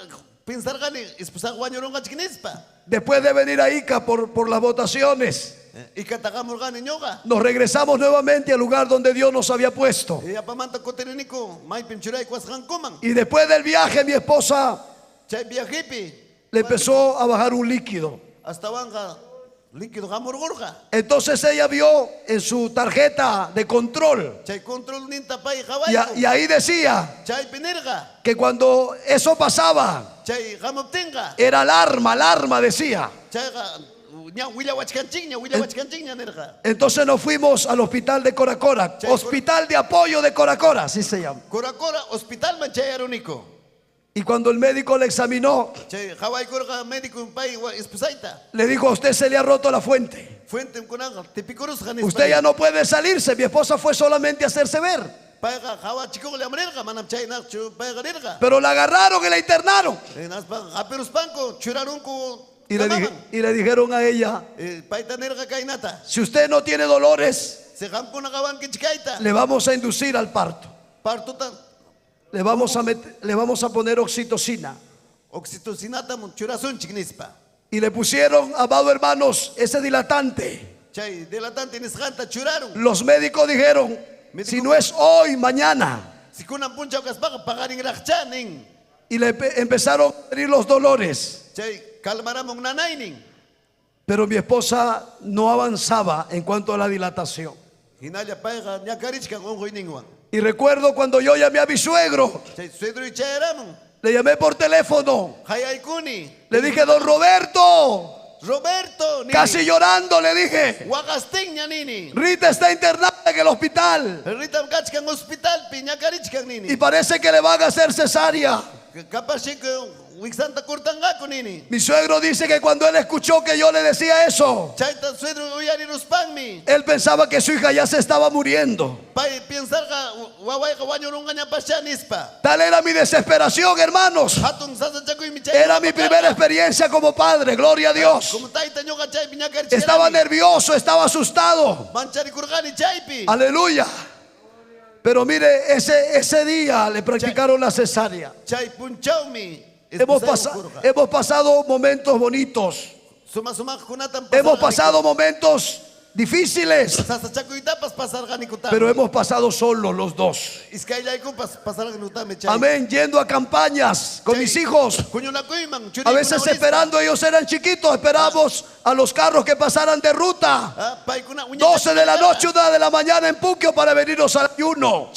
pinsar gani ispusa wanyorong ka chikinispa. Después de venir a Ica por las votaciones, Ikatakamur gani nyo ka. nos regresamos nuevamente al lugar donde Dios nos había puesto. Iya pamanta ko tininiko may pinchuray kwas kankumang. Y después del viaje, mi esposa Chay biyahipi. le empezó a bajar un líquido. Hasta wanga líquido kamurgurga. Entonces ella vio en su tarjeta de control, Chay control ninta pay y kaway. ahí decía Chay pinirga. que cuando eso pasaba, Chay kamuptinga. era alarma, decía. Chay nya wila wachkanching nya nirga. Entonces nos fuimos al hospital de Coracora, hospital de apoyo de Coracora, así se llama. Kura hospital man chay aruniko. Y cuando el médico le examinó, Chay hawai kurga médico pay ispusaita. le dijo, a usted se le ha roto la fuente. Fuente kunanga tipikurus ganis. Usted ya no puede salirse. Mi esposa fue solamente a hacerse ver. Paiga hawa chiko le amrerga manam chay na chu paiga nirga. Pero la agarraron y la internaron. Nas pa aperus panko churarunku. Y le dijeron a ella, Paita nirga kainata. si usted no tiene dolores, Se hampo na kawan kichikaita. le vamos a inducir al parto. Partutan Le vamos a poner oxitocina. oxitocinata mun churasun chiknispa. Y le pusieron, amado hermanos, ese dilatante. Chay delatante nisganta churaron. Los médicos dijeron, si no es hoy, mañana. Si kunan puncha kaspaga pagaring rakchaning. Y le empezaron a venir los dolores. Chay kalmaramong nanayning. Pero mi esposa no avanzaba en cuanto a la dilatación. Hinalya paiga nya karichka ongoy ningwan. Y recuerdo cuando yo llamé a mi suegro, Chay suedro y chayramon. le llamé por teléfono. Hayay kuni. Le dije, don Roberto, Roberto nini. casi llorando le dije, Wagasting nya nini. Rita está internada en el hospital Ritam kachkang hospital pi nya karichkang y nini. parece que le van a hacer cesárea. Kapashik wiksanta kurtangako nini. Mi suegro dice que cuando él escuchó que yo le decía eso, Chayta suedro uyari ruspangmi. él pensaba que su hija ya se estaba muriendo. Pai pensar ka waway ka wanyorong nya pasyanispa. Tal era mi desesperación, hermanos. Hatong sasachakoy mi chay. Era mi primera experiencia como padre, gloria a Dios. Como taita nyo ka chay pi nya karichkang. Estaba nervioso, estaba asustado. Manchari kurgani chaypi. Aleluya. Pero mire, ese día le practicaron la cesárea. Chay punchawmi. Hemos pasado momentos bonitos. Suma kunatan Hemos pasado momentos difíciles, sasachakoy tapas pasar gani kutam. pero hemos pasado solos los dos. Iskaylay ko pasar gani utame chay. Amén, yendo a campañas con mis hijos. Kunyo na koy mang churi. A veces esperando, ellos eran chiquitos, esperamos a los carros que pasaran de ruta. 12 de la noche, 1 de la mañana en Puquio para venirnos al ayuno.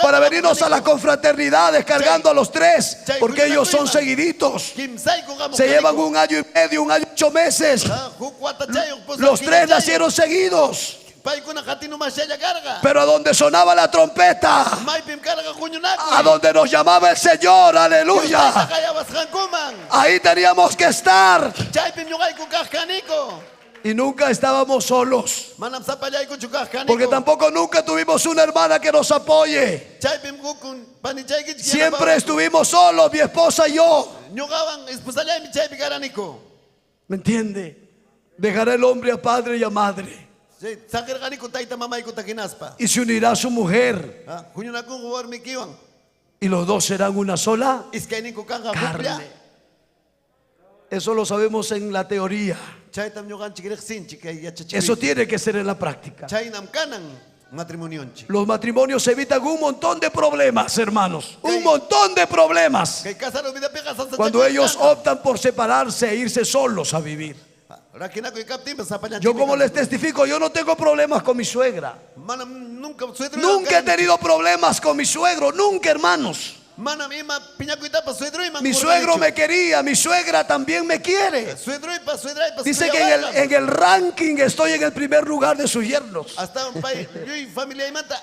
Para venirnos a las confraternidades cargando a los 3, porque ellos son seguiditos. Se llevan 1 año y medio, 1 año y 8 meses. Los 3 nacieron seguidos. Pero a donde sonaba la trompeta, a donde nos llamaba el Señor, aleluya, ahí teníamos que estar. Y nunca estábamos solos, porque tampoco nunca tuvimos una hermana que nos apoye. Siempre estuvimos solos, mi esposa y yo. ¿Me entiende? Dejará el hombre a padre y a madre, y se unirá a su mujer, y los dos serán una sola carne. Eso lo sabemos en la teoría, Chaytam ñuqanchik riqsinchik kay yachachikuy. Eso tiene que ser en la práctica. Chaynam kanan matrimonionchik. Los matrimonios evitan un montón de problemas, hermanos. Un montón de problemas. Kay kasaro vidapiqa sansachakuy Cuando ellos kanan. optan por separarse e irse solos a vivir. Rakinakuy kaptinpas sapañanchik. Yo como les testifico, yo no tengo problemas con mi suegra. Manam nunca suedro. Nunca he tenido problemas con mi suegro, nunca, hermanos. Manam ima piñakuytapas suedro ima. Mi suegro me quería, mi suegra también me quiere. Suedro ipas suedraipas. Dice que en el ranking estoy en el primer lugar de sus yernos. Hasta un país, yo familia imanta.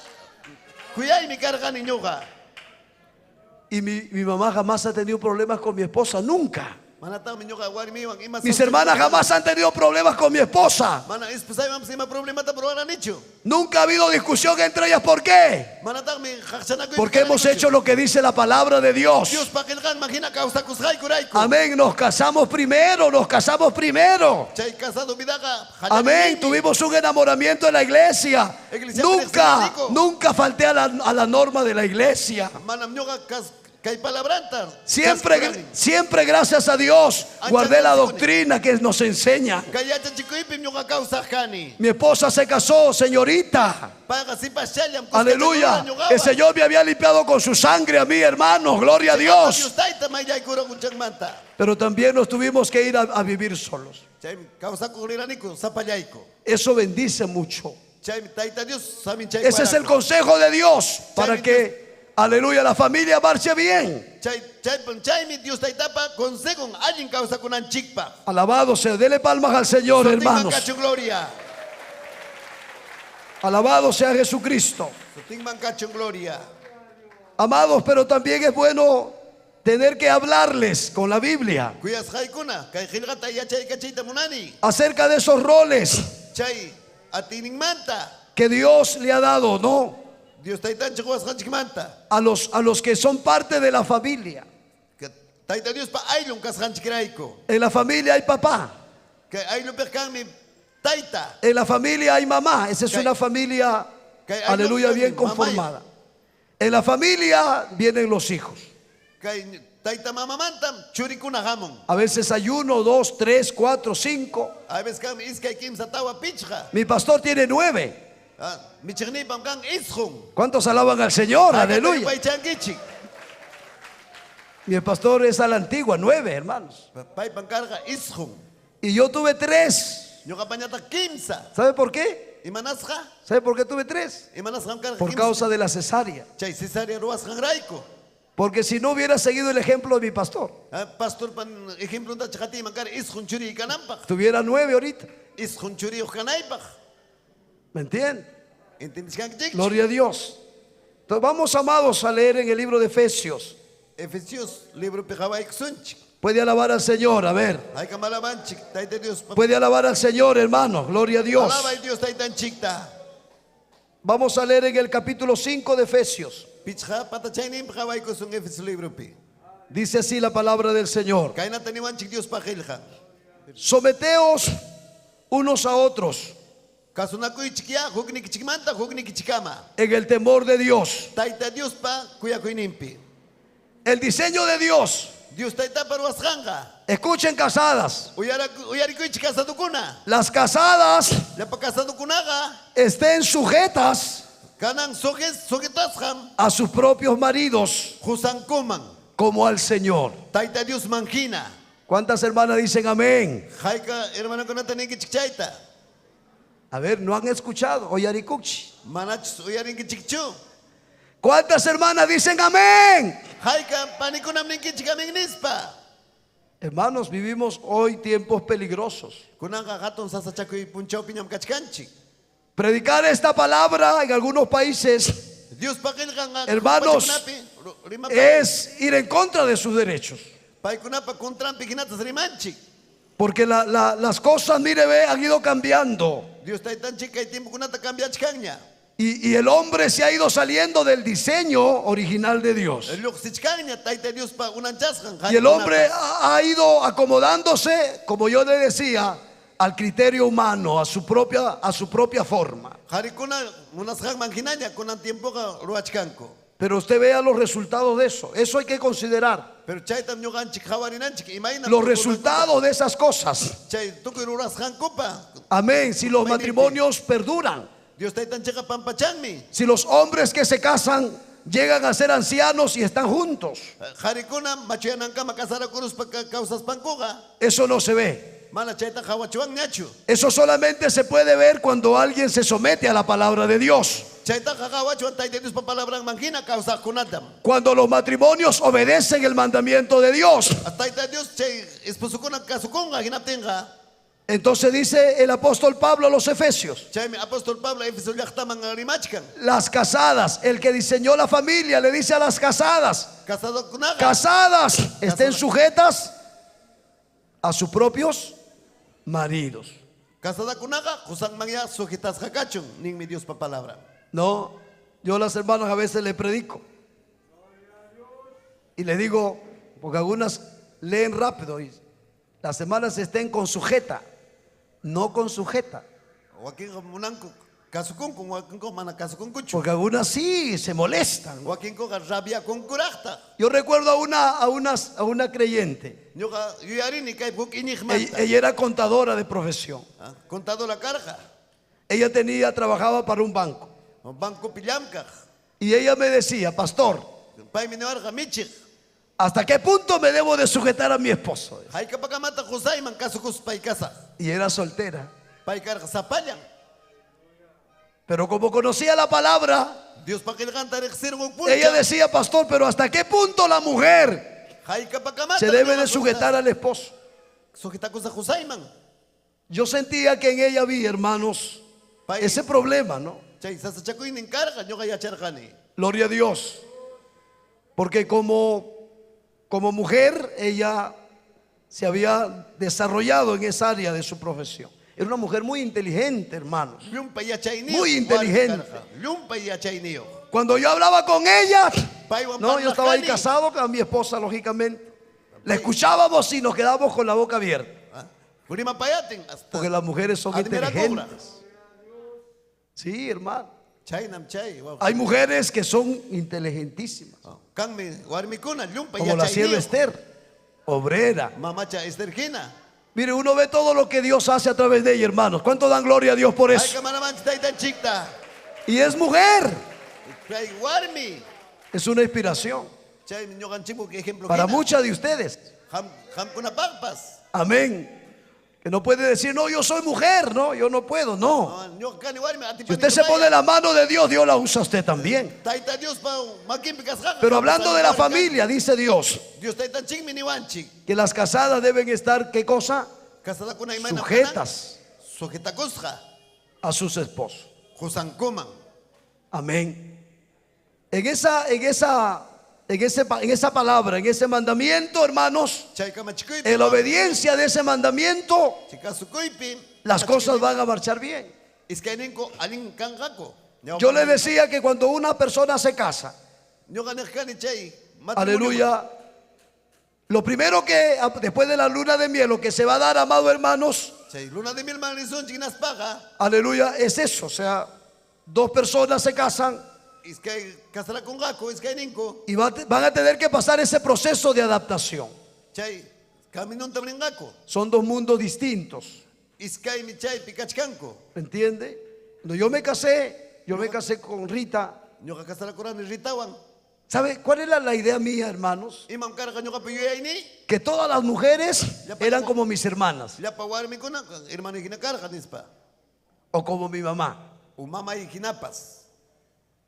Kuyay mi carga ni ñuqa. Y mi mamá jamás ha tenido problemas con mi esposa, nunca. Manata mi ñuqa warmiwan ima. Mis hermanas jamás han tenido problemas con mi esposa. Mana espesay mam sima problema ta probara nicho. Nunca ha habido discusión entre ellas. ¿Por qué? Manata mi jaxanakuy. Porque hemos hecho lo que dice la palabra de Dios. Dios pakilgan magina causa kushay kurayku. Amén, nos casamos primero. Chay casado vidaga. Amén, tuvimos un enamoramiento en la iglesia. Nunca falté a la norma de la iglesia. Manam ñuqa kay palabranta. Siempre gracias a Dios guardé la doctrina que nos enseña. Kay yachachikuypi ñuqa kawsajkani. Mi esposa se casó, señorita. Paga sipas chayam. Aleluya. El Señor me había limpiado con su sangre a mí, hermanos. Gloria a Dios. Pero también nos tuvimos que ir a vivir solos. Eso bendice mucho. Ese es el consejo de Dios para que, aleluya, la familia marche bien. Alabado sea, dele palmas al Señor, hermanos. Alabado sea Jesucristo. Amados, pero también es bueno tener que hablarles con la Biblia acerca de esos roles que Dios le ha dado, ¿no? A los que son parte de la familia. En la familia hay papá. En la familia hay mamá. Esa es una familia, aleluya, bien conformada. En la familia vienen los hijos. A veces hay 1, 2, 3, 4, 5. Mi pastor tiene 9. ¿Cuántos alaban al Señor? Aleluya. Mi pastor es a la antigua, 9 hermanos. Y yo tuve 3. ¿Sabe por qué? ¿Sabe por qué tuve 3? Por causa de la cesárea. Porque si no hubiera seguido el ejemplo de mi pastor, tuviera 9 ahorita. ¿Me entienden? Gloria a Dios. Entonces vamos, amados, a leer en el libro de Efesios. Puede alabar al Señor, a ver. Puede alabar al Señor, hermano. Gloria a Dios. Vamos a leer en el capítulo 5 de Efesios. Dice así la palabra del Señor: someteos unos a otros en el temor de Dios. El diseño de Dios. Escuchen, casadas. Las casadas estén sujetas a sus propios maridos como al Señor. ¿Cuántas hermanas dicen amén? A ver, no han escuchado. Oyarikuchi. ¿Cuántas hermanas dicen amén? Hermanos, vivimos hoy tiempos peligrosos. Predicar esta palabra en algunos países, hermanos, es ir en contra de sus derechos. Porque las cosas, mire, ve, han ido cambiando. Y el hombre se ha ido saliendo del diseño original de Dios. Y el hombre ha ido acomodándose, como yo le decía, al criterio humano, a su propia forma. Pero usted vea los resultados de eso. Eso hay que considerar. Pero chaytam ñuqanchik hawarinanchik imayna Los resultados de esas cosas. chay tukuy rurasqankupa. Amén. Si los matrimonios perduran. Dios taytanchikqa pampachanmi. Si los hombres que se casan llegan a ser ancianos y están juntos. Qarikuna machuyanankama kasarakuruspa kawsaspankuqa. Eso no se ve. Mana chayta hawachuwanñachu. Eso solamente se puede ver cuando alguien se somete a la palabra de Dios. Chayta hawachuwan tayta Diospa palabran manhina kawsaqkunatam. Cuando los matrimonios obedecen el mandamiento de Dios. Tayta Dios chay esposukuna kasukunqa hinaptinqa. Entonces dice el apóstol Pablo a los Efesios. Chaymi apóstol Pablo Éfeso llaqtaman rimachkan. Las casadas, el que diseñó la familia le dice a las casadas. Casadokunaqa. Casadas, estén sujetas a sus propios maridos. Casadakunaqa qusanmanña sujetasqa kachun ninmi Diospa palabra. No, yo a las hermanas a veces le predico. Y les digo, porque algunas leen rápido y las hermanas estén con sujeta, no con sujeta. Wakinqa munanku kasukunkun wakinqa mana kasukunkuchu. Porque algunas sí se molestan. Wakinqa rabiakunkuraqta. Yo recuerdo a una creyente. Ñuqa yuyarini kay huk iñiqmanta. Ella era contadora de profesión. Contadora karqa. Ella trabajaba para un banco. Banco pillamkaq. Y ella me decía, pastor, Paymi niwarqa michiq. ¿hasta qué punto me debo de sujetar a mi esposo? Haykapakamanta qusayman kasukus pay kasaq. Y era soltera. Pay karqa sapallan. Pero como conocía la palabra, Dios paqilqanta riqsirqun puncha. ella decía, pastor, pero ¿hasta qué punto la mujer se debe de sujetar al esposo? Sujetakusaq qusayman. Yo sentía que en ella había, hermanos, ese problema, ¿no? Chay sasachakuynin karqa ñuqa yacharqani. Gloria a Dios. Porque como mujer, ella se había desarrollado en esa área de su profesión. Era una mujer muy inteligente, hermanos. Muy inteligente. Cuando yo hablaba con ella, no, yo estaba ahí casado con mi esposa, lógicamente. La escuchábamos y nos quedábamos con la boca abierta. Porque las mujeres son inteligentes. Sí, hermano. Hay mujeres que son inteligentísimas. Como la sierva Esther, obrera. Mire, uno ve todo lo que Dios hace a través de ella, hermanos. ¿Cuánto dan gloria a Dios por eso? Y es mujer. Es una inspiración para muchas de ustedes. Amén. Que no puede decir, no, yo soy mujer, no, yo no puedo, no. Si usted se pone la mano de Dios, Dios la usa a usted también. Pero hablando de la familia, dice Dios, que las casadas deben estar, ¿qué cosa? Sujetas a sus esposos. Amén. En esa palabra, en ese mandamiento, hermanos, en la obediencia de ese mandamiento, las cosas van a marchar bien. Yo le decía que cuando una persona se casa, aleluya, lo primero que después de la luna de miel, lo que se va a dar, amados hermanos, aleluya, es eso. O sea, dos personas se casan y van a tener que pasar ese proceso de adaptación. Son dos mundos distintos. ¿Me entiende? Cuando yo me casé con Rita. ¿Sabe cuál era la idea mía, hermanos? Que todas las mujeres eran como mis hermanas o como mi mamá.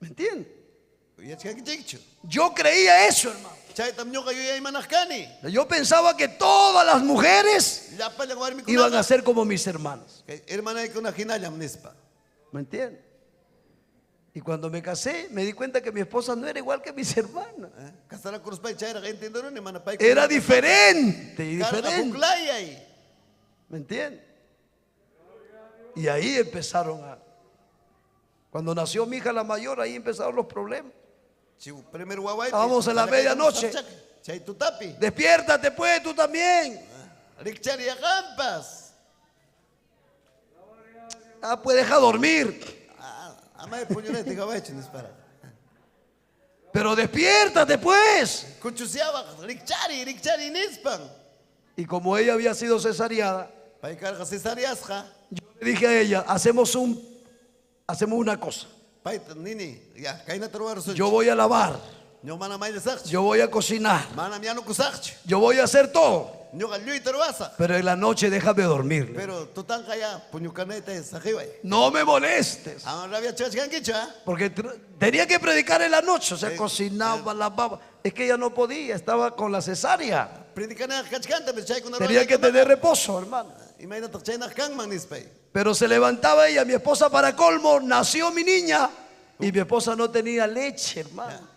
¿Me entiende? Yo creía eso, hermano. Yo pensaba que todas las mujeres iban a ser como mis hermanas. ¿Me entiende? Y cuando me casé, me di cuenta que mi esposa no era igual que mis hermanas. Era diferente y diferente. ¿Me entiende? Y ahí empezaron cuando nació mi hija la mayor, ahí empezaron los problemas. Estábamos en la medianoche. Despiértate pues, tú también. Pues deja dormir. Pero despiértate pues. Kuchusiaba, rikchari nispan. Y como ella había sido cesareada, Paikarga cesariasja. yo le dije a ella, hacemos una cosa. Paita nini, ya, kaina taruar su. Yo voy a lavar, Yo mana mai desach. yo voy a cocinar, Mana miano kusach. yo voy a hacer todo. Yo gallo y taruasa. Pero en la noche déjame dormir. Pero tutan kaya puñucanete sajiway. No me molestes. Ahora había chachkan kicha. Porque tenía que predicar en la noche, o sea, cocinaba, lavaba. Es que ella no podía, estaba con la cesárea. Predicana kachkanta, pero chay kuna. Tenía que tener reposo, hermano. Imagínate chayna kan manispay. Pero se levantaba ella, mi esposa para colmo, nació mi niña y mi esposa no tenía leche, hermano.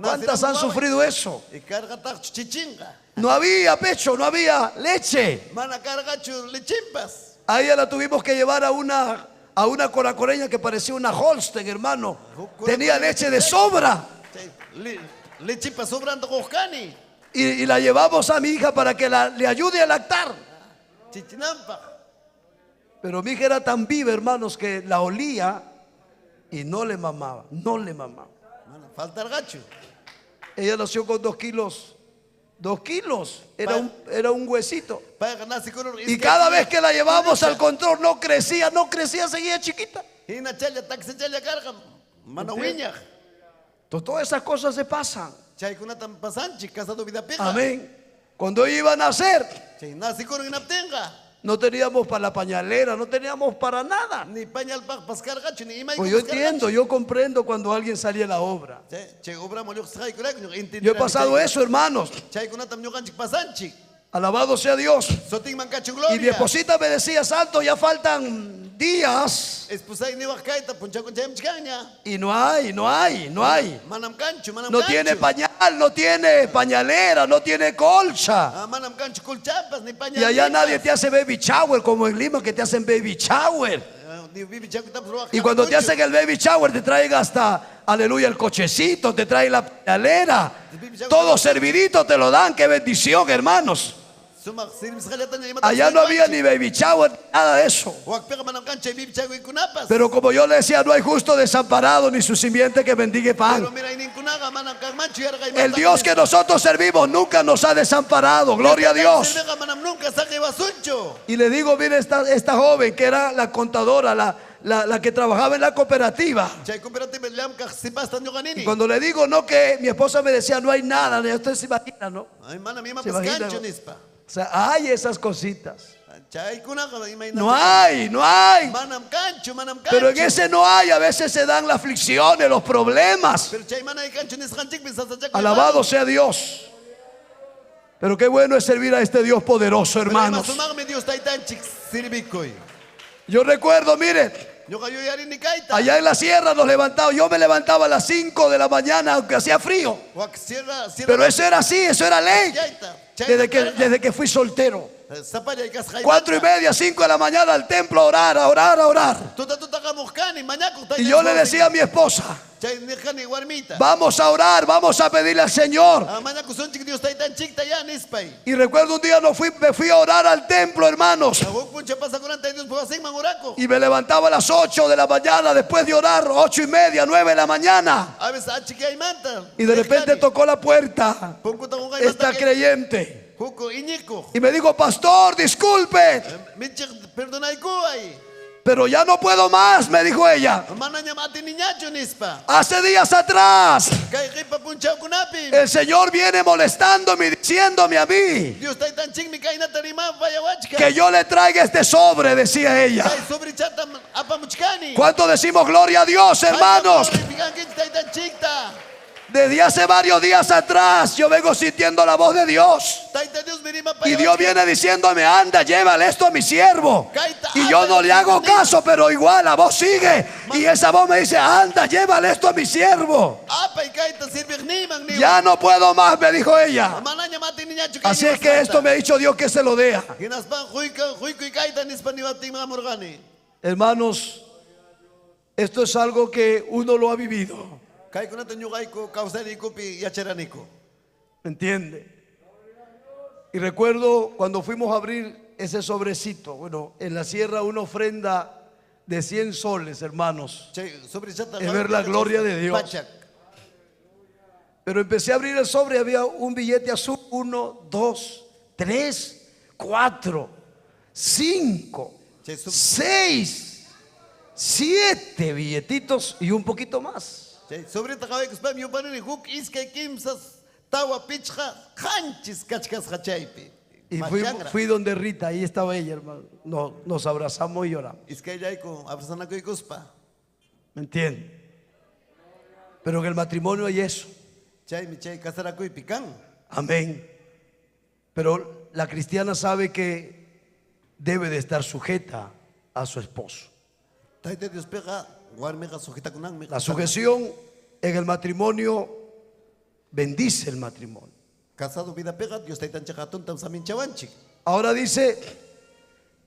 ¿Cuántas han sufrido eso? Y carga tak chichinga. No había pecho, no había leche. Mana carga chu lechimpas. A ella la tuvimos que llevar a una coracoreña que parecía una Holstein, hermano. Tenía leche de sobra. Lechimpas sobrando cojcani. Y la llevamos a mi hija para que le ayude a lactar. Chichinampa. Pero mi hija era tan viva, hermanos, que la olía y no le mamaba, no le mamaba. Mana falta el gacho. Ella nació con 2 kilos. 2 kilos. Era un huesito. Y cada vez que la llevamos al control no crecía, seguía chiquita. Hina challa taxi challa carga. Mana wiña. Todas esas cosas se pasan. Chay kuna tan pasanchi casado vida pija. Amén. Cuando ella iba a nacer, Chay nasi kuro inaptenga. no teníamos para la pañalera, no teníamos para nada. Ni pañal pa pascar gacho ni imay. Pues yo entiendo, yo comprendo cuando alguien salía a la obra. Chay obra molio xay kura que Yo he pasado eso, hermanos. Chay kuna tam ñoganchik pasanchi. Alabado sea Dios. Sotin mancacho Y gloria. mi esposita me decía, Santo, ya faltan días. Esposay ni wakaita puncha con chay mchkaña. Y no hay. Manam cancho, manam No cancho. tiene pañal, no tiene pañalera, no tiene colcha. Manam cancho colchapas ni pañal. Y allá nadie te hace baby shower como en Lima, que te hacen baby shower. Ni bibi chaco tam roja. Y cuando te hacen el baby shower te traen hasta, aleluya, el cochecito, te traen la pañalera. Todo servidito te lo dan, qué bendición, hermanos. Allá no había ni baby shower, nada de eso. Pero como yo le decía, no hay justo desamparado ni su simiente que mendigue pan. El Dios que nosotros servimos nunca nos ha desamparado, gloria a Dios. Y le digo, mire, esta joven que era la contadora, la que trabajaba en la cooperativa. Y cuando le digo, no, que mi esposa me decía, no hay nada, usted se imagina, ¿no? Se imagina, ¿no? O sea, hay esas cositas. No hay. Pero en ese no hay, a veces se dan las aflicciones, los problemas. Alabado sea Dios. Pero qué bueno es servir a este Dios poderoso, hermanos. Yo recuerdo, mire, allá en la sierra nos levantaba, yo me levantaba a las 5 de la mañana, aunque hacía frío. Pero eso era así, eso era ley. Desde que fui soltero. 4:30, 5 de la mañana al templo a orar. Y yo le decía a mi esposa, vamos a orar, vamos a pedirle al Señor. Y recuerdo un día me fui a orar al templo, hermanos. Y me levantaba a las 8 de la mañana después de orar, 8:30, 9 de la mañana. Y de repente tocó la puerta esta creyente. Y me dijo, pastor, disculpe, pero ya no puedo más, me dijo ella. Hace días atrás el Señor viene molestándome y diciéndome a mí que yo le traiga este sobre, decía ella. ¿Cuánto decimos gloria a Dios, hermanos? Desde hace varios días atrás yo vengo sintiendo la voz de Dios. Y Dios viene diciéndome, anda, llévale esto a mi siervo. Y yo no le hago caso, pero igual la voz sigue. Y esa voz me dice, anda, llévale esto a mi siervo. Ya no puedo más, me dijo ella. Así es que esto me ha dicho Dios que se lo dé. Hermanos, esto es algo que uno lo ha vivido. ¿Entiende? Y recuerdo cuando fuimos a abrir ese sobrecito, bueno, en la sierra una ofrenda de 100 soles, hermanos. Es ver la gloria de Dios. Pero empecé a abrir el sobre y había un billete azul, 1, 2, 3, 4, 5, 6, 7 billetitos y un poquito más. Sobre tacabe que spam yo panene hook iske kimsas tawa pichja hanchis kachkas hachaipi. Y fui donde Rita, ahí estaba ella, hermano. Nos abrazamos y lloramos. Iske yaiko absana ko ikuspa. ¿Me entienden? Pero en el matrimonio hay eso. Chay mi chay kasara ko pican. Amén. Pero la cristiana sabe que debe de estar sujeta a su esposo. Taite Dios pega guarmega sujeta kunan. La sujeción en el matrimonio bendice el matrimonio. Casado vida pega Dios taitan chakatun tam samin chawanchik. Ahora dice,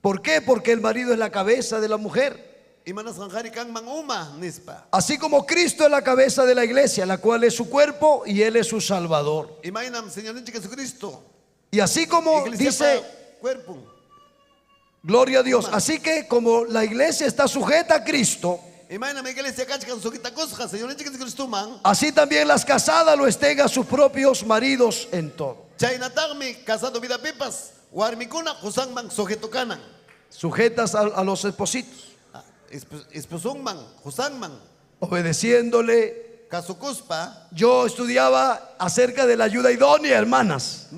¿por qué? Porque el marido es la cabeza de la mujer. Imanas hanjari kan man uma nispa. Así como Cristo es la cabeza de la iglesia, la cual es su cuerpo y Él es su Salvador. Imainam Señor Jesucristo. Y así como dice, cuerpo. gloria a Dios, así que como la iglesia está sujeta a Cristo, Imainam iglesia kachkan sujeta kusja Señor Jesucristo man. así también las casadas lo estén a sus propios maridos en todo. Chaynatagmi casado vida pipas. Warmikuna kusang man sujeto kanan. Sujetas a los espositos, Esposong man, kusang man. obedeciéndole. Kasukuspa. Yo estudiaba acerca de la ayuda idónea, hermanas.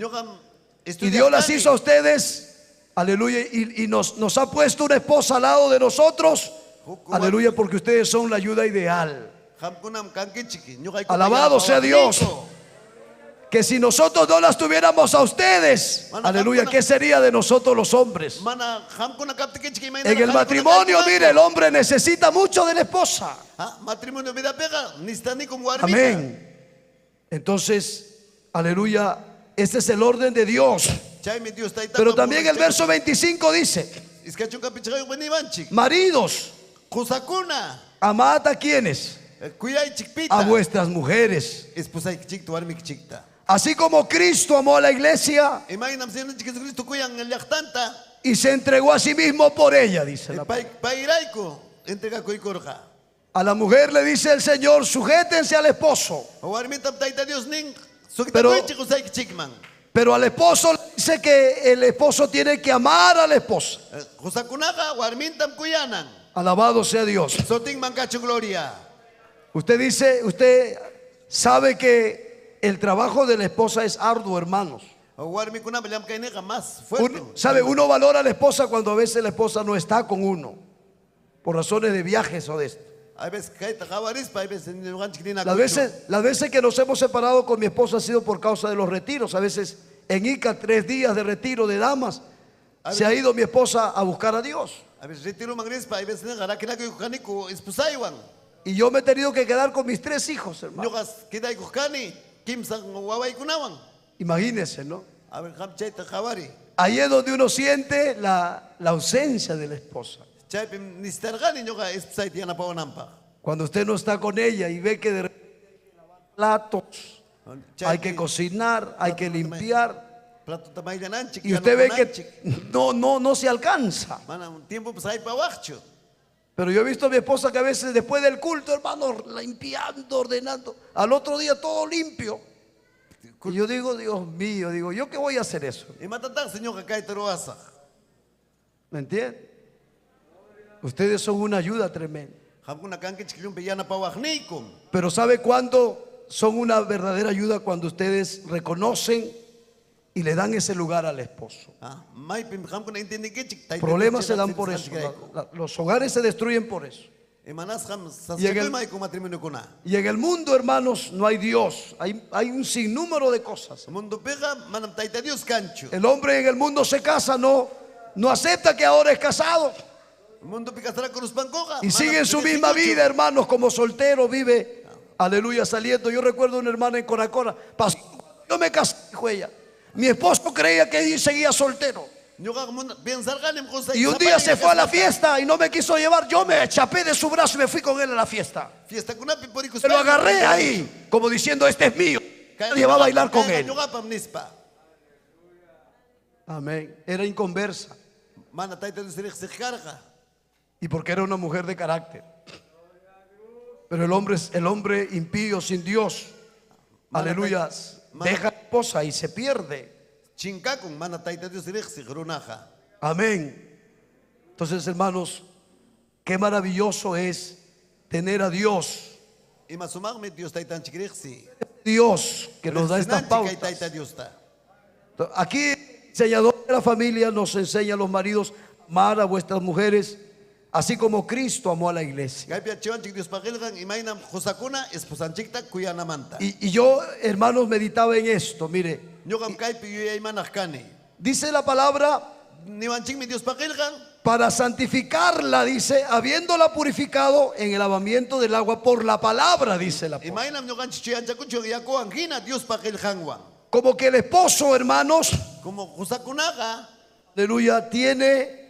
Y Dios las hizo a ustedes, aleluya, y nos ha puesto una esposa al lado de nosotros, aleluya, porque ustedes son la ayuda ideal. Alabado sea Dios. Que si nosotros no las tuviéramos a ustedes, aleluya, ¿qué sería de nosotros los hombres? En el matrimonio, mire, el hombre necesita mucho de la esposa. Amén. Entonces, aleluya, este es el orden de Dios. Pero también el verso 25 dice, maridos, amad a quienes, a vuestras mujeres, así como Cristo amó a la iglesia y se entregó a sí mismo por ella, dice la palabra. A la mujer le dice el Señor, sujétense al esposo. Pero al esposo le dice que el esposo tiene que amar a la esposa. Alabado sea Dios. Usted dice, usted sabe que el trabajo de la esposa es arduo, hermanos. Uno valora a la esposa cuando a veces la esposa no está con uno, por razones de viajes o de esto. Las veces que nos hemos separado con mi esposa ha sido por causa de los retiros. A veces en Ica 3 días de retiro de damas se ha ido mi esposa a buscar a Dios. Y yo me he tenido que quedar con mis 3 hijos, hermano. Imagínense, ¿no? Ahí es donde uno siente la ausencia de la esposa. Cuando usted no está con ella y ve que de repente hay que lavar platos, hay que cocinar, hay que limpiar, y usted ve que no se alcanza. Pero yo he visto a mi esposa que a veces después del culto, hermano, limpiando, ordenando, al otro día todo limpio. Y yo digo, Dios mío, digo, ¿yo qué voy a hacer eso? ¿Me entiende? Ustedes son una ayuda tremenda. Pero ¿sabe cuándo son una verdadera ayuda? Cuando ustedes reconocen y le dan ese lugar al esposo. Problemas se dan por eso. Los hogares se destruyen por eso. Y en el mundo, hermanos, no hay Dios. Hay un sinnúmero de cosas. El hombre en el mundo se casa, no acepta que ahora es casado. Y sigue en su misma vida, hermanos, como soltero vive, aleluya, saliendo. Yo recuerdo una hermana en Coracora, pastor, yo me casé, dijo ella. Mi esposo creía que seguía soltero. Y un día se fue a la fiesta y no me quiso llevar. Yo me chapé de su brazo y me fui con él a la fiesta. Se lo agarré ahí, como diciendo, este es mío. Nadie va a bailar con él. Amén. Era inconversa. Y porque era una mujer de carácter. Pero el hombre impío, sin Dios, aleluya, deja a la esposa y se pierde. Chinkakun mana taita Dios riqsik runaja. Amén. Entonces, hermanos, qué maravilloso es tener a Dios. Ima sumaqmi Dios taitanchik riqsi. Dios que nos da estas Riqsinanchik kay pautas. taita Diosta. Aquí el enseñador de la familia nos enseña a los maridos a amar a vuestras mujeres, así como Cristo amó a la iglesia. Kaypi chiwanchik Dios paqilqan imaynam qusakuna esposanchikta kuyanamanta. Y yo, hermanos, meditaba en esto. Mire, Ñuqam kaypi yuyaymanaq kani. dice la palabra, Niwanchikmi Dios paqilqan para santificarla, dice, habiéndola purificado en el lavamiento del agua por la palabra, dice la palabra. imaynam ñuqanchik chuyanchakuchun yakuwan hina Dios paqilqanwan. Como que el esposo, hermanos, Como qusakunaqa aleluya, tiene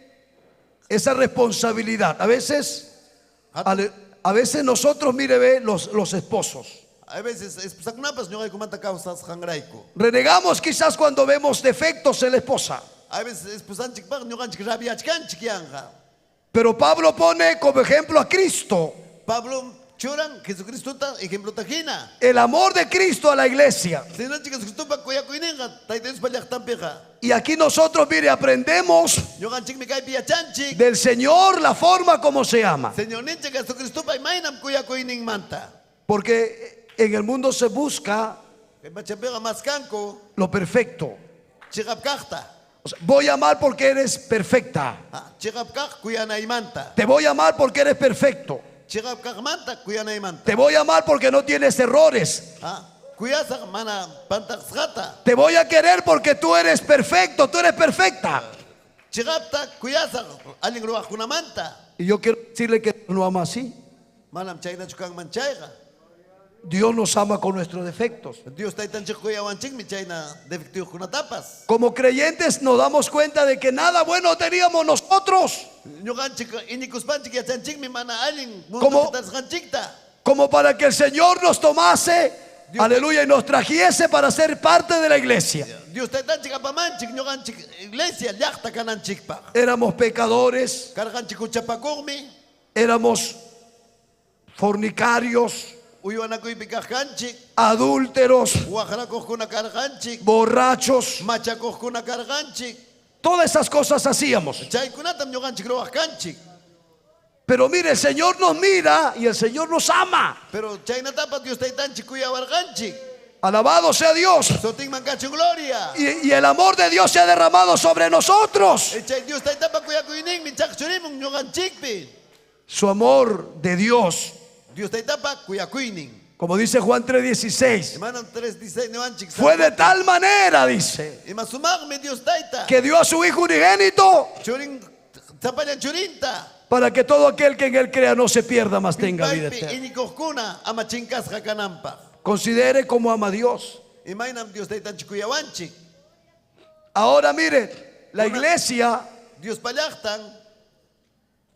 esa responsabilidad. A veces nosotros, mire, ve, los esposos, a veces esposakunapas ñuqaykumanta kawsasqanrayku. renegamos quizás cuando vemos defectos en la esposa. A veces esposanchikpaq ñuqanchik rabiachkanchik yanqa. Pero Pablo pone como ejemplo a Cristo, Pablo churan Jesucristuta ejemplota hina. el amor de Cristo a la iglesia. Sinanchik Jesucristupa kuyakuyninqa tayta Diospa llaqtanpiqa. Y aquí nosotros, mire, aprendemos Ñuqanchikmi kaypi yachanchik. del Señor la forma como se ama. Señor ninchik Jesucristupa imaynam kuyakuyninmanta. Porque en el mundo se busca Kaypachapiqa maskanku lo perfecto. chiqapkaqta. O sea, voy a amar porque eres perfecta. Chiqapkaq kuyanaymanta. Te voy a amar porque eres perfecto. Chiqapkaqmanta kuyanaymanta. Te voy a amar porque no tienes errores. Kuyasaq mana pantaqsqata. Te voy a querer porque tú eres perfecto, tú eres perfecta. Chiqapta kuyasaq allin ruwaqkunamanta. Y yo quiero decirle que no ama así. Manam chaynachu kanman chayqa. Dios nos ama con nuestros defectos. Dios taytanchik kuyawanchikmi chayna defectiyuqkunatapas. Como creyentes nos damos cuenta de que nada bueno teníamos nosotros Ñuqanchik inikuspanchik yachanchikmi mana allin Como- mundupitasqanchikta. como para que el Señor nos tomase, aleluya, y nos trajese para ser parte de la iglesia. Dios taytanchik apamanchik ñuqanchik iglesia llaqta kananchikpaq. Éramos pecadores, Karqanchik huchapakuqmi, éramos fornicarios, uywanakuypi kaqkanchik, adúlteros, waqrakuqkuna karqanchik, borrachos, machakuqkuna karqanchik. todas esas cosas hacíamos. Chaykunatam ñuqanchik ruwaqkanchik. Pero mire, el Señor nos mira y el Señor nos ama. Pero chaynatapas Dios taytanchik kuyawarqanchik. Alabado sea Dios. Sotinman kachu gloria. Y el amor de Dios se ha derramado sobre nosotros. Chay Dios taytapa kuyakuyninmi chaqchurimun ñuqanchikpi. Su amor de Dios, Dios taytapa kuyakuynin. como dice Juan 3:16, Imanam 3:16 niwanchik. fue de tal manera, dice, Ima sumaqmi Dios tayta. que dio a su Hijo unigénito Churin zapallan churinta. para que todo aquel que en él crea no se pierda, mas tenga vida Paypi eterna. inikuqkuna ama chinkasqa kananpaq. Considere cómo ama a Dios. Imaynam Dios taytanchik kuyawanchik. Ahora mire, la iglesia Dios pallaqtan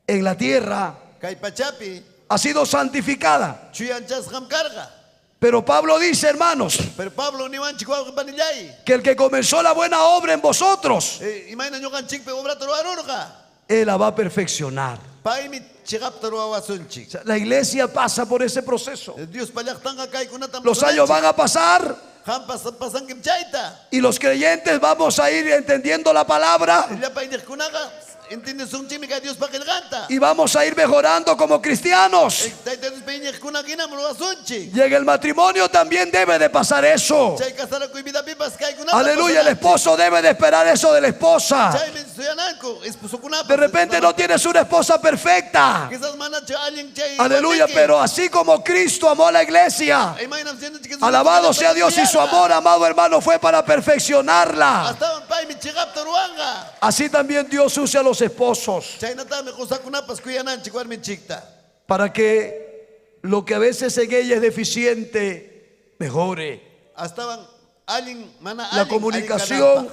en la tierra kay pachapi ha sido santificada. chuyanchasqam karqa. Pero Pablo dice, hermanos, Pero Pablo niwanchik wawqipanillay. que el que comenzó la buena obra en vosotros, Imayna ñuqanchikpi obrata ruwarurqa. Él la va a perfeccionar. Paymi chiqapta ruwawasunchik. O sea, la iglesia pasa por ese proceso. Dios pallaqtanqa kaykunatam Los años van a pasar Hampas pasankim chayta. y los creyentes vamos a ir entendiendo la palabra Llapay niqkunaqa entiendesunchimi kay Dios paqilqanta. y vamos a ir mejorando como cristianos. Tayta Dios pay niqkunakinam ruwasunchik. Y en el matrimonio también debe de pasar eso. Chay kasarakuy vidapipas kaykunatam Aleluya, el esposo debe de esperar eso de la esposa. Chaymi suyananku esposukunapas. De repente no tienes una esposa perfecta. Quizás manachu alguien chay. Aleluya, pero así como Cristo amó a la iglesia, Imaynam siyananchik alabado sea Dios, y su amor, amado hermano, fue para perfeccionarla. Hasta paymi chiqapta ruwanqa. Así también Dios usa a los esposos Chaynatami qusakunapas kuyananchik warminchikta. para que lo que a veces en ella es deficiente mejore. Hastaban alguien mana La alguien comunicación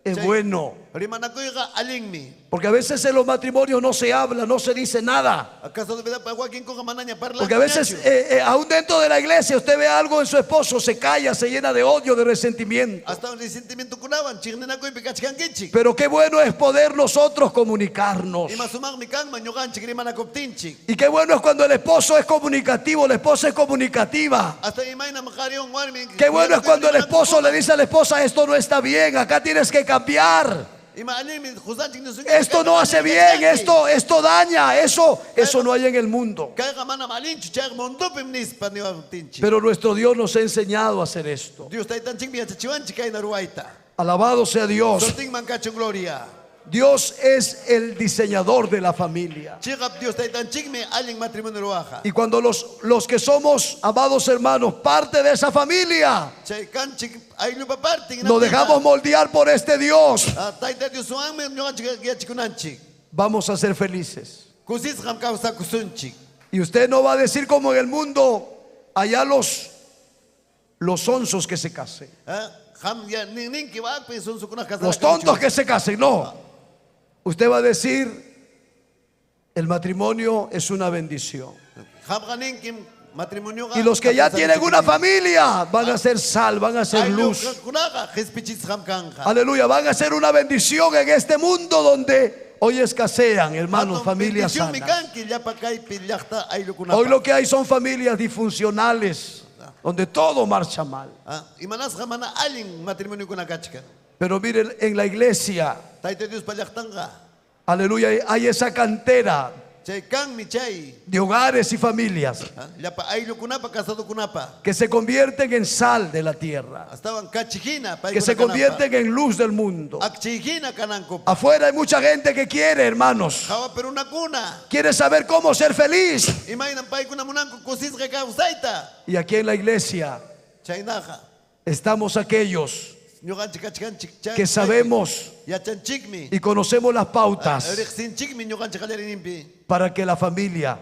es Sí. bueno. Rimanakuiga alingmi. Porque a veces en los matrimonios no se habla, no se dice nada. ¿Acaso de verdad para quien coja manaña parla? Porque a veces, aún dentro de la iglesia, usted ve algo en su esposo, se calla, se llena de odio, de resentimiento. Hasta un resentimiento kunawan, chignenakuy pikachkankichik. Pero qué bueno es poder nosotros comunicarnos. Y masumag mi kang manyuganchik rimanakoptinchik. Y qué bueno es cuando el esposo es comunicativo, la esposa es comunicativa. Hasta imayna makariong warmi. Qué bueno es cuando el esposo le dice a la esposa, esto no está bien, acá tienes que cambiar. Esto no hace bien, esto daña, eso no hay en el mundo. Pero nuestro Dios nos ha enseñado a hacer esto. Alabado sea Dios. Dios es el diseñador de la familia. Y cuando los que somos, amados hermanos, parte de esa familia, nos dejamos moldear por este Dios, vamos a ser felices. Y usted no va a decir como en el mundo, allá los sonsos que se casen, los tontos que se casen, no. Usted va a decir, el matrimonio es una bendición. Y los que ya tienen una familia van a ser sal, van a ser luz. Aleluya, van a ser una bendición en este mundo donde hoy escasean, hermanos, familias sanas. Hoy lo que hay son familias disfuncionales, donde todo marcha mal. Pero miren, en la iglesia, aleluya, hay esa cantera de hogares y familias que se convierten en sal de la tierra, que se convierten en luz del mundo. Afuera hay mucha gente que quiere, hermanos, quiere saber cómo ser feliz. Y aquí en la iglesia estamos aquellos que sabemos y conocemos las pautas para que la familia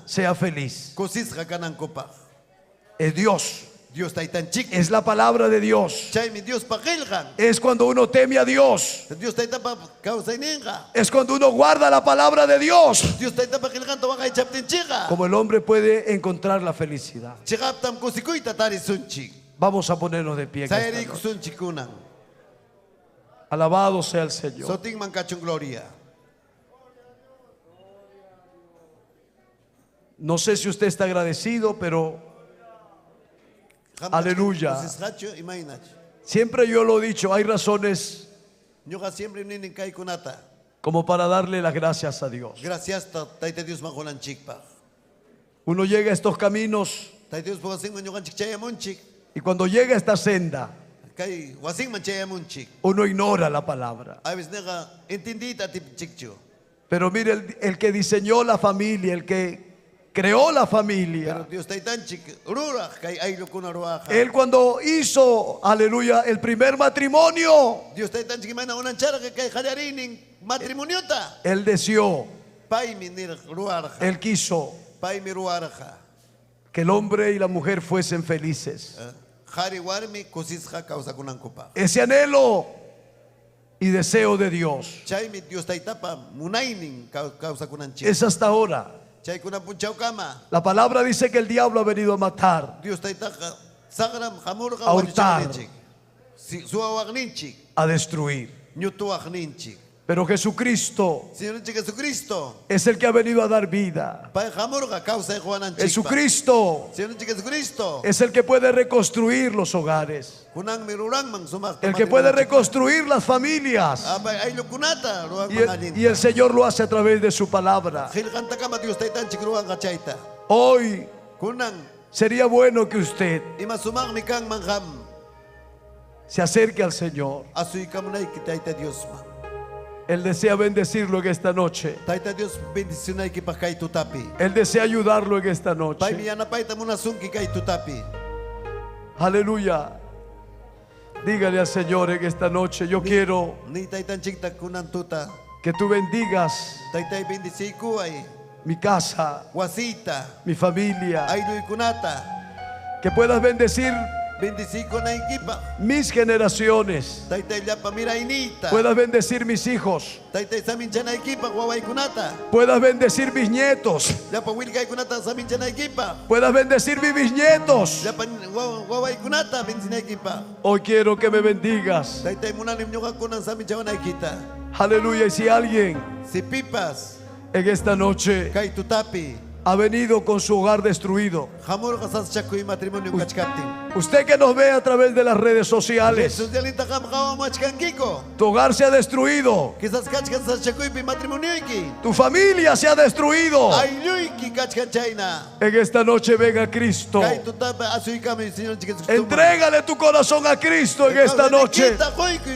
sea feliz. Es Dios, es la palabra de Dios. Es cuando uno teme a Dios, es cuando uno guarda la palabra de Dios, como el hombre puede encontrar la felicidad. Vamos a ponernos de pie. Alabado sea el Señor. No sé si usted está agradecido, pero aleluya. Siempre yo lo he dicho, hay razones como para darle las gracias a Dios. Uno llega a estos caminos y cuando llega a esta senda, uno ignora la palabra. Pero mire, el que diseñó la familia, el que creó la familia, él cuando hizo, aleluya, el primer matrimonio, él deseó, él quiso que el hombre y la mujer fuesen felices. Ese anhelo y deseo de Dios es hasta ahora. La palabra dice que el diablo ha venido a matar, a hurtar, a destruir. Pero Jesucristo es el que ha venido a dar vida. Jesucristo es el que puede reconstruir los hogares, el que puede reconstruir las familias. Y el Señor lo hace a través de su palabra. Hoy sería bueno que usted se acerque al Señor. Él desea bendecirlo en esta noche. Él desea ayudarlo en esta noche. Aleluya. Dígale al Señor en esta noche, yo quiero que tú bendigas mi casa, mi familia, que puedas bendecir 25 na equipa. mis generaciones. Taita llapa mira inita. Puedas bendecir mis hijos. Taita saminchana equipa guawai kunata. Puedas bendecir mis nietos. Llapa wilkai kunata saminchana equipa. Puedas bendecir mis bisnietos. Llapa guawai kunata benzina equipa. Hoy quiero que me bendigas. Taita munalim nyoka kunan saminchana equita. Aleluya. Y si alguien Si pipas en esta noche kai tutapi. ha venido con su hogar destruido, Hamur kasas chakuy matrimonio kachkatin. usted que nos ve a través de las redes sociales, Jesus yalita kam kawa machkankiko. tu hogar se ha destruido, Quizás kachkan sa chakuy pi matrimonio iki. tu familia se ha destruido. Ayluiki kachkan chayna. En esta noche venga Cristo. Kai tutapa asuy kami Señor chiquis. Entrégale tu corazón a Cristo en esta noche.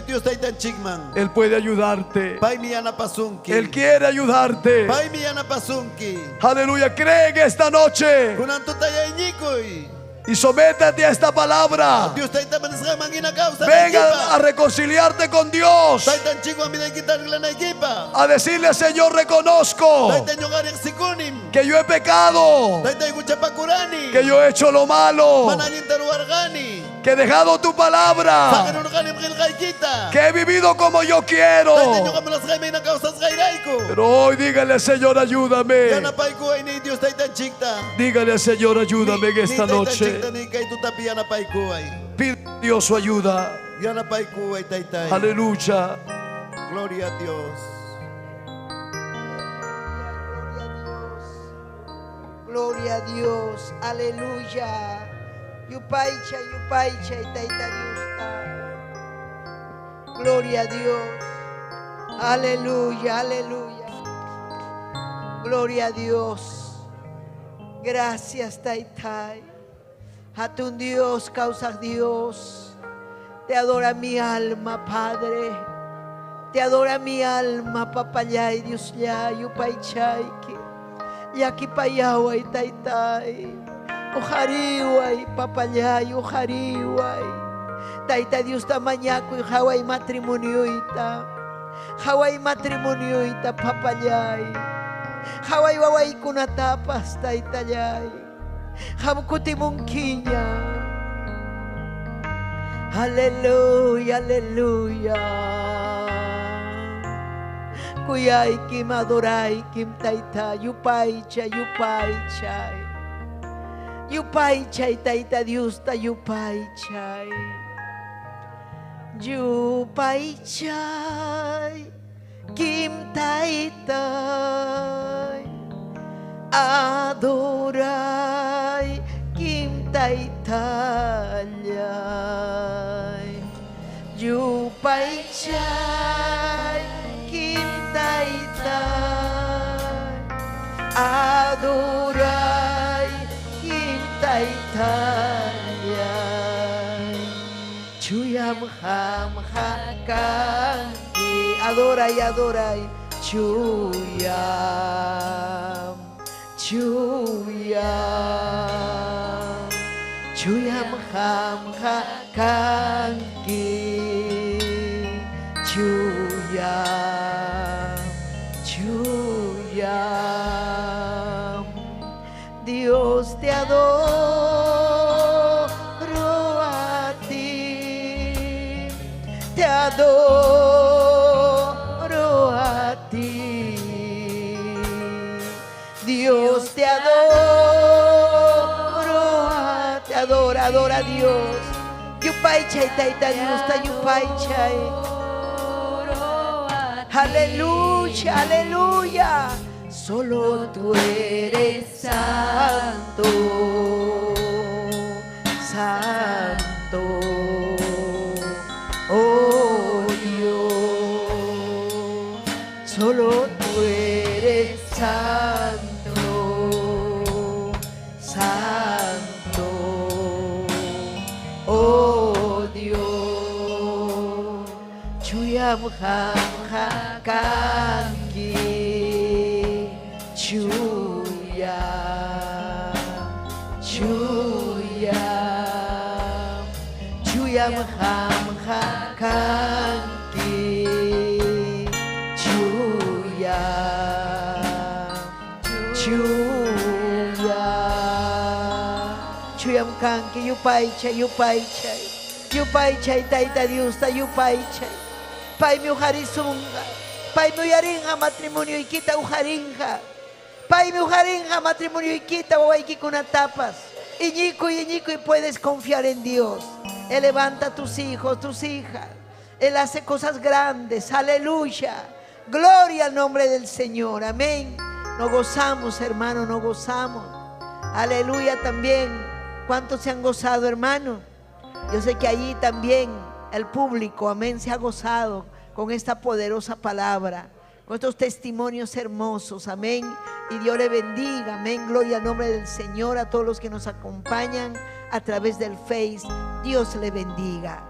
Dios taitan chikman. Él puede ayudarte. Pai mi ana pasunki. Él quiere ayudarte. Pai mi ana pasunki. Aleluya. Cree en esta noche Kunan tutaya iñikoy. y sométate a esta palabra. Dios taitan manisga mangina causa. Venga a reconciliarte con Dios. Taitan chico a mi de quitar la equipa. A decirle, Señor, reconozco Taitan yogar sikunim. que yo he pecado, Taitan guchapakurani. que yo he hecho lo malo, Manayin taruargani. que he dejado tu palabra, Sakinurgani mgilgaikita. que he vivido como yo quiero. Taitan yogar malasgay may na causas gairaiku. Pero hoy dígale, Señor, ayúdame. Yana paiku ay ni Dios taitan chikta. Dígale, Señor, ayúdame en esta noche. Pide a Dios su ayuda. Aleluya. Gloria a Dios. Gloria a Dios, aleluya. Yupaicha, yupaicha, itaita Dios. Gloria a Dios, aleluya, aleluya. Gloria a Dios. Gracias, Taitai. Hatun Dios, causa Dios. Te adora mi alma, Padre. Te adora mi alma, papayay, Dios ya, yupaichaiki. Yaki payaway, Taitai. Ujariway, papayay, ujariway. Taita Dios tamañaco y Hawaii matrimonio ita. Hawaii matrimonio ita, papayay. Hawaii wawai kunatapas, Taitayay. Hamkuti mungkinya. Aleluya, aleluya. Kuyay kim adoray kim taita. Yupay chay, yupay chay. Yupay chay taita Dios ta yupay chay. Yupay chay kim taitay. Adoray kim taitayay. Yupay chay kim taitay. Adoray kim taitayay. Chuyam ham hakanki. Adoray, adoray. Chuyam. Chuyam, chuyam ham ha kanki. Chuyam, chuyam. Dios te adoro a ti, te adoro a ti. Dios te adoro, te adora, adora a Dios. Yupay chay, taita Dios, ta yupay chay. Aleluya, aleluya. Solo tú eres santo, santo. Oh Dios, solo tú eres santo. Santo, oh Dios, chuyam ham hakanki, chuyam, chuyam, chuyam ham hakanki, chuyam, chuyam. chuyam kanki, yupaychay, yupaychay. Yupaychay, taita Dios, ta yupaychay. Pai mi ujarisunga. Pai mi uyaringa matrimonio ikita ujaringa. Pai mi ujaringa matrimonio ikita wawaiki kuna tapas. Iñico y puedes confiar en Dios. Él levanta a tus hijos, tus hijas. Él hace cosas grandes. Aleluya. Gloria al nombre del Señor. Amén. Nos gozamos, hermano, nos gozamos. Aleluya también. ¿Cuántos se han gozado, hermano? Yo sé que allí también el público, amén, se ha gozado con esta poderosa palabra, con estos testimonios hermosos, amén. Y Dios le bendiga, amén. Gloria al nombre del Señor, a todos los que nos acompañan a través del Face. Dios le bendiga.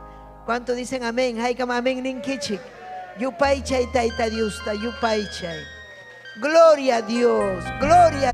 ¿Cuántos dicen amén? Haikam amén ninkichik. Yupaychay taita Diusta, yupaychay. Gloria a Dios, gloria.